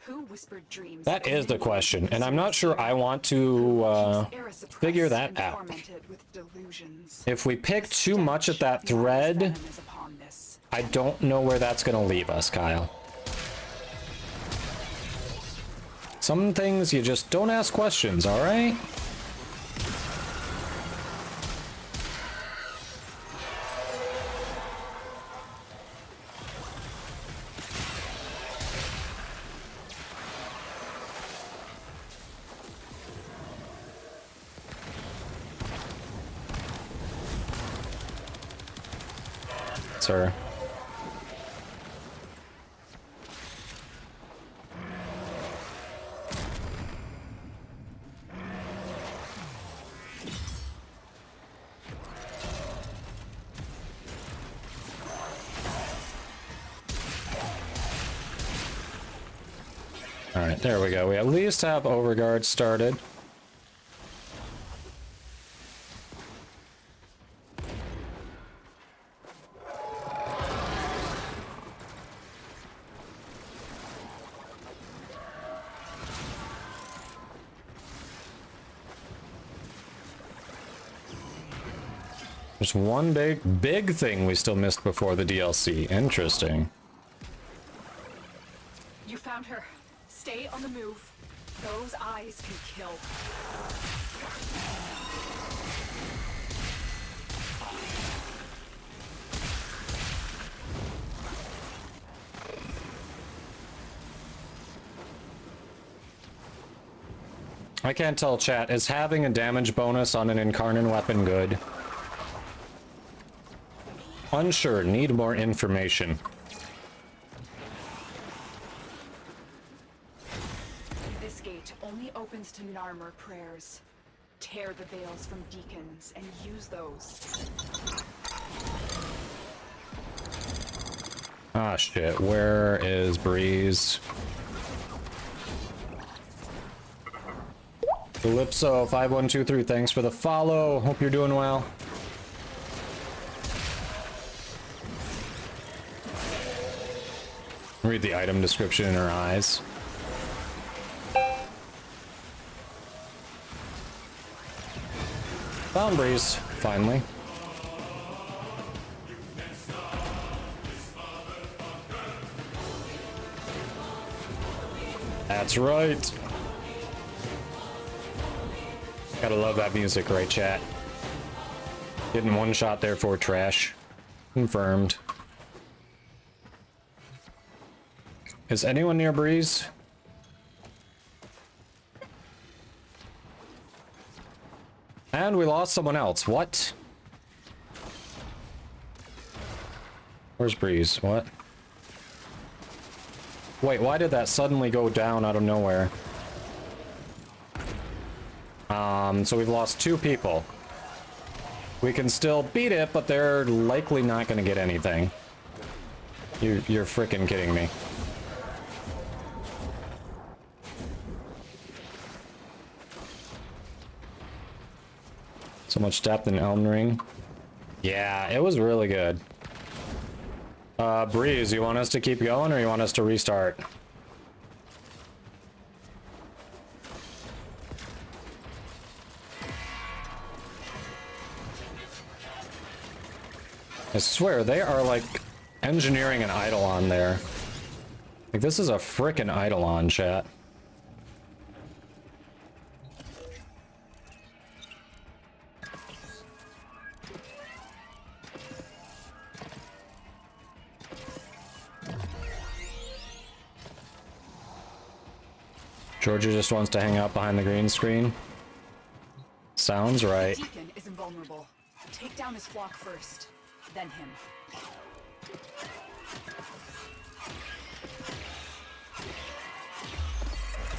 Who whispered dreams?
That is the question, and I'm not sure I want to figure that out. If we pick too much at that thread, I don't know where that's going to leave us, Kyle. Some things you just don't ask questions, all right? Sir. All right, there we go. We at least have Overguard started. There's one big thing we still missed before the DLC. Interesting.
You found her. Stay on the move. Those eyes can kill.
I can't tell, chat. Is having a damage bonus on an Incarnate weapon good? Unsure. Need more information.
This gate only opens to Narmer prayers. Tear the veils from deacons and use those.
Ah, shit. Where is Breeze? Calypso 5123, thanks for the follow. Hope you're doing well. Read the item description in her eyes. Found Breeze, finally. That's right. Gotta love that music, right, chat? Getting one shot there for trash. Confirmed. Is anyone near Breeze? And we lost someone else. What? Where's Breeze? What? Wait, why did that suddenly go down out of nowhere? So we've lost 2 people. We can still beat it, but they're likely not going to get anything. You're freaking kidding me. So much depth in Elden Ring. Yeah, it was really good. Breeze, you want us to keep going or you want us to restart? I swear, they are like engineering an Eidolon there. Like, this is a frickin' Eidolon, chat. Georgia just wants to hang out behind the green screen. Sounds right.
The Deacon is invulnerable. Take down his flock first, then him.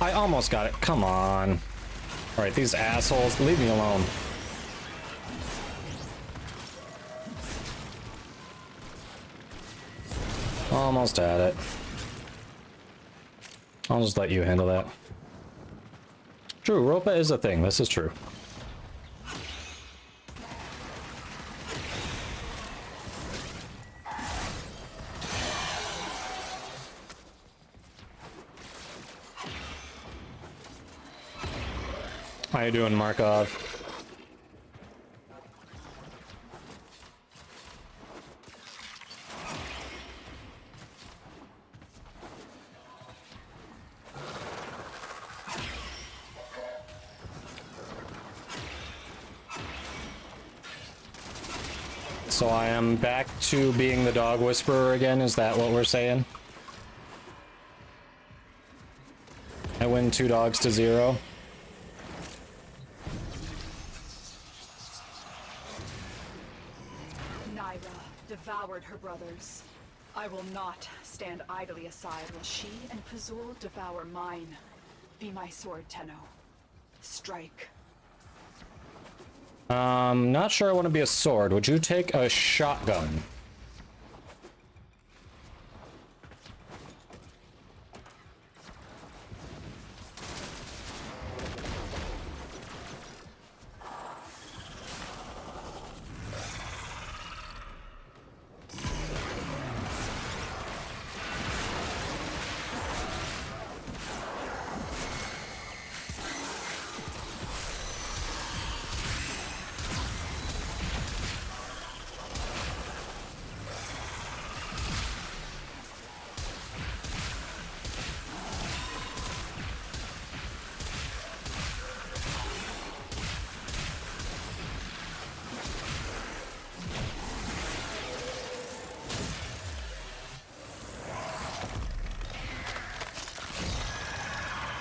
I almost got it. Come on. Alright, these assholes, leave me alone. Almost had it. I'll just let you handle that. True, Ropa is a thing. This is true. How you doing, Markov? So I am back to being the dog whisperer again, is that what we're saying? I win 2 dogs to 0.
Naira devoured her brothers. I will not stand idly aside while she and Pazul devour mine. Be my sword, Tenno. Strike.
Not sure I want to be a sword. Would you take a shotgun?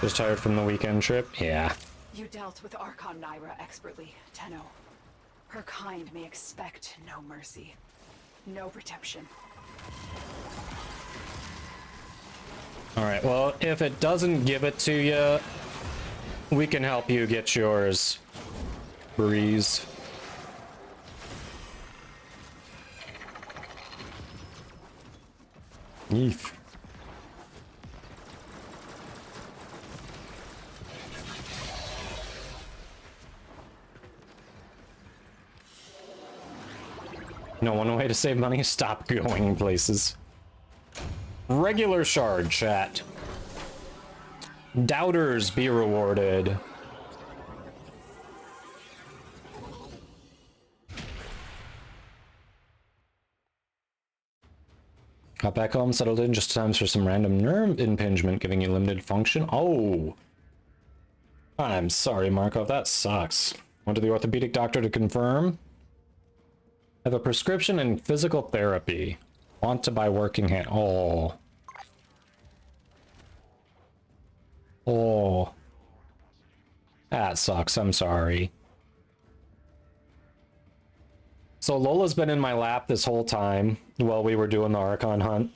Just tired from the weekend trip? Yeah.
You dealt with Archon Naira expertly, Tenno. Her kind may expect no mercy, no redemption.
Alright, well, if it doesn't give it to you, we can help you get yours. Breeze. Yeef. No, one way to save money is stop going places. Regular shard, chat. Doubters be rewarded. Got back home, settled in just times for some random nerve impingement, giving you limited function. Oh! I'm sorry, Markov, that sucks. Went to the orthopedic doctor to confirm. I have a prescription in physical therapy. Want to buy working hand. Oh. Oh. That sucks, I'm sorry. So Lola's been in my lap this whole time while we were doing the Archon hunt.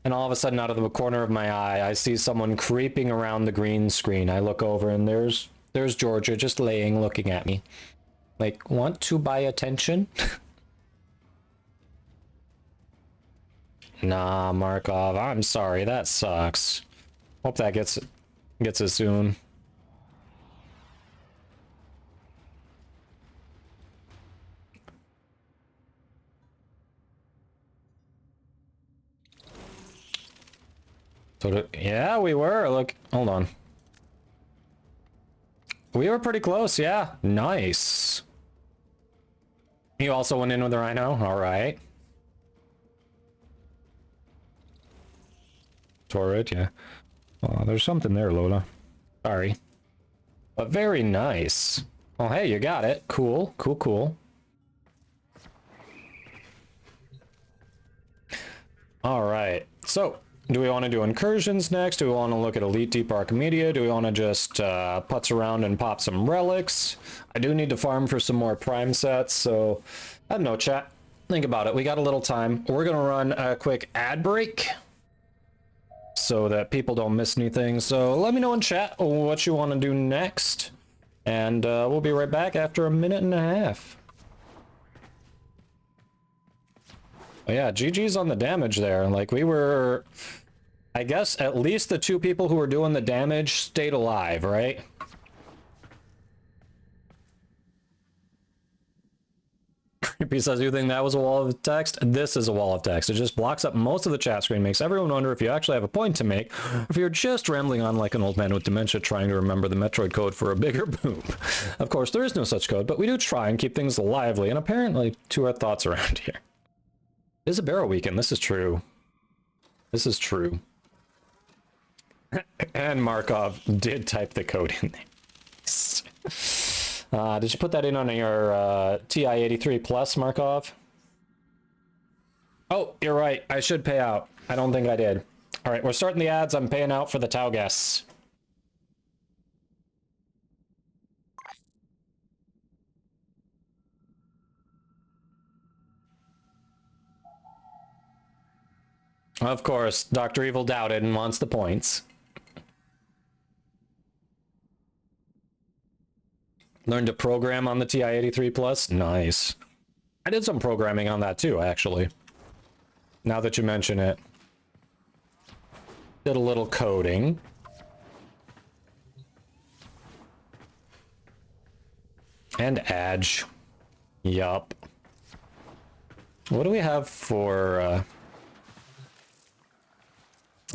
And all of a sudden, out of the corner of my eye, I see someone creeping around the green screen. I look over and there's Georgia just laying, looking at me. Like, want to buy attention? Nah, Markov, I'm sorry, that sucks. Hope that gets it soon. So yeah, we were. Look, hold on. We were pretty close, yeah. Nice. You also went in with the Rhino? Alright. Torrid, yeah. Oh, there's something there, Lola. Sorry. But very nice. Oh, hey, you got it. Cool, cool, cool. Alright, so do we want to do incursions next? Do we want to look at Elite Deep Archimedia? Do we want to just putz around and pop some relics? I do need to farm for some more prime sets, so I don't know, chat. Think about it. We got a little time. We're going to run a quick ad break so that people don't miss anything. So let me know in chat what you want to do next. And we'll be right back after a minute and a half. Oh, yeah, GG's on the damage there. Like, we were... I guess at least the two people who were doing the damage stayed alive, right? Creepy says, you think that was a wall of text? This is a wall of text. It just blocks up most of the chat screen, makes everyone wonder if you actually have a point to make, or if you're just rambling on like an old man with dementia trying to remember the Metroid code for a bigger boom. Of course, there is no such code, but we do try and keep things lively, and apparently to our thoughts around here. It is a barrel weekend, this is true. This is true. And Markov did type the code in there. Did you put that in on your TI-83 Plus, Markov? Oh, you're right. I should pay out. I don't think I did. All right, we're starting the ads. I'm paying out for the Tau guests. Of course, Dr. Evil doubted and wants the points. Learned to program on the TI-83 Plus? Nice. I did some programming on that too, actually. Now that you mention it. Did a little coding. And Edge. Yup. What do we have for...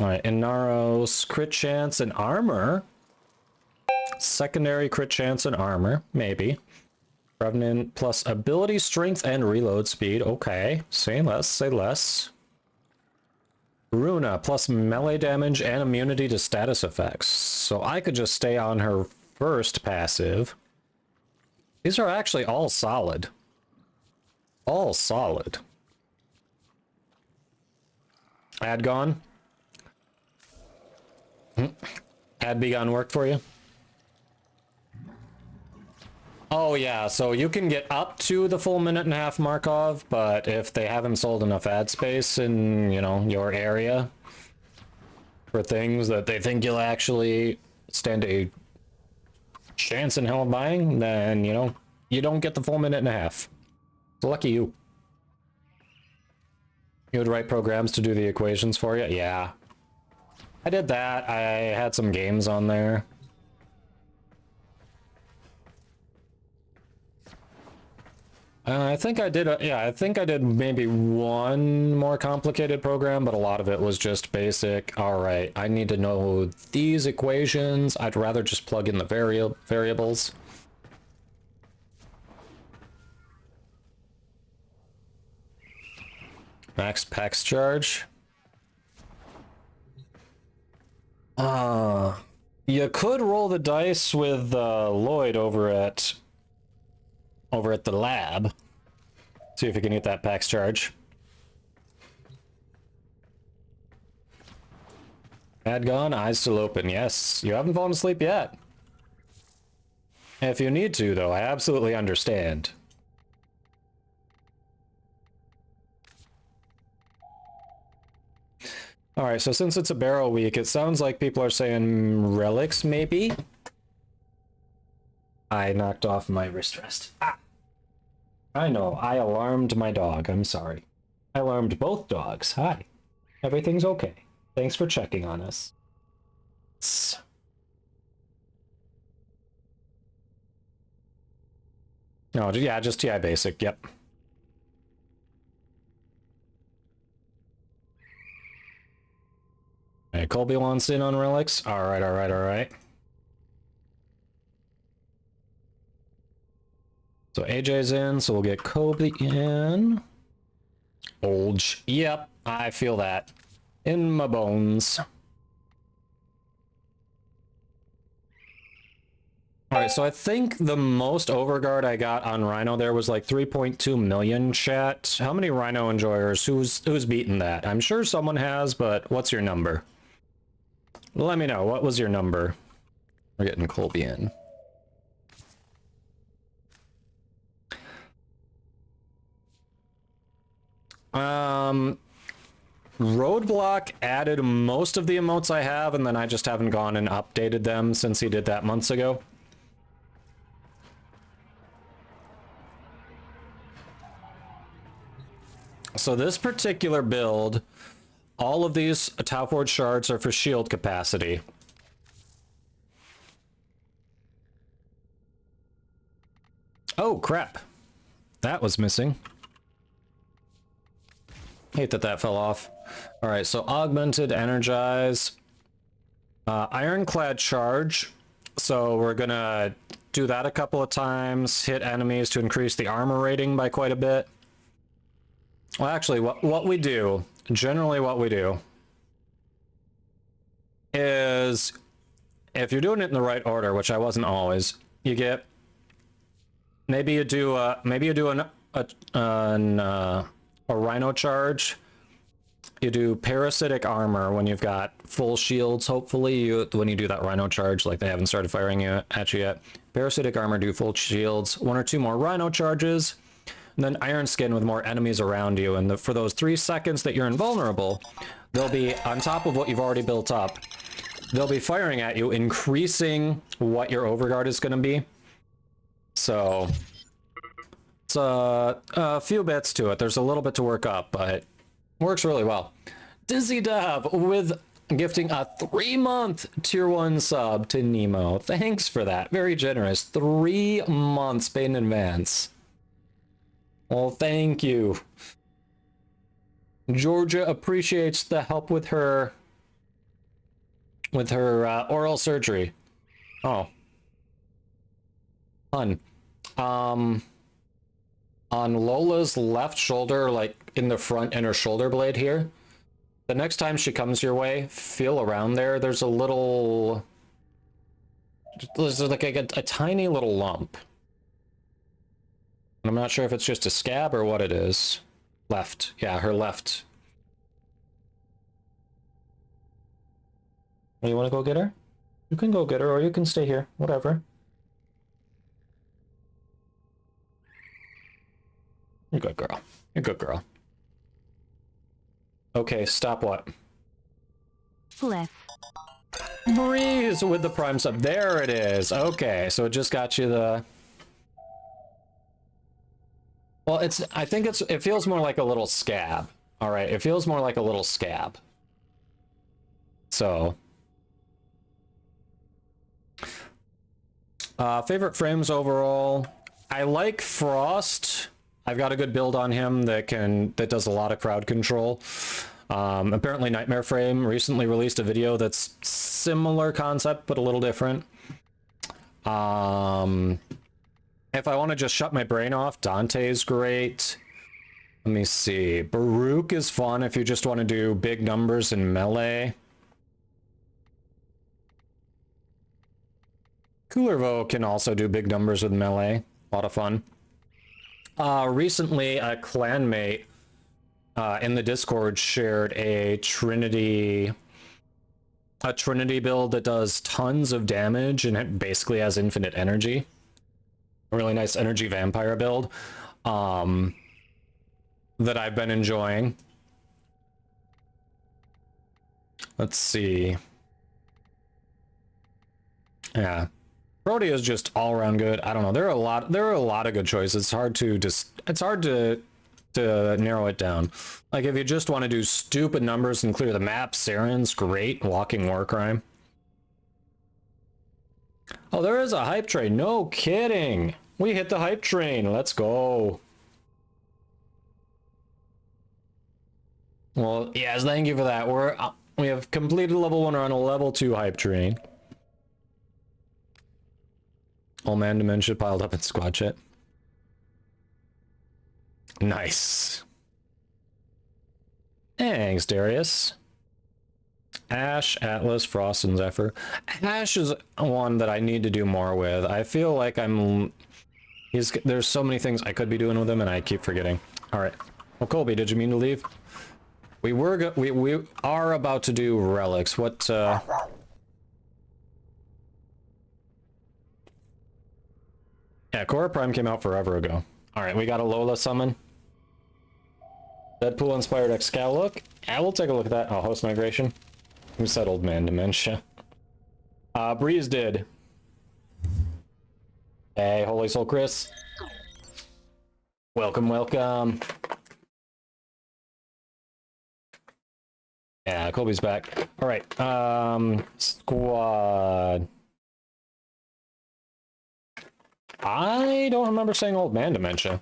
Alright, Inaros, crit chance and armor. Secondary crit chance and armor, maybe. Revenant plus ability, strength, and reload speed. Okay, say less, say less. Runa plus melee damage and immunity to status effects. So I could just stay on her first passive. These are actually all solid. All solid. Ad gone? Ad begun worked for you? Oh yeah, so you can get up to the full minute and a half Markov, but if they haven't sold enough ad space in, you know, your area for things that they think you'll actually stand a chance in hell of buying, then, you know, you don't get the full minute and a half. So lucky you. You would write programs to do the equations for you? Yeah. I did that. I had some games on there. I think I did, I think I did maybe one more complicated program, but a lot of it was just basic. All right, I need to know these equations. I'd rather just plug in the variables. Max PEX charge. You could roll the dice with Lloyd over at the lab. See if you can get that PAX charge. Head gone, eyes still open. Yes, you haven't fallen asleep yet. If you need to, though, I absolutely understand. Alright, so since it's a barrel week, it sounds like people are saying relics, maybe? I knocked off my wrist rest. Ah! I know, I alarmed my dog, I'm sorry. I alarmed both dogs. Hi. Everything's okay. Thanks for checking on us. No, yeah, just TI basic, yep. Hey, Colby wants in on relics. Alright, alright, alright. So AJ's in, so we'll get Colby in. Olge. Yep, I feel that. In my bones. Alright, so I think the most overguard I got on Rhino there was like 3.2 million, chat. How many Rhino enjoyers? Who's beaten that? I'm sure someone has, but what's your number? Let me know. What was your number? We're getting Colby in. Roadblock added most of the emotes I have, and then I just haven't gone and updated them since he did that months ago. So this particular build, all of these Tau Forge shards are for shield capacity. Oh, crap. That was missing. Hate that that fell off. All right, so augmented, energize, ironclad charge. So we're gonna do that a couple of times, hit enemies to increase the armor rating by quite a bit. Well, actually, what we do, generally what we do, is if you're doing it in the right order, which I wasn't always, you get, maybe you do a Rhino charge. You do parasitic armor when you've got full shields, hopefully, when you do that Rhino charge, like they haven't started firing at you yet. Parasitic armor, do full shields, 1 or 2 more Rhino charges, and then Iron Skin with more enemies around you. And for those 3 seconds that you're invulnerable, they'll be on top of what you've already built up. They'll be firing at you, increasing what your overguard is going to be. So it's a few bits to it. There's a little bit to work up, but works really well. Dizzy Dab with gifting a 3-month tier 1 sub to Nemo. Thanks for that. Very generous. 3 months paid in advance. Well, thank you. Georgia appreciates the help with her oral surgery. Oh. Fun. On Lola's left shoulder, like in the front inner shoulder blade here, the next time she comes your way, feel around there. There's a little, there's like a tiny little lump. And I'm not sure if it's just a scab or what it is. Left. Yeah, her left. You want to go get her? You can go get her, or you can stay here. Whatever. You're a good girl. You're a good girl. Okay, stop what?
Left.
Breeze with the prime sub. There it is. Okay, so it just got you the... Well, I think it feels more like a little scab. All right, it feels more like a little scab. So... favorite frames overall. I like Frost I've got a good build on him that does a lot of crowd control. Apparently Nightmare Frame recently released a video that's similar concept but a little different. If I want to just shut my brain off, Dante's great. Let me see. Baruch is fun if you just want to do big numbers in melee. Coolervo can also do big numbers with melee. A lot of fun. Recently, a clanmate in the Discord shared a Trinity build that does tons of damage and it basically has infinite energy. A really nice energy vampire build that I've been enjoying. Let's see. Yeah. Brody is just all around good. I don't know. There are a lot of good choices. It's hard to narrow it down. Like if you just want to do stupid numbers and clear the map, Saren's great. Walking War Crime. Oh, there is a hype train. No kidding. We hit the hype train. Let's go. Well, yes, thank you for that. We have completed level 1 or on a level 2 hype train. Old man dementia piled up in squad chat. Nice. Thanks, Darius. Ash, Atlas, Frost, and Zephyr. Ash is one that I need to do more with. I feel like there's so many things I could be doing with him, and I keep forgetting. All right. Well, Colby, did you mean to leave? We are about to do relics. What? Yeah, Korra Prime came out forever ago. All right, we got a Lola summon. Deadpool inspired Excal look. Yeah, we'll take a look at that. Oh, host migration. Who said old man dementia? Breeze did. Hey, Holy Soul Chris. Welcome, welcome. Yeah, Colby's back. All right, squad. I don't remember saying old man dementia.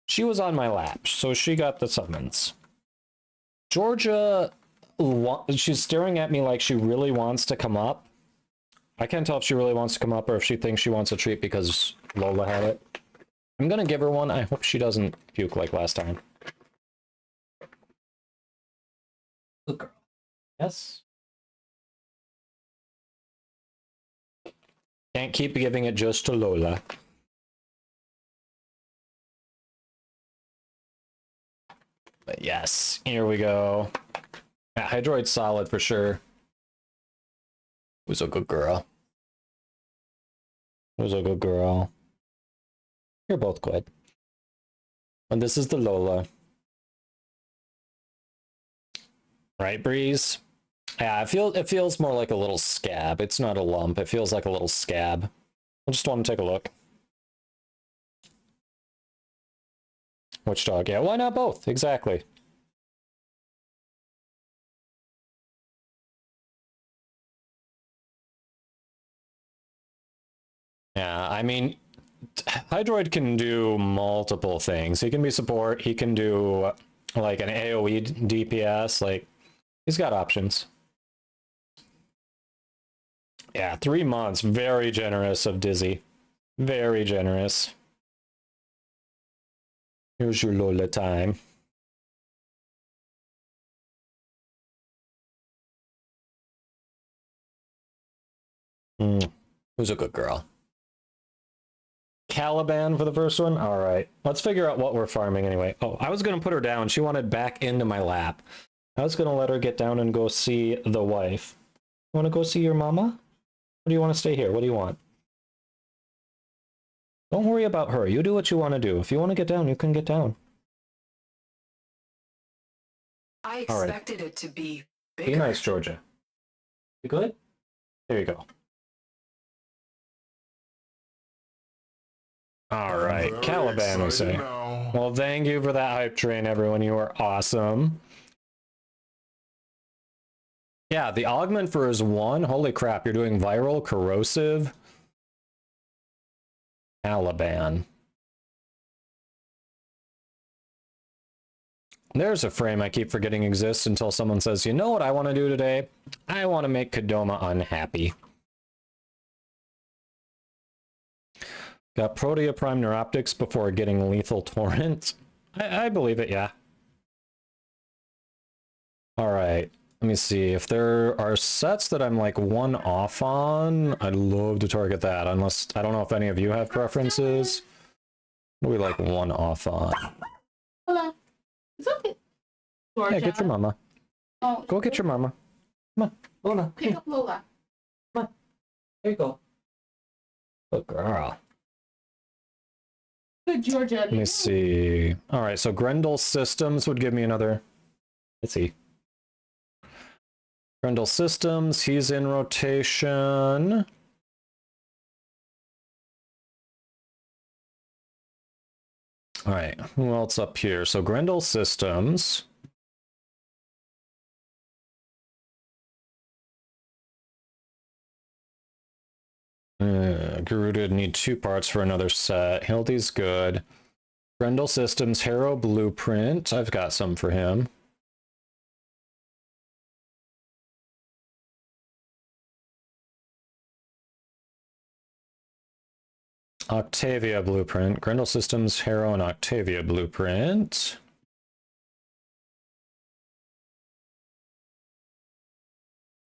She was on my lap, so she got the summons. Georgia, she's staring at me like she really wants to come up. I can't tell if she really wants to come up or if she thinks she wants a treat because Lola had it. I'm gonna give her one. I hope she doesn't puke like last time. Good girl. Yes. Can't keep giving it just to Lola. But yes, here we go. Yeah, Hydroid's solid for sure. Who's a good girl? Who's a good girl? You're both good. And this is the Lola. Right, Breeze? Yeah, it feels more like a little scab. It's not a lump. It feels like a little scab. I just want to take a look. Which dog? Yeah, why not both? Exactly. Yeah, I mean, Hydroid can do multiple things. He can be support. He can do like an AoE DPS. Like, he's got options. Yeah, 3 months. Very generous of Dizzy. Very generous. Here's your Lola time. Who's a good girl? Caliban for the first one? Alright. Let's figure out what we're farming anyway. Oh, I was going to put her down. She wanted back into my lap. I was going to let her get down and go see the wife. You want to go see your mama? Or do you want to stay here? What do you want? Don't worry about her. You do what you want to do. If you want to get down, you can get down.
I expected it to be bigger.
Be nice, Georgia. You good? There you go. All right, Caliban, we say. Well, thank you for that hype train, everyone. You are awesome. Yeah, the augment for his one. Holy crap, you're doing viral, corrosive. Caliban. There's a frame I keep forgetting exists until someone says, you know what I want to do today? I want to make Kadoma unhappy. Got Protea Prime Neuroptics before getting Lethal Torrent. I believe it, yeah. Alright, let me see. If there are sets that I'm like one off on, I'd love to target that. Unless, I don't know if any of you have preferences. What are we like one off on?
Hello. It's okay.
Yeah, get your mama.
Oh,
Go get your mama. Come on, Lola.
pick up Lola.
Come on. There you go. Good girl.
Good, Georgia.
Let me see. Alright, so Grendel Systems would give me another... Let's see. Grendel Systems, he's in rotation. Alright, who else up here? So Grendel Systems. Garuda need 2 parts for another set. Hildy's good. Grendel Systems, Harrow Blueprint. I've got some for him. Octavia Blueprint. Grendel Systems, Harrow, and Octavia Blueprint.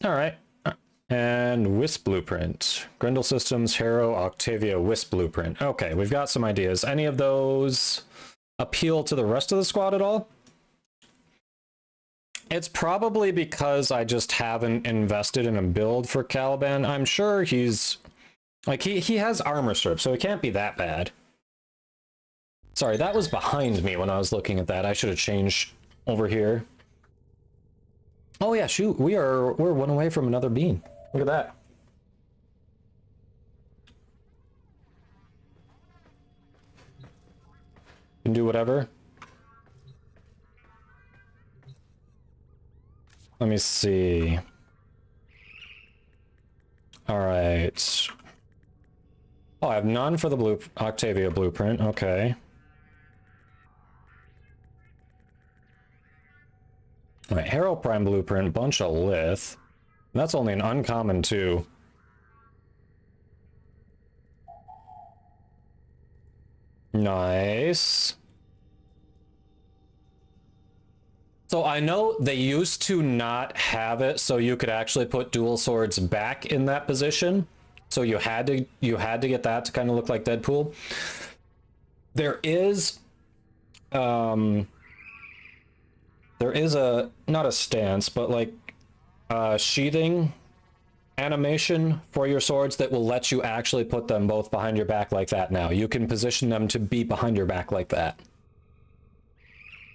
Alright. And Wisp Blueprint. Grendel Systems, Harrow, Octavia, Wisp Blueprint. Okay, we've got some ideas. Any of those appeal to the rest of the squad at all? It's probably because I just haven't invested in a build for Caliban. I'm sure he's... Like, he has armor strip, so it can't be that bad. Sorry, that was behind me when I was looking at that. I should have changed over here. Oh yeah, shoot, we're one away from another bean. Look at that. Can do whatever. Let me see. Alright. Oh, I have none for the Octavia Blueprint, okay. Alright, Harrow Prime Blueprint, bunch of Lith. That's only an uncommon too. Nice. So I know they used to not have it so you could actually put dual swords back in that position. So you had to get that to kind of look like Deadpool. There is a, not a stance, but like sheathing animation for your swords that will let you actually put them both behind your back like that now. You can position them to be behind your back like that.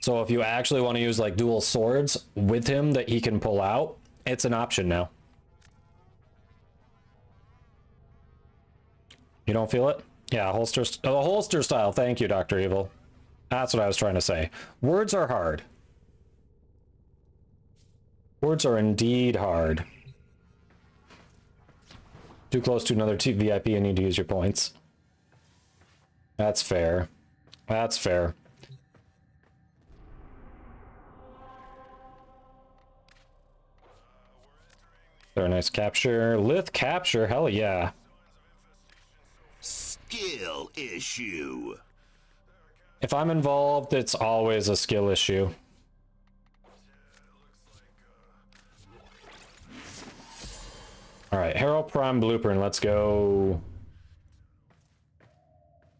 So if you actually want to use like dual swords with him that he can pull out, it's an option now. You don't feel it? Yeah, holster style. Thank you, Dr. Evil. That's what I was trying to say. Words are hard. Words are indeed hard. Too close to another VIP and need to use your points. That's fair. That's fair. Very nice capture. Lith capture, hell yeah.
Skill issue.
If I'm involved, it's always a skill issue. Alright, Harrow Prime Blueprint, let's go.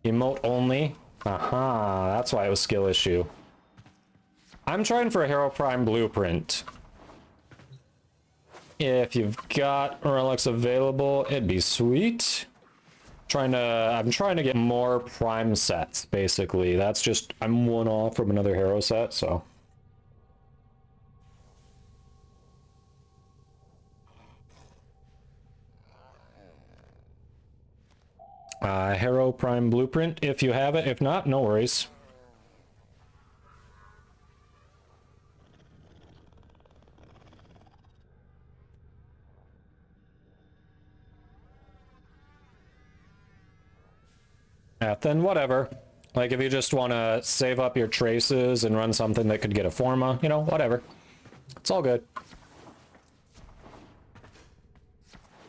Emote only. Aha, that's why it was skill issue. I'm trying for a Harrow Prime Blueprint. If you've got relics available, it'd be sweet. I'm trying to get more prime sets, basically. That's just, I'm one off from another Harrow set, so. Harrow Prime Blueprint, if you have it. If not, no worries. then whatever. Like, if you just want to save up your traces and run something that could get a Forma, you know, whatever. It's all good.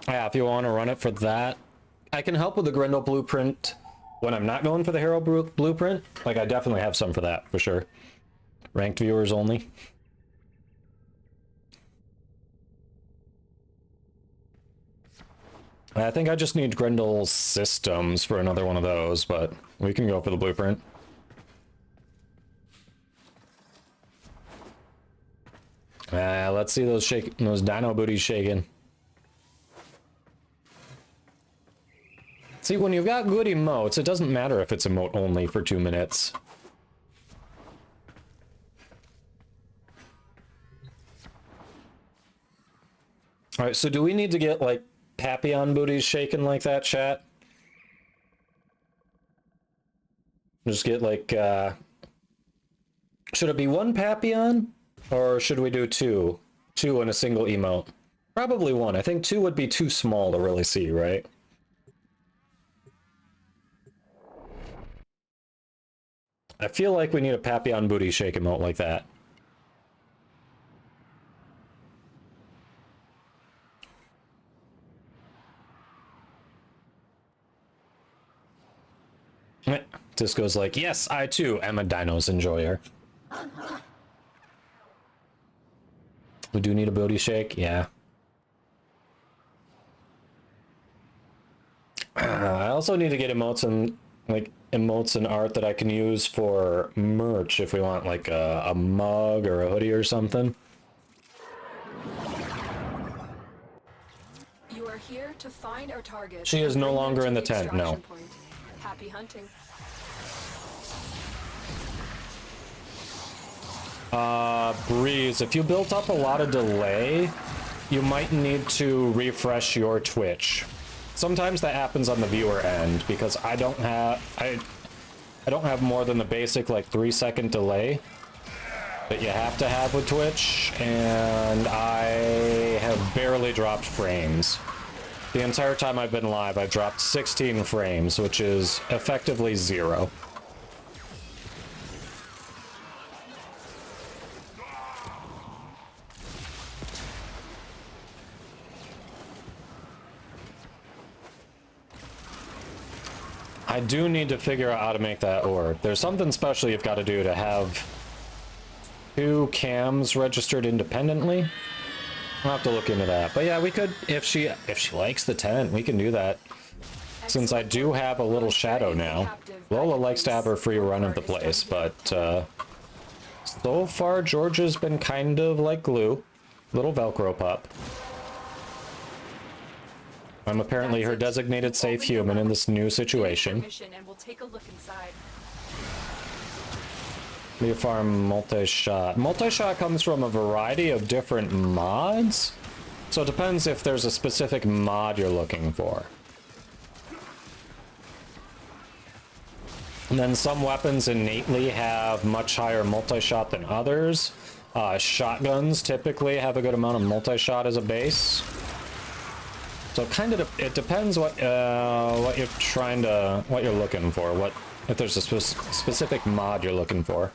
Yeah, if you want to run it for that. I can help with the Grendel blueprint when I'm not going for the Hero blueprint. Like, I definitely have some for that, for sure. Ranked viewers only. I think I just need Grendel systems for another one of those, but we can go for the blueprint. Let's see those dino booties shaking. See, when you've got good emotes, it doesn't matter if it's emote only for 2 minutes. Alright, so do we need to get, like, Papillon booties shaken like that, chat? Just get, like, should it be 1 Papillon? Or should we do 2? 2 in a single emote? Probably 1. I think 2 would be too small to really see, right? I feel like we need a Papillon booty shake emote like that. Disco's like, yes, I too am a Dinos enjoyer. We do need a booty shake, yeah. I also need to get emotes and art that I can use for merch if we want like a mug or a hoodie or something.
You are here to find our target.
She is no longer in the tent, no.
Happy hunting.
Breeze, if you built up a lot of delay, you might need to refresh your Twitch. Sometimes that happens on the viewer end because I don't have more than the basic like 3-second delay that you have to have with Twitch, and I have barely dropped frames. The entire time I've been live, I've dropped 16 frames, which is effectively 0. I do need to figure out how to make that orb. There's something special you've got to do to have 2 cams registered independently. I'll have to look into that. But yeah, we could, if she likes the tent, we can do that. Since I do have a little shadow now. Lola likes to have her free run of the place, but so far Georgia's been kind of like glue. Little Velcro pup. I'm apparently her designated safe human in this new situation. We farm multi-shot. Multi-shot comes from a variety of different mods, so it depends if there's a specific mod you're looking for. And then some weapons innately have much higher multi-shot than others. Shotguns typically have a good amount of multi-shot as a base. So it depends what you're looking for. If there's a specific mod you're looking for.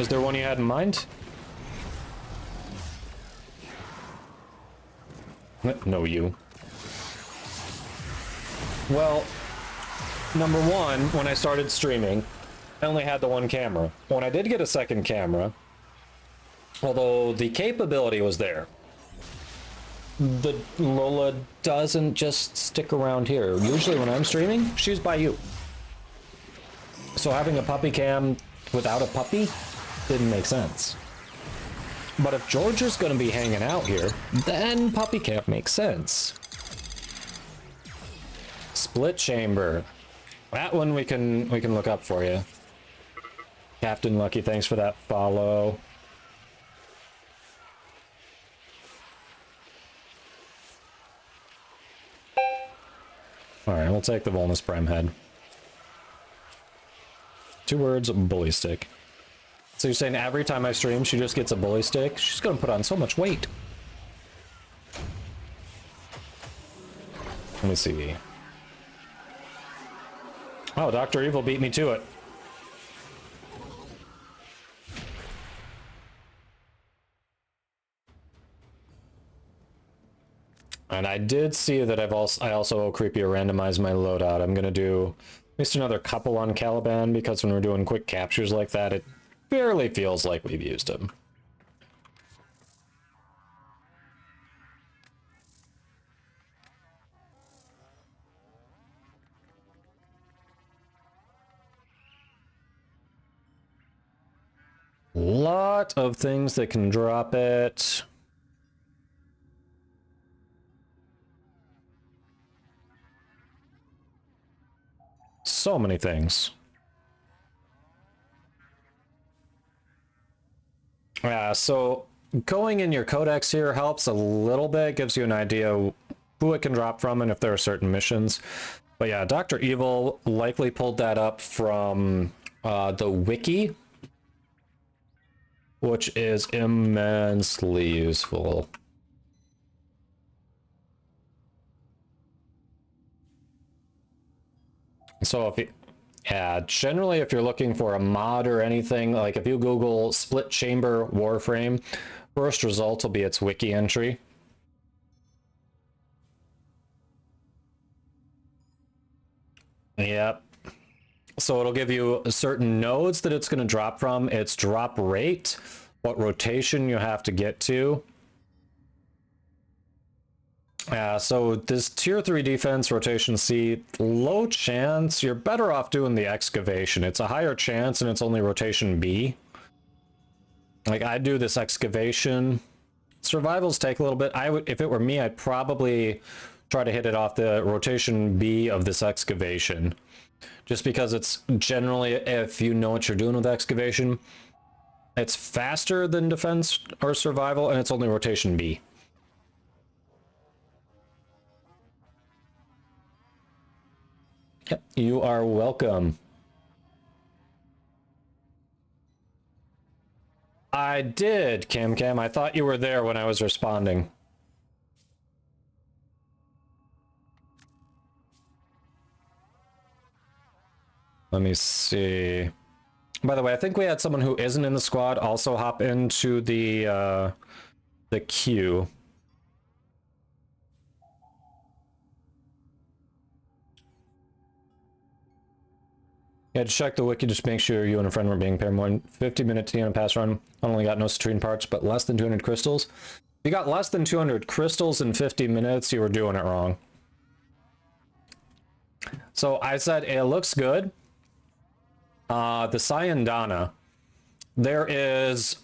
Is there one you had in mind? No, you. Well, number one, when I started streaming, I only had the 1 camera. When I did get a second camera, although the capability was there, the Lola doesn't just stick around here. Usually when I'm streaming, she's by you. So having a puppy cam without a puppy didn't make sense. But if George is going to be hanging out here, then puppy cam makes sense. Split chamber. That one we can look up for you. Captain Lucky, thanks for that follow. Alright, we'll take the Volnus Prime head. 2 words, bully stick. So you're saying every time I stream, she just gets a bully stick? She's gonna put on so much weight. Let me see. Oh, Dr. Evil beat me to it. And I did see that I also creepy randomize my loadout. I'm gonna do at least another couple on Caliban because when we're doing quick captures like that, it barely feels like we've used them. Lot of things that can drop it. So many things. Yeah, so going in your codex here helps a little bit, gives you an idea who it can drop from and if there are certain missions. But yeah, Dr. Evil likely pulled that up from the wiki, which is immensely useful. So if you, yeah, generally if you're looking for a mod or anything, like if you Google split chamber Warframe, first result will be its wiki entry. Yep. So it'll give you certain nodes that it's going to drop from, its drop rate, what rotation you have to get to. So this tier 3 defense, rotation C, low chance. You're better off doing the excavation. It's a higher chance and it's only rotation B. Like I do this excavation. Survivals take a little bit. I would, if it were me, I'd probably try to hit it off the rotation B of this excavation. Just because it's generally, if you know what you're doing with excavation, it's faster than defense or survival and it's only rotation B. Yep, you are welcome. I did, Cam. I thought you were there when I was responding. Let me see. By the way, I think we had someone who isn't in the squad also hop into the queue. Yeah, just check the wiki, just make sure you and a friend were being paired more than 50-minute TN pass run. I only got no citrine parts, but less than 200 crystals. If you got less than 200 crystals in 50 minutes, you were doing it wrong. So I said it looks good. The Syandana. There is...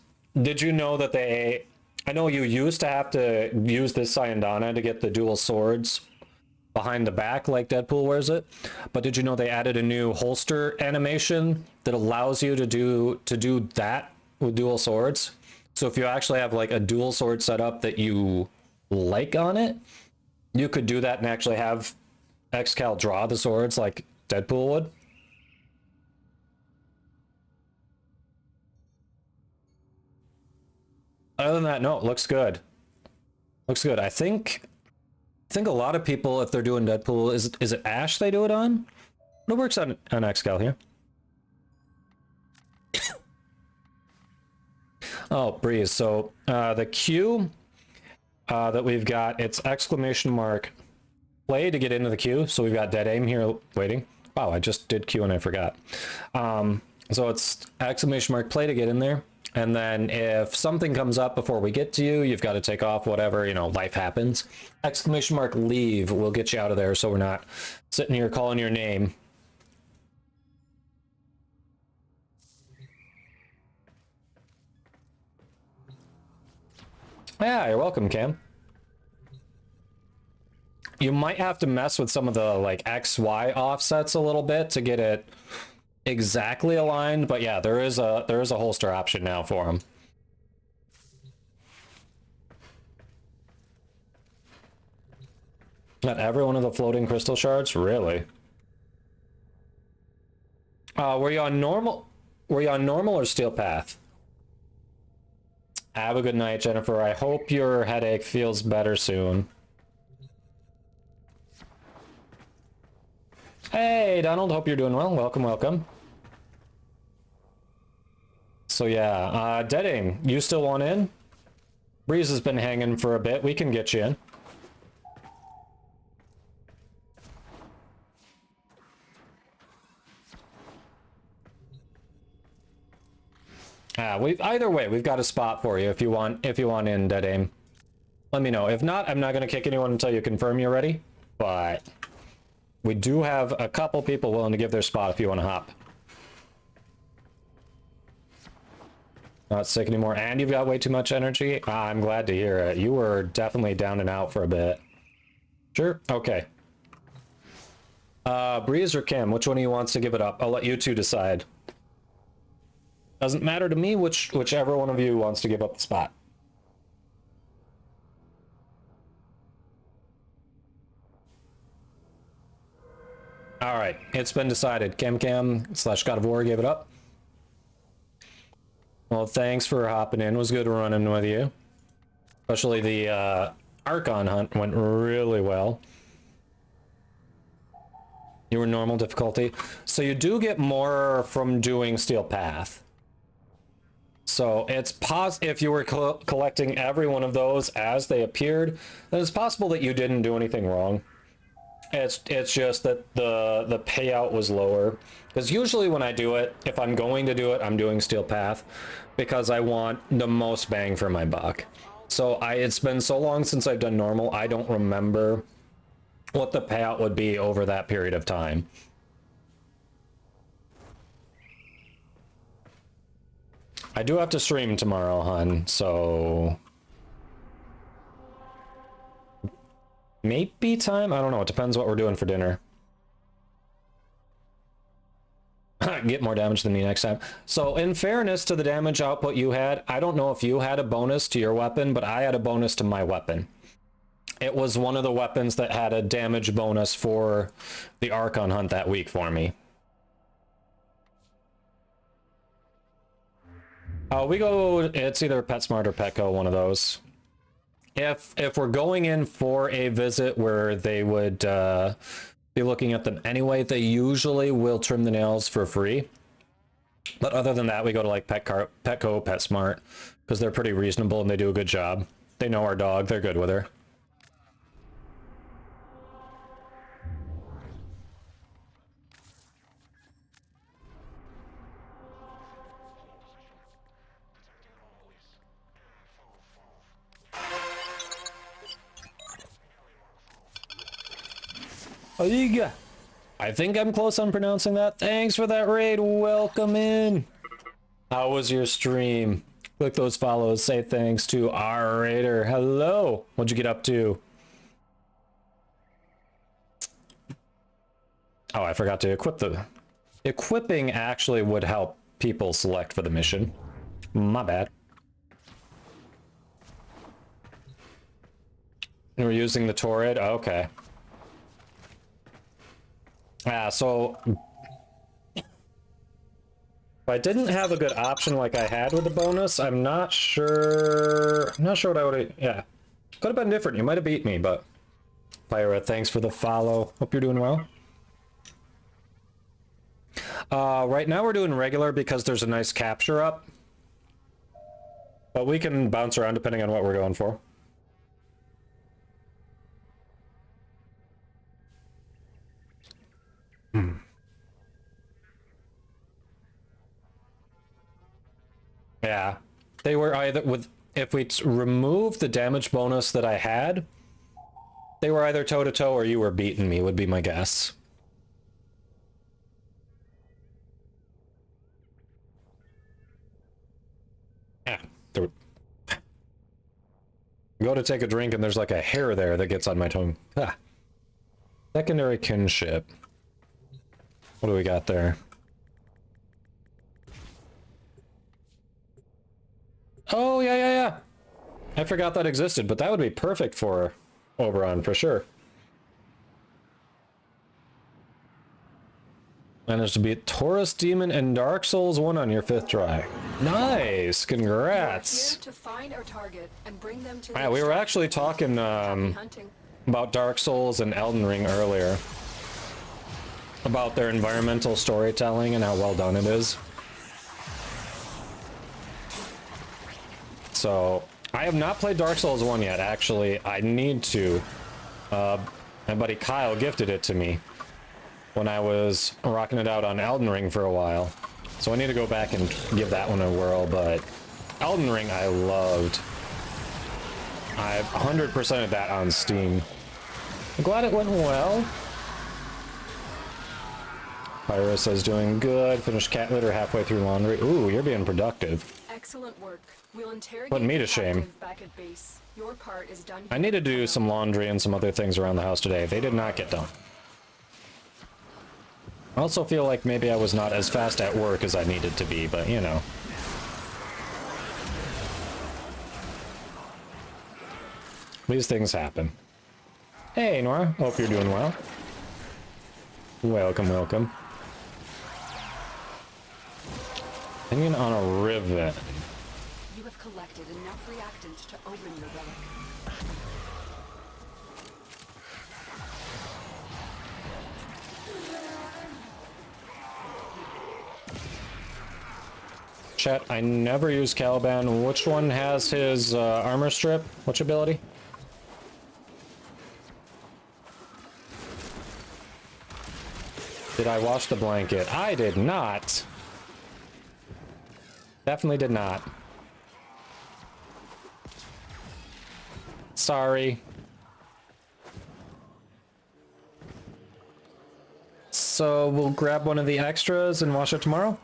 Did you know that they... I know you used to have to use this Syandana to get the dual swords behind the back like Deadpool wears it, but did you know they added a new holster animation that allows you to do that with dual swords? So if you actually have like a dual sword setup that you like on it, you could do that and actually have Xcal draw the swords like Deadpool would. Other than that, no, it looks good. Looks good. I think a lot of people, if they're doing Deadpool, is it Ash they do it on? It works on Xcal here. Oh, Breeze. So the queue that we've got, it's exclamation mark play to get into the queue. So we've got dead aim here waiting. Wow, I just did queue and I forgot. So it's exclamation mark play to get in there. And then if something comes up before we get to you, you've got to take off, whatever, you know, life happens. Exclamation mark leave will get you out of there so we're not sitting here calling your name. Yeah, you're welcome, Cam. You might have to mess with some of the like XY offsets a little bit to get it exactly aligned, but yeah, there is a holster option now for them. Not every one of the floating crystal shards, really? Were you on normal? Were you on normal or steel path? Have a good night, Jennifer. I hope your headache feels better soon. Hey, Donald, hope you're doing well. Welcome, welcome. So yeah, Dead Aim, you still want in? Breeze has been hanging for a bit. We can get you in. Either way, we've got a spot for you if you want in, Dead Aim. Let me know. If not, I'm not gonna kick anyone until you confirm you're ready. But we do have a couple people willing to give their spot if you want to hop. Not sick anymore, and you've got way too much energy? I'm glad to hear it. You were definitely down and out for a bit. Sure? Okay. Breeze or Kim, which one of you wants to give it up? I'll let you two decide. Doesn't matter to me whichever one of you wants to give up the spot. All right, it's been decided. Cam / God of War gave it up. Well, thanks for hopping in. It was good running with you. Especially the Archon hunt went really well. You were normal difficulty. So you do get more from doing Steel Path. So it's if you were collecting every one of those as they appeared, then it's possible that you didn't do anything wrong. It's just that the payout was lower. Because usually when I do it, if I'm going to do it, I'm doing Steel Path because I want the most bang for my buck. So it's been so long since I've done normal, I don't remember what the payout would be over that period of time. I do have to stream tomorrow, hun, so maybe time? I don't know. It depends what we're doing for dinner. Get more damage than me next time. So in fairness to the damage output you had, I don't know if you had a bonus to your weapon, but I had a bonus to my weapon. It was one of the weapons that had a damage bonus for the Archon hunt that week for me. We go, it's either PetSmart or Petco, one of those. If we're going in for a visit where they would be looking at them anyway, they usually will trim the nails for free. But other than that, we go to like Petco, PetSmart, because they're pretty reasonable and they do a good job. They know our dog, they're good with her. I think I'm close on pronouncing that. Thanks for that raid. Welcome in. How was your stream? Click those follows. Say thanks to our raider. Hello. What'd you get up to? Oh, I forgot to equip the... Equipping actually would help people select for the mission. My bad. And we're using the Torrid? Okay. So if I didn't have a good option like I had with the bonus, I'm not sure what I would have, yeah. Could have been different. You might have beat me, but Pyra, thanks for the follow. Hope you're doing well. Right now we're doing regular because there's a nice capture up. But we can bounce around depending on what we're going for. Yeah, they were either if we remove the damage bonus that I had, they were either toe to toe or you were beating me, would be my guess. Yeah, go to take a drink and there's like a hair there that gets on my tongue. Ah. Secondary kinship. What do we got there? Oh, yeah. I forgot that existed, but that would be perfect for Oberon, for sure. Managed to beat Taurus Demon and Dark Souls 1 on your 5th try. Nice! Congrats!
To find our target and bring them to
we were actually talking about Dark Souls and Elden Ring earlier. about their environmental storytelling and how well done it is. So, I have not played Dark Souls 1 yet, actually. I need to. My buddy Kyle gifted it to me when I was rocking it out on Elden Ring for a while. So I need to go back and give that one a whirl, but Elden Ring I loved. I've 100%ed that on Steam. I'm glad it went well. Pyra says doing good. Finished cat litter halfway through laundry. Ooh, you're being productive.
Excellent work. We'll interrogate
Putting me to
the
shame.
captive back at base. Your part is done.
I need to do some laundry and some other things around the house today. They did not get done. I also feel like maybe I was not as fast at work as I needed to be, but you know. These things happen. Hey, Nora. Hope you're doing well. Welcome, welcome. Hanging on a rivet.
You have collected enough reactant to open your relic.
Chat, I never use Caliban. Which one has his armor strip? Which ability? Did I wash the blanket? I did not. Definitely did not. Sorry. So we'll grab one of the extras and wash it tomorrow?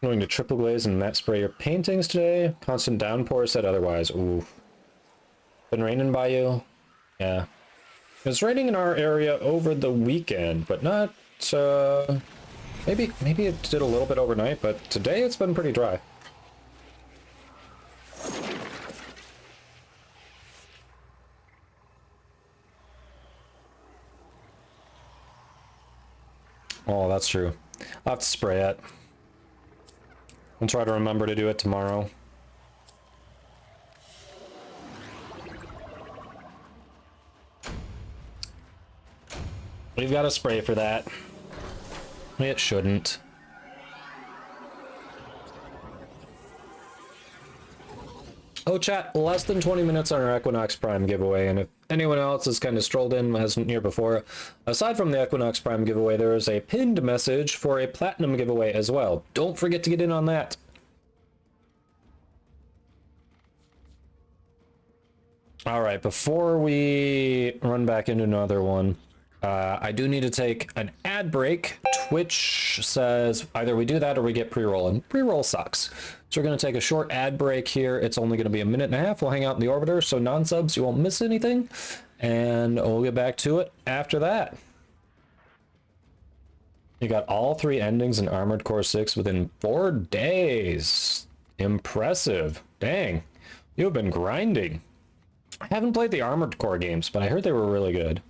Going to triple glaze and matte spray your paintings today. Constant downpour said otherwise. Ooh. Been raining by you? Yeah. It was raining in our area over the weekend, but not, maybe it did a little bit overnight, but today it's been pretty dry. Oh, that's true. I'll have to spray it. I'll try to remember to do it tomorrow. We've got a spray for that. It shouldn't. Oh, chat, less than 20 minutes on our Equinox Prime giveaway, and if anyone else has kind of strolled in, hasn't here before, aside from the Equinox Prime giveaway, there is a pinned message for a Platinum giveaway as well. Don't forget to get in on that. Alright, before we run back into another one, I do need to take an ad break. Twitch says either we do that or we get pre-roll, and pre-roll sucks. So we're going to take a short ad break here. It's only going to be a minute and a half. We'll hang out in the orbiter, so non-subs, you won't miss anything. And we'll get back to it after that. You got all 3 endings in Armored Core 6 within 4 days. Impressive. Dang. You've been grinding. I haven't played the Armored Core games, but I heard they were really good.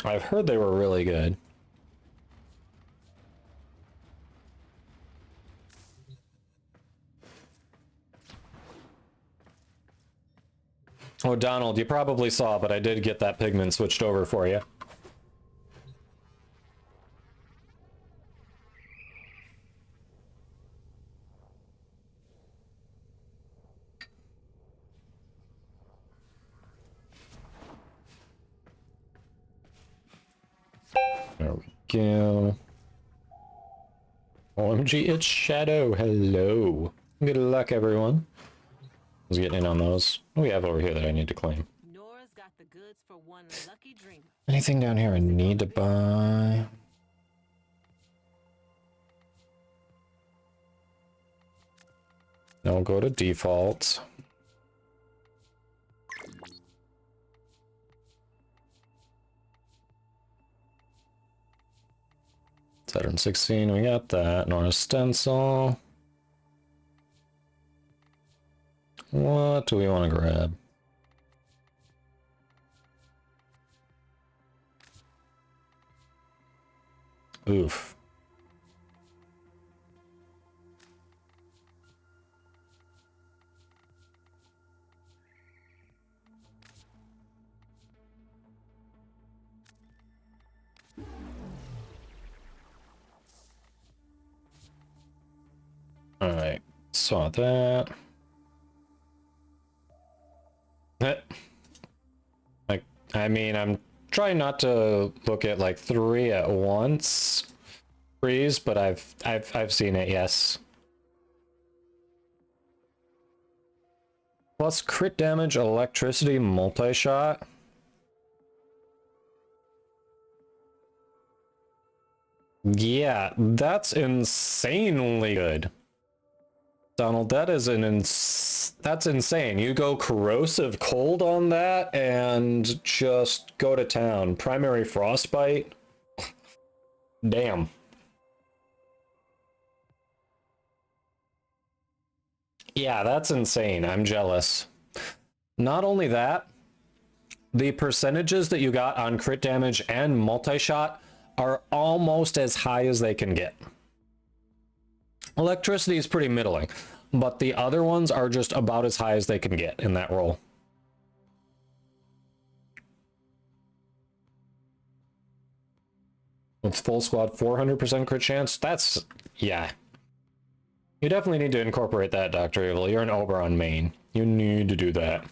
I've heard they were really good. Oh, Donald, you probably saw, but I did get that pigment switched over for you. There we go. OMG, it's Shadow. Hello. Good luck, everyone. I was getting in on those. What do we have over here that I need to claim?
Nora's got the goods for one lucky dreamer.
Anything down here I need to buy? No, go to default. Saturn 16, we got that. Nora stencil. What do we want to grab? Oof. Alright, saw that. Like, I mean, I'm trying not to look at like 3 at once. Freeze, but I've seen it, yes. Plus crit damage, electricity, multi-shot. Yeah, that's insanely good. Donald, that is that's insane. You go corrosive cold on that and just go to town. Primary frostbite. Damn. Yeah, that's insane. I'm jealous. Not only that, the percentages that you got on crit damage and multi-shot are almost as high as they can get. Electricity is pretty middling, but the other ones are just about as high as they can get in that roll. With full squad, 400% crit chance. That's, yeah. You definitely need to incorporate that, Dr. Evil. You're an Oberon main. You need to do that.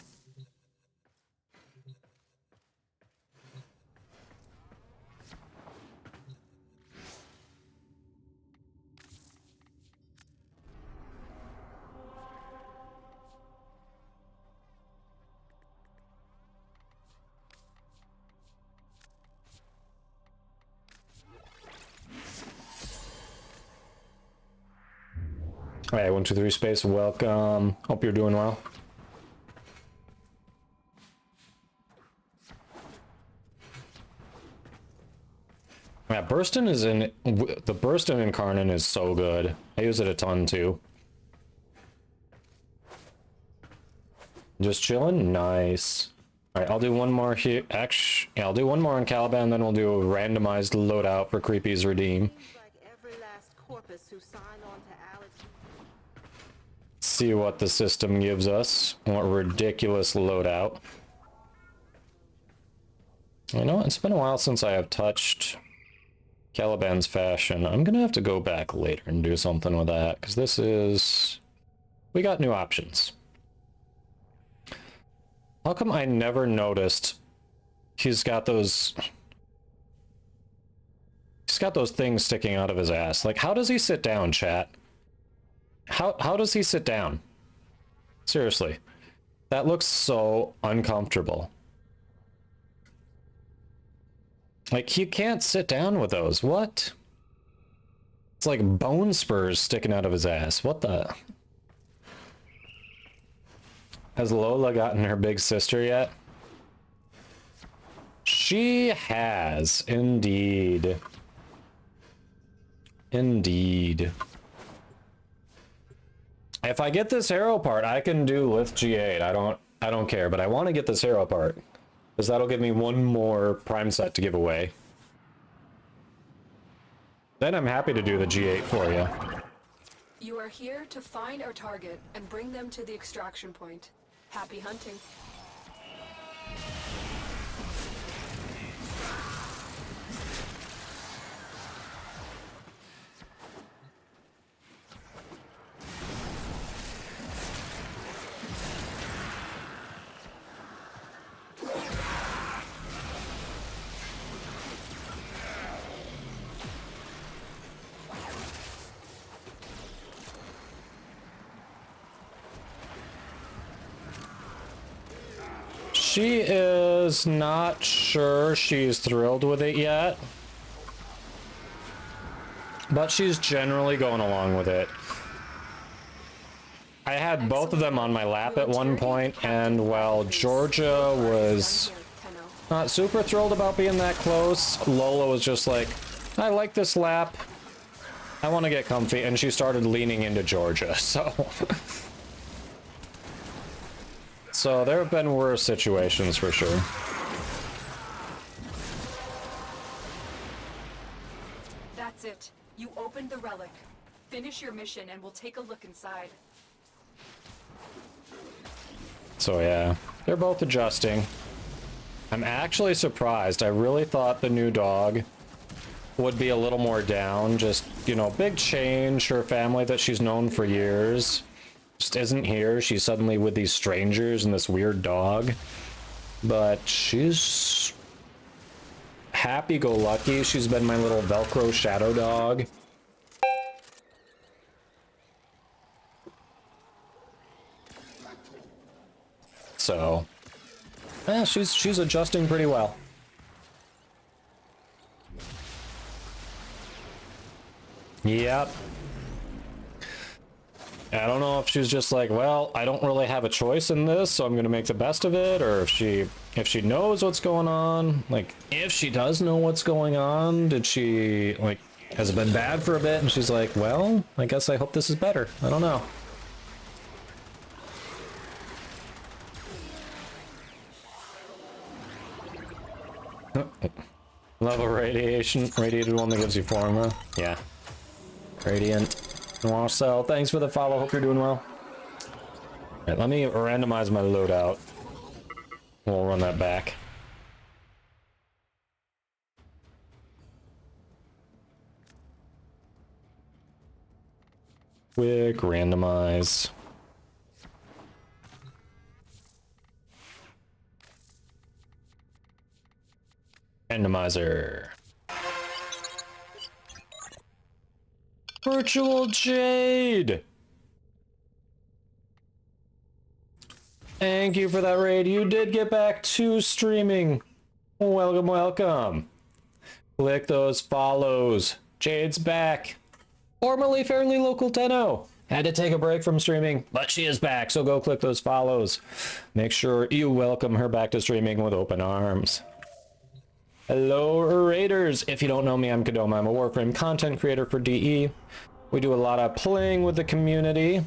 All right, 123 space, welcome. Hope you're doing well. Yeah, Burstin is in the Burstin Incarnate is so good. I use it a ton too. Just chilling, nice. All right, I'll do one more here. Actually, yeah, I'll do one more on Caliban, then we'll do a randomized loadout for Creepy's Redeem. See what the system gives us. What ridiculous loadout. I know it's been a while since I have touched Caliban's fashion. I'm gonna have to go back later and do something with that, because this is... we got new options. How come I never noticed he's got those... he's got those things sticking out of his ass? Like, how does he sit down, chat? How does he sit down? Seriously. That looks so uncomfortable. Like, you can't sit down with those. What? It's like bone spurs sticking out of his ass. What the? Has Lola gotten her big sister yet? She has, indeed. Indeed. If I get this arrow part, I can do Lith G8. I don't care, but I want to get this arrow part, because that'll give me one more prime set to give away. Then I'm happy to do the G8 for you.
You are here to find our target and bring them to the extraction point. Happy hunting.
She is not sure she's thrilled with it yet, but she's generally going along with it. I had both of them on my lap at one point, and while Georgia was not super thrilled about being that close, Lola was just like, I like this lap, I want to get comfy, and she started leaning into Georgia, so... So there have been worse situations for sure.
That's it. You opened the relic. Finish your mission and we'll take a look inside.
So yeah, they're both adjusting. I'm actually surprised. I really thought the new dog would be a little more down. Just, you know, big change. Her family that she's known for years just isn't here. She's suddenly with these strangers and this weird dog. But she's happy-go-lucky. She's been my little Velcro shadow dog. So, yeah, she's adjusting pretty well. Yep. I don't know if she's just like, well, I don't really have a choice in this, so I'm gonna make the best of it, or if she knows what's going on. Like, if she does know what's going on, did she, like, has it been bad for a bit, and she's like, well, I guess I hope this is better. I don't know. Level radiated one that gives you forma. Yeah. Radiant. Noir Cell, thanks for the follow. Hope you're doing well. Alright, let me randomize my loadout. We'll run that back. Quick randomize. Randomizer. Virtual Jade! Thank you for that raid. You did get back to streaming. Welcome, welcome. Click those follows. Jade's back. Formerly fairly local Tenno. Had to take a break from streaming, but she is back, so go click those follows. Make sure you welcome her back to streaming with open arms. Hello, Raiders! If you don't know me, I'm Kadoma. I'm a Warframe content creator for DE. We do a lot of playing with the community.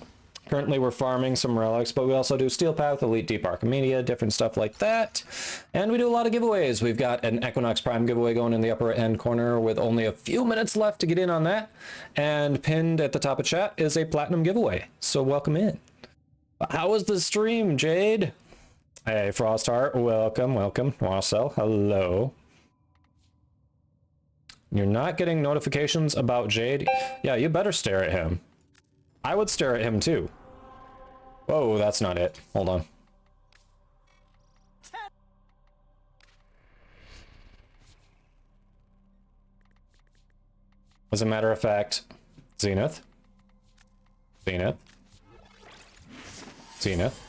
Currently, we're farming some relics, but we also do Steel Path, Elite Deep Archimedia, different stuff like that. And we do a lot of giveaways. We've got an Equinox Prime giveaway going in the upper end corner with only a few minutes left to get in on that. And pinned at the top of chat is a Platinum giveaway. So welcome in. How was the stream, Jade? Hey, Frostheart, welcome, welcome. Marcel, hello. You're not getting notifications about Jade? Yeah, you better stare at him. I would stare at him too. Whoa, that's not it. Hold on. As a matter of fact, Zenith. Zenith. Zenith.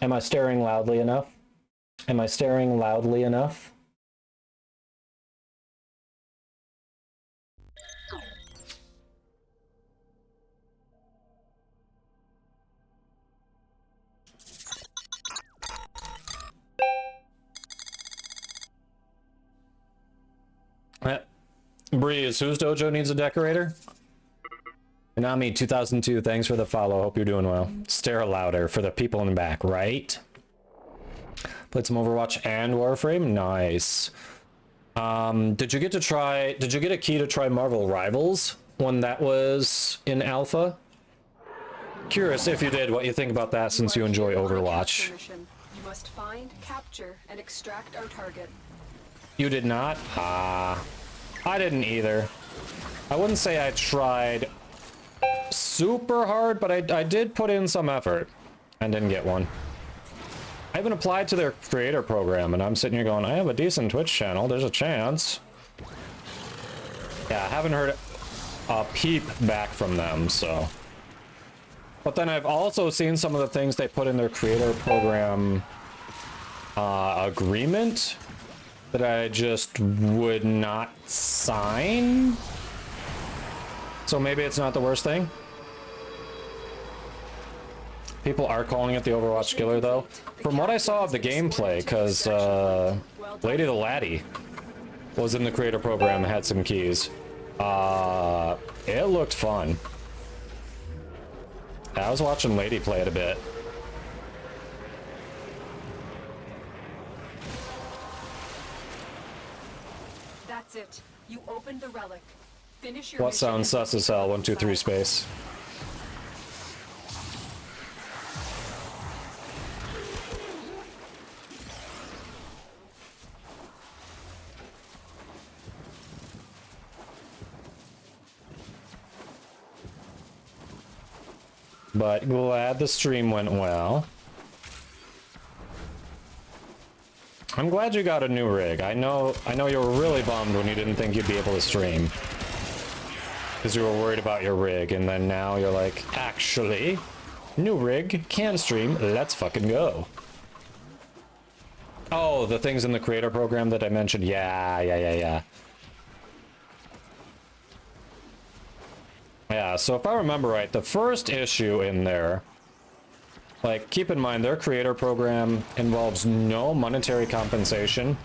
Am I staring loudly enough? Am I staring loudly enough? Breeze, whose dojo needs a decorator? Inami 2002, thanks for the follow. Hope you're doing well. Stare louder for the people in the back, right? Played some Overwatch and Warframe. Nice. Did you get a key to try Marvel Rivals when that was in alpha? Curious if you did, what you think about that since you enjoy Overwatch.
You must find, capture, and extract our target.
You did not? I didn't either. I wouldn't say I tried super hard, but I did put in some effort and didn't get one. I haven't applied to their creator program, and I'm sitting here going, I have a decent Twitch channel, there's a chance. Yeah, I haven't heard a peep back from them, so. But then I've also seen some of the things they put in their creator program agreement that I just would not sign. So maybe it's not the worst thing. People are calling it the Overwatch killer, though. From what I saw of the gameplay, because Lady the Laddie was in the creator program and had some keys. It looked fun. I was watching Lady play it a bit.
That's it. You opened the relic. Finish your
What
mission
sounds
and
sus as hell? 1, 2, 3 space. But glad the stream went well. I'm glad you got a new rig. I know you were really bummed when you didn't think you'd be able to stream. Because you were worried about your rig, and then now you're like, actually, new rig, can stream, let's fucking go. Oh, the things in the creator program that I mentioned, yeah. Yeah, so if I remember right, the first issue in there, like, keep in mind, their creator program involves no monetary compensation.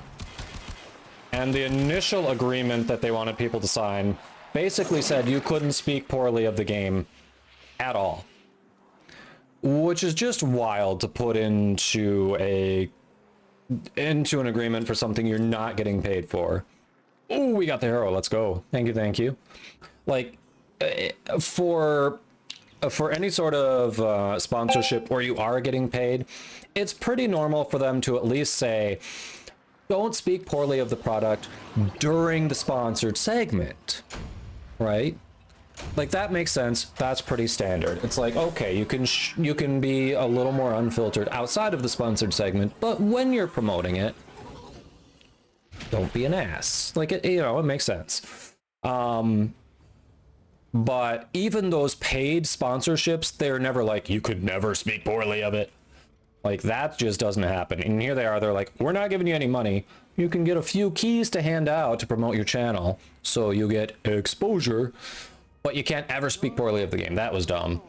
And the initial agreement that they wanted people to sign basically said you couldn't speak poorly of the game at all. Which is just wild to put into an agreement for something you're not getting paid for. Oh, we got the hero, let's go. Thank you. Like, for any sort of sponsorship where you are getting paid, it's pretty normal for them to at least say, don't speak poorly of the product during the sponsored segment, right? Like, that makes sense. That's pretty standard. It's like, okay, you can be a little more unfiltered outside of the sponsored segment, but when you're promoting it, don't be an ass. Like, it makes sense. But even those paid sponsorships, they're never like, you could never speak poorly of it. Like, that just doesn't happen. And here they are, they're like, we're not giving you any money. You can get a few keys to hand out to promote your channel, so you get exposure, but you can't ever speak poorly of the game. That was dumb.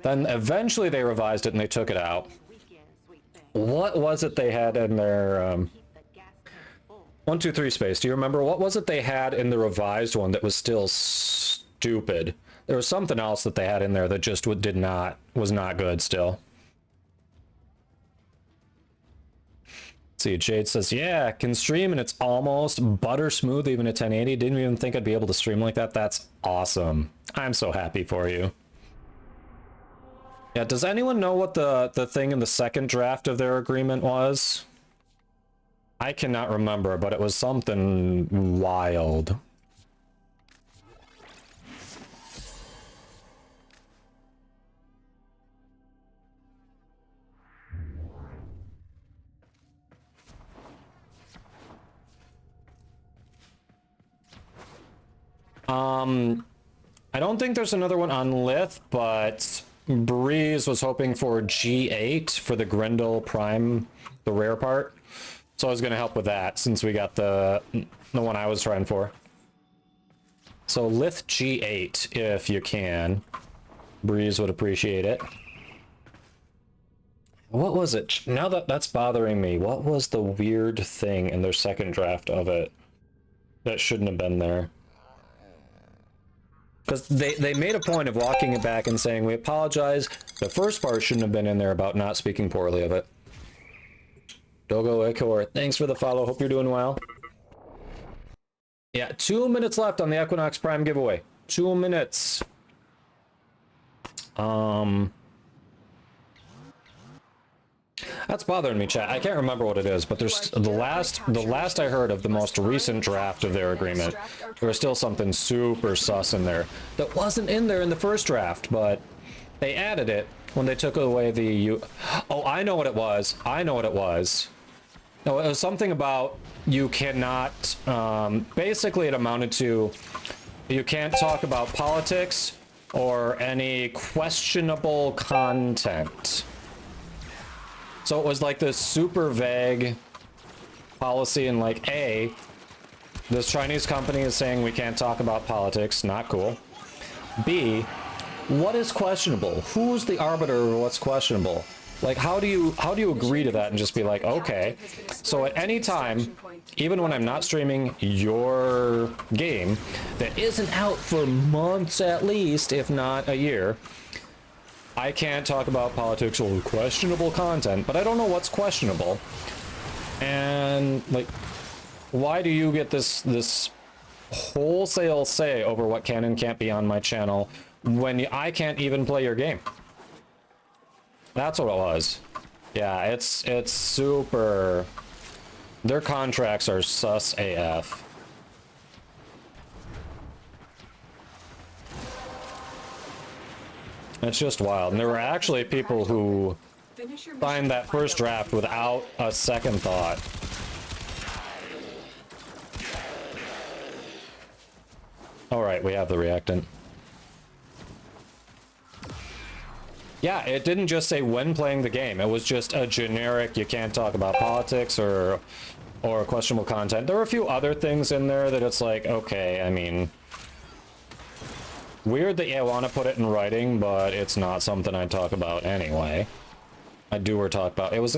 Then eventually they revised it and they took it out. What was it they had in their 1, 2, 3 space? Do you remember what was it they had in the revised one that was still stupid? There was something else that they had in there that just was not good still. Let's see, Jade says, yeah, can stream and it's almost butter smooth even at 1080. Didn't even think I'd be able to stream like that. That's awesome. I'm so happy for you. Yeah, does anyone know what the thing in the second draft of their agreement was? I cannot remember, but it was something wild. I don't think there's another one on Lith, but Breeze was hoping for G8 for the Grendel Prime, the rare part. So I was going to help with that since we got the one I was trying for. So Lith G8, if you can. Breeze would appreciate it. What was it? Now that's bothering me. What was the weird thing in their second draft of it that shouldn't have been there? Because they made a point of walking it back and saying, we apologize. The first part shouldn't have been in there about not speaking poorly of it. Dogo Ekor, thanks for the follow. Hope you're doing well. Yeah, 2 minutes left on the Equinox Prime giveaway. 2 minutes. That's bothering me, chat. I can't remember what it is, but there's the last I heard of the most recent draft of their agreement, there was still something super sus in there that wasn't in there in the first draft, but they added it when they took away the Oh, I know what it was. No, it was something about you cannot, basically it amounted to you can't talk about politics or any questionable content. So it was like this super vague policy in like, A, this Chinese company is saying we can't talk about politics, not cool. B, what is questionable? Who's the arbiter of what's questionable? Like, how do you agree to that and just be like, okay, so at any time, even when I'm not streaming your game that isn't out for months at least, if not a year, I can't talk about politics or questionable content, but I don't know what's questionable. And like, why do you get this wholesale say over what can and can't be on my channel when I can't even play your game. That's what it was. Yeah, it's super... Their contracts are sus AF. It's just wild. And there were actually people who signed that first draft without a second thought. Alright, we have the reactant. Yeah, it didn't just say when playing the game. It was just a generic, you can't talk about politics or questionable content. There were a few other things in there that it's like, okay, I mean... Weird that you want to put it in writing, but it's not something I'd talk about anyway. I do or talk about. It was,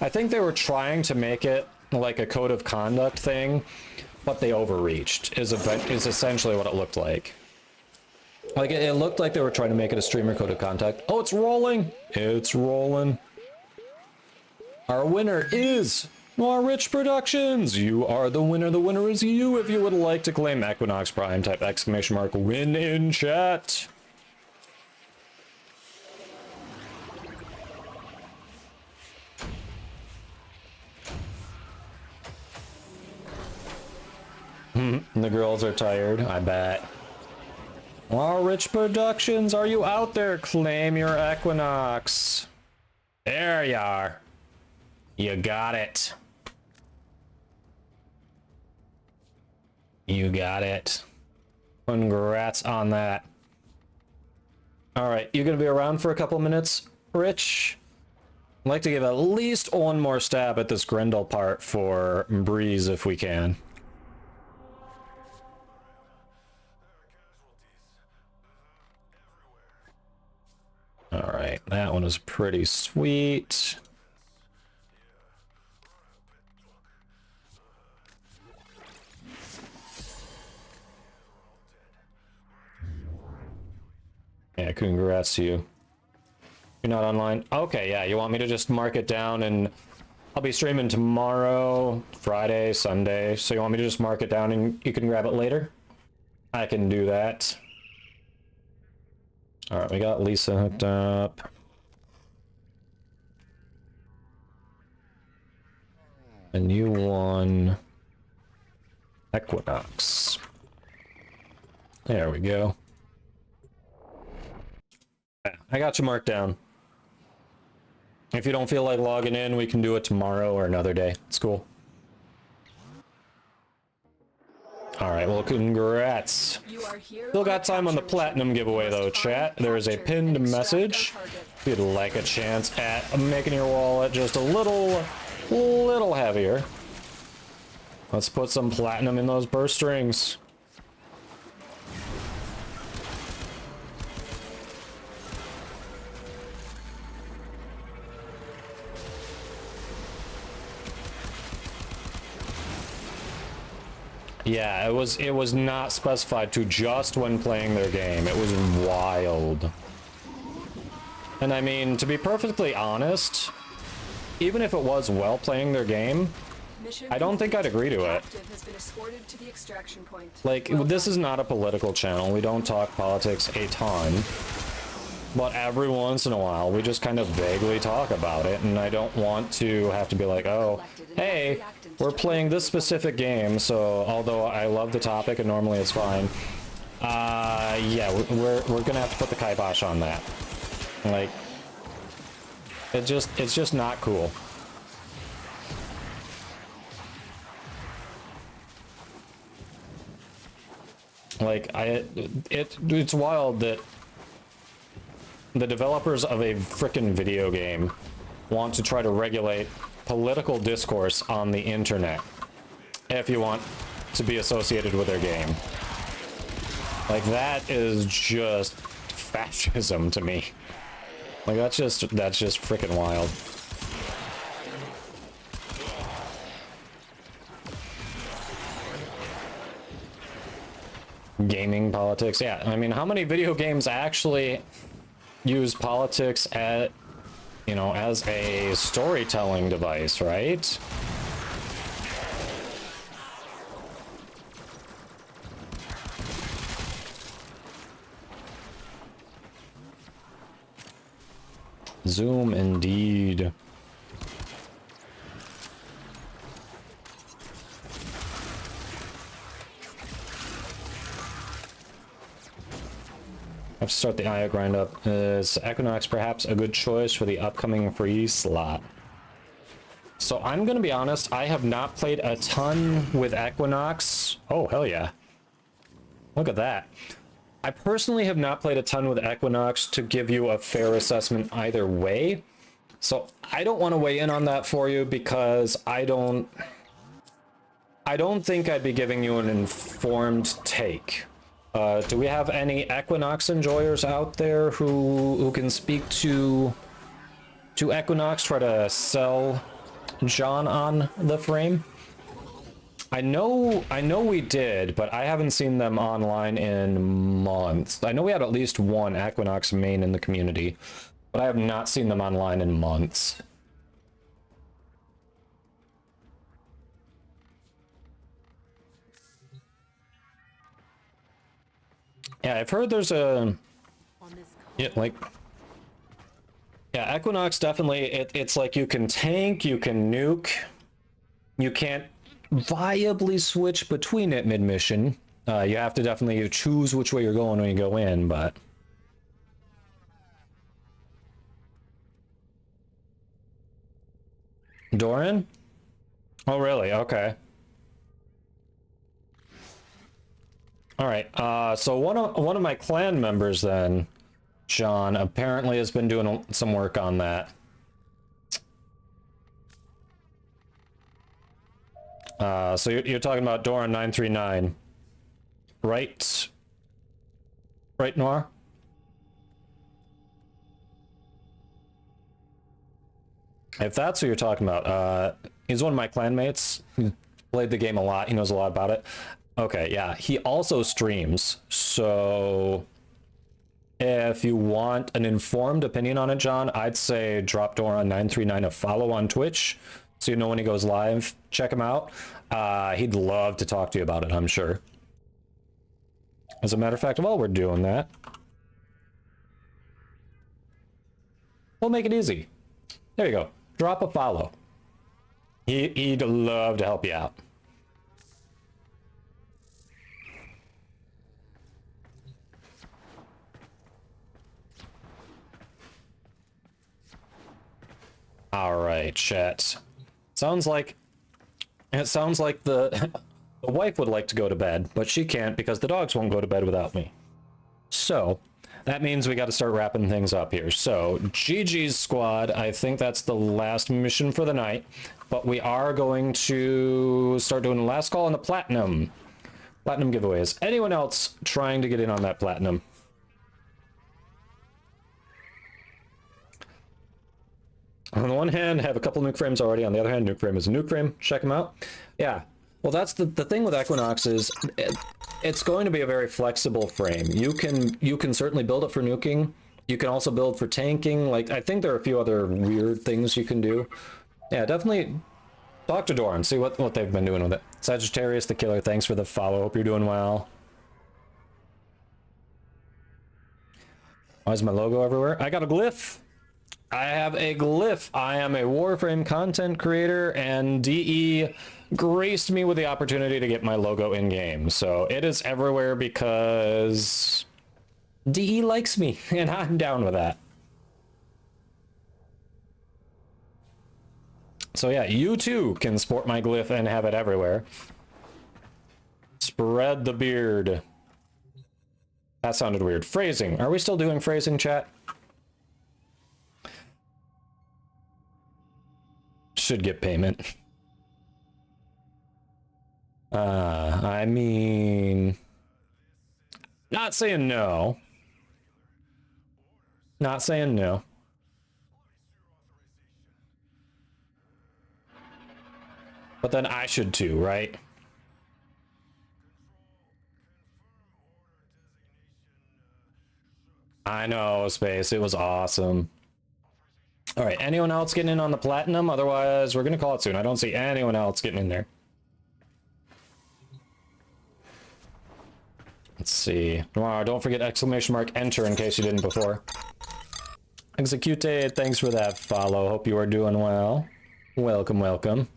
I think they were trying to make it like a code of conduct thing, but they overreached, is essentially what it looked like. Like, it looked like they were trying to make it a streamer code of conduct. Oh, it's rolling! It's rolling. Our winner is Rich Productions. You are the winner. The winner is you. If you would like to claim Equinox Prime, type ! win in chat. The girls are tired, I bet. Rich Productions, are you out there? Claim your Equinox. There you are. You got it. You got it. Congrats on that. All right, you gonna be around for a couple minutes, Rich? I'd like to give at least one more stab at this Grendel part for Breeze if we can. All right, that one is pretty sweet. Yeah, congrats to you. You're not online? Okay, yeah, you want me to just mark it down, and I'll be streaming tomorrow, Friday, Sunday, so you want me to just mark it down and you can grab it later? I can do that. All right, we got Lisa hooked up. And you won Equinox. There we go. I got you marked down. If you don't feel like logging in, we can do it tomorrow or another day. It's cool. All right, well, congrats. Still got time on the platinum giveaway though, chat. There is a pinned message if you'd like a chance at making your wallet just a little heavier. Let's put some platinum in those burst strings. Yeah, it was not specified to just when playing their game. It was wild. And I mean, to be perfectly honest, even if it was well playing their game, I don't think I'd agree to it. Like, this is not a political channel. We don't talk politics a ton. But every once in a while, we just kind of vaguely talk about it, and I don't want to have to be like, oh, hey, we're playing this specific game, so although I love the topic and normally it's fine, yeah, we're gonna have to put the kibosh on that. Like, it's just not cool. Like, it's wild that the developers of a frickin' video game want to try to regulate political discourse on the internet if you want to be associated with their game. Like, that is just fascism to me. Like, that's just frickin' wild. Gaming politics, yeah. I mean, how many video games actually use politics at, you know, as a storytelling device, right? Zoom indeed. I have to start the IO grind up. Is Equinox perhaps a good choice for the upcoming free slot? So I'm gonna be honest, I have not played a ton with Equinox. Oh, hell yeah. Look at that. I personally have not played a ton with Equinox to give you a fair assessment either way. So I don't want to weigh in on that for you because I don't think I'd be giving you an informed take. Do we have any Equinox enjoyers out there who can speak to Equinox, try to sell John on the frame? I know we did, but I haven't seen them online in months. I know we had at least one Equinox main in the community, but I have not seen them online in months. Yeah, I've heard there's a... Yeah, like... Yeah, Equinox definitely, it's like you can tank, you can nuke. You can't viably switch between it mid-mission. You have to definitely choose which way you're going when you go in, but... Doran? Oh, really? Okay. Alright, so one of my clan members then, John, apparently has been doing some work on that. So you're talking about Doran 939, right? Right, Noir? If that's who you're talking about, he's one of my clanmates. He played the game a lot. He knows a lot about it. Okay, yeah. He also streams, so if you want an informed opinion on it, John, I'd say drop Doran 939 a follow on Twitch so you know when he goes live. Check him out. He'd love to talk to you about it, I'm sure. As a matter of fact, while we're doing that, we'll make it easy. There you go. Drop a follow. He'd love to help you out. All right, chat. Sounds like the wife would like to go to bed, but she can't because the dogs won't go to bed without me. So that means we got to start wrapping things up here. So GG's squad, I think that's the last mission for the night, but we are going to start doing the last call on the platinum giveaways. Anyone else trying to get in on that platinum? On the one hand, I have a couple nuke frames already. On the other hand, nuke frame is a nuke frame. Check them out. Yeah. Well, that's the thing with Equinox is it's going to be a very flexible frame. You can certainly build it for nuking. You can also build for tanking. Like, I think there are a few other weird things you can do. Yeah, definitely talk to Doran. See what they've been doing with it. Sagittarius the Killer, thanks for the follow. Hope you're doing well. Why is my logo everywhere? I got a glyph. I have a glyph. I am a Warframe content creator, and DE graced me with the opportunity to get my logo in-game. So it is everywhere because DE likes me, and I'm down with that. So yeah, you too can sport my glyph and have it everywhere. Spread the beard. That sounded weird. Phrasing. Are we still doing phrasing, chat? Should get payment. I mean, not saying no. Not saying no. But then I should too, right? I know, Space. It was awesome. All right, anyone else getting in on the platinum? Otherwise, we're gonna call it soon. I don't see anyone else getting in there. Let's see. Noir, don't forget exclamation mark enter in case you didn't before. Execute, thanks for that follow. Hope you are doing well. Welcome, welcome.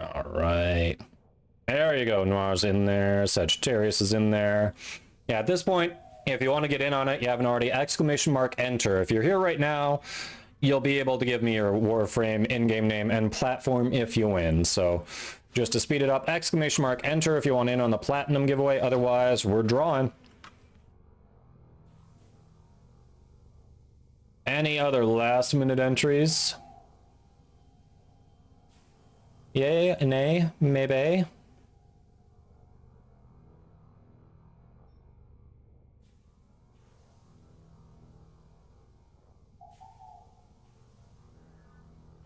All right. There you go. Noir's in there. Sagittarius is in there. Yeah, at this point, if you want to get in on it, you haven't already, !enter. If you're here right now, you'll be able to give me your Warframe in-game name and platform if you win. So just to speed it up, !enter if you want in on the platinum giveaway. Otherwise, we're drawing. Any other last minute entries? Yay, nay, maybe.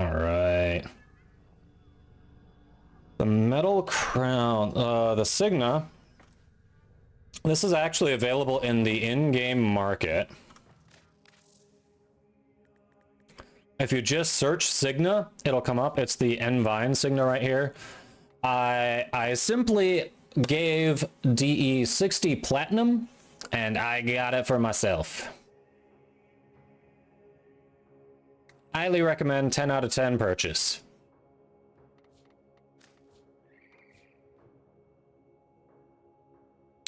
All right. The metal crown, the Signa. This is actually available in the in-game market. If you just search Signa, it'll come up. It's the Envine Signa right here. I simply gave DE 60 platinum, and I got it for myself. Highly recommend 10 out of 10 purchase.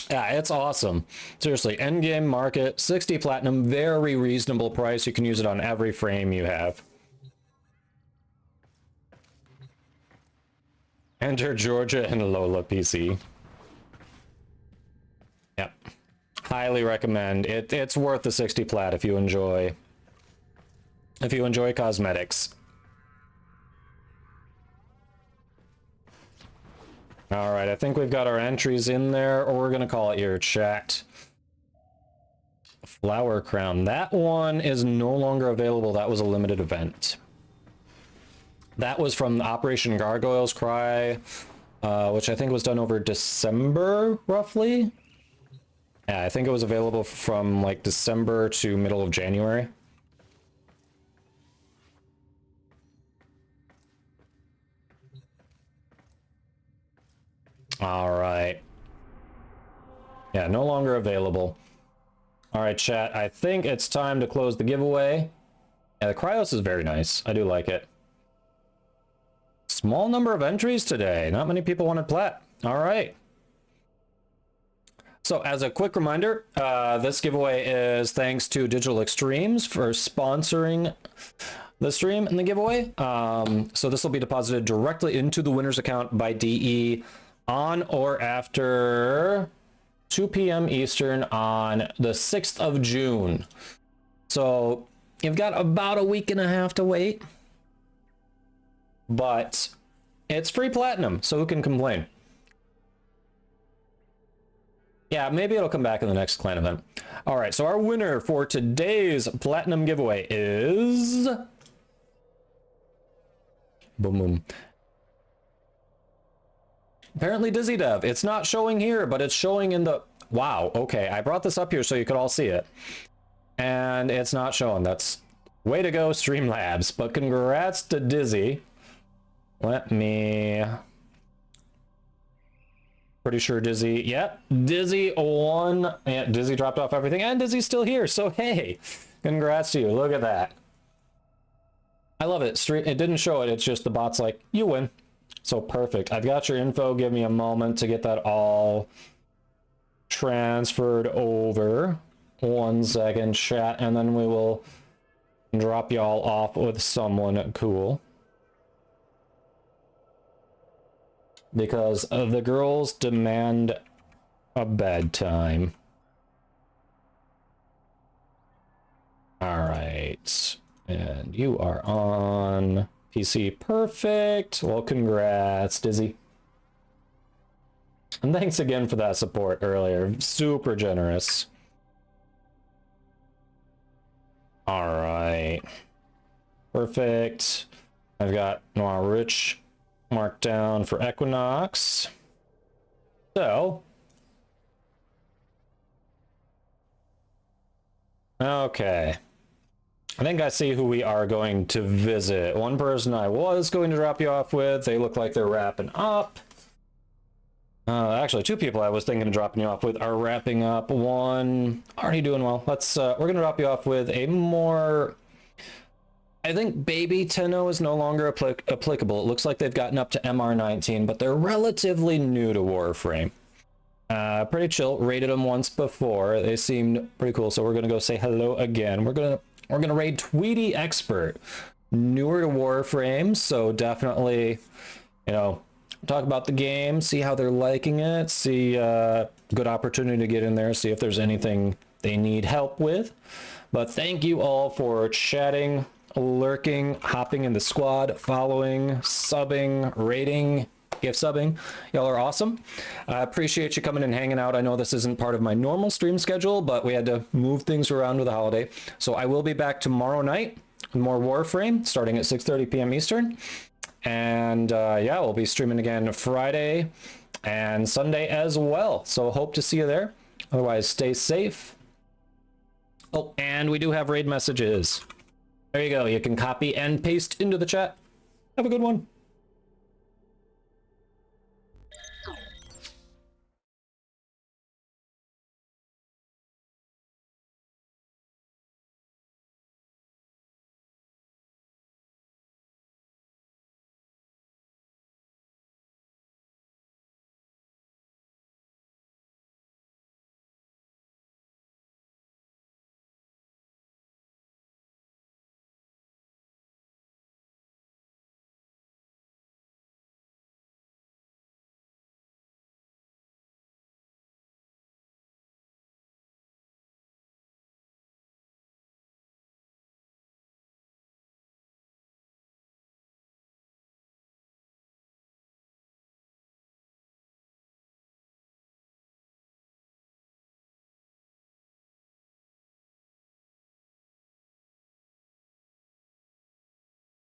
Yeah, it's awesome. Seriously, endgame market, 60 platinum, very reasonable price. You can use it on every frame you have. Enter Georgia and Lola PC. Yep. Highly recommend. It's worth the 60 plat if you enjoy cosmetics. All right, I think we've got our entries in there, or we're gonna call it your chat. Flower Crown. That one is no longer available. That was a limited event. That was from Operation Gargoyle's Cry, which I think was done over December, roughly. Yeah, I think it was available from like December to middle of January. All right. Yeah, no longer available. All right, chat. I think it's time to close the giveaway. Yeah, the Cryos is very nice. I do like it. Small number of entries today. Not many people wanted plat. All right. So as a quick reminder, this giveaway is thanks to Digital Extremes for sponsoring the stream and the giveaway. So this will be deposited directly into the winner's account by DE on or after 2 p.m. Eastern on the 6th of June. So you've got about a week and a half to wait. But it's free platinum, so who can complain? Yeah, maybe it'll come back in the next clan event. All right, so our winner for today's platinum giveaway is... Boom, boom. Apparently Dizzy Dev. It's not showing here, but it's showing in the... Wow, okay. I brought this up here so you could all see it. And it's not showing. That's way to go, Streamlabs. But congrats to Dizzy. Let me... Pretty sure Dizzy... Yep, Dizzy won. Yeah, Dizzy dropped off everything. And Dizzy's still here, so hey. Congrats to you. Look at that. I love it. It didn't show it. It's just the bot's like, you win. So perfect. I've got your info. Give me a moment to get that all transferred over. 1 second, chat, and then we will drop y'all off with someone cool. Because the girls demand a bedtime. All right. And you are on PC. Perfect. Well, congrats, Dizzy. And thanks again for that support earlier. Super generous. All right. Perfect. I've got Noir Rich marked down for Equinox. So. Okay. I think I see who we are going to visit. One person I was going to drop you off with, they look like they're wrapping up. Actually, two people I was thinking of dropping you off with are wrapping up. One already doing well. Let's we're gonna drop you off with a more, I think baby Tenno is no longer applicable. It looks like they've gotten up to MR19, but they're relatively new to Warframe. Pretty chill. Raided them once before. They seemed pretty cool, so we're gonna go say hello again. We're gonna raid Tweety Expert, newer to Warframe, so definitely, you know, talk about the game, see how they're liking it, see good opportunity to get in there, see if there's anything they need help with. But thank you all for chatting, lurking, hopping in the squad, following, subbing, rating, gift subbing. Y'all are awesome. I appreciate you coming and hanging out. I know this isn't part of my normal stream schedule, but we had to move things around with the holiday. So I will be back tomorrow night with more Warframe starting at 6:30 p.m. Eastern. And yeah, we'll be streaming again Friday and Sunday as well. So hope to see you there. Otherwise, stay safe. Oh, and we do have raid messages. There you go. You can copy and paste into the chat. Have a good one.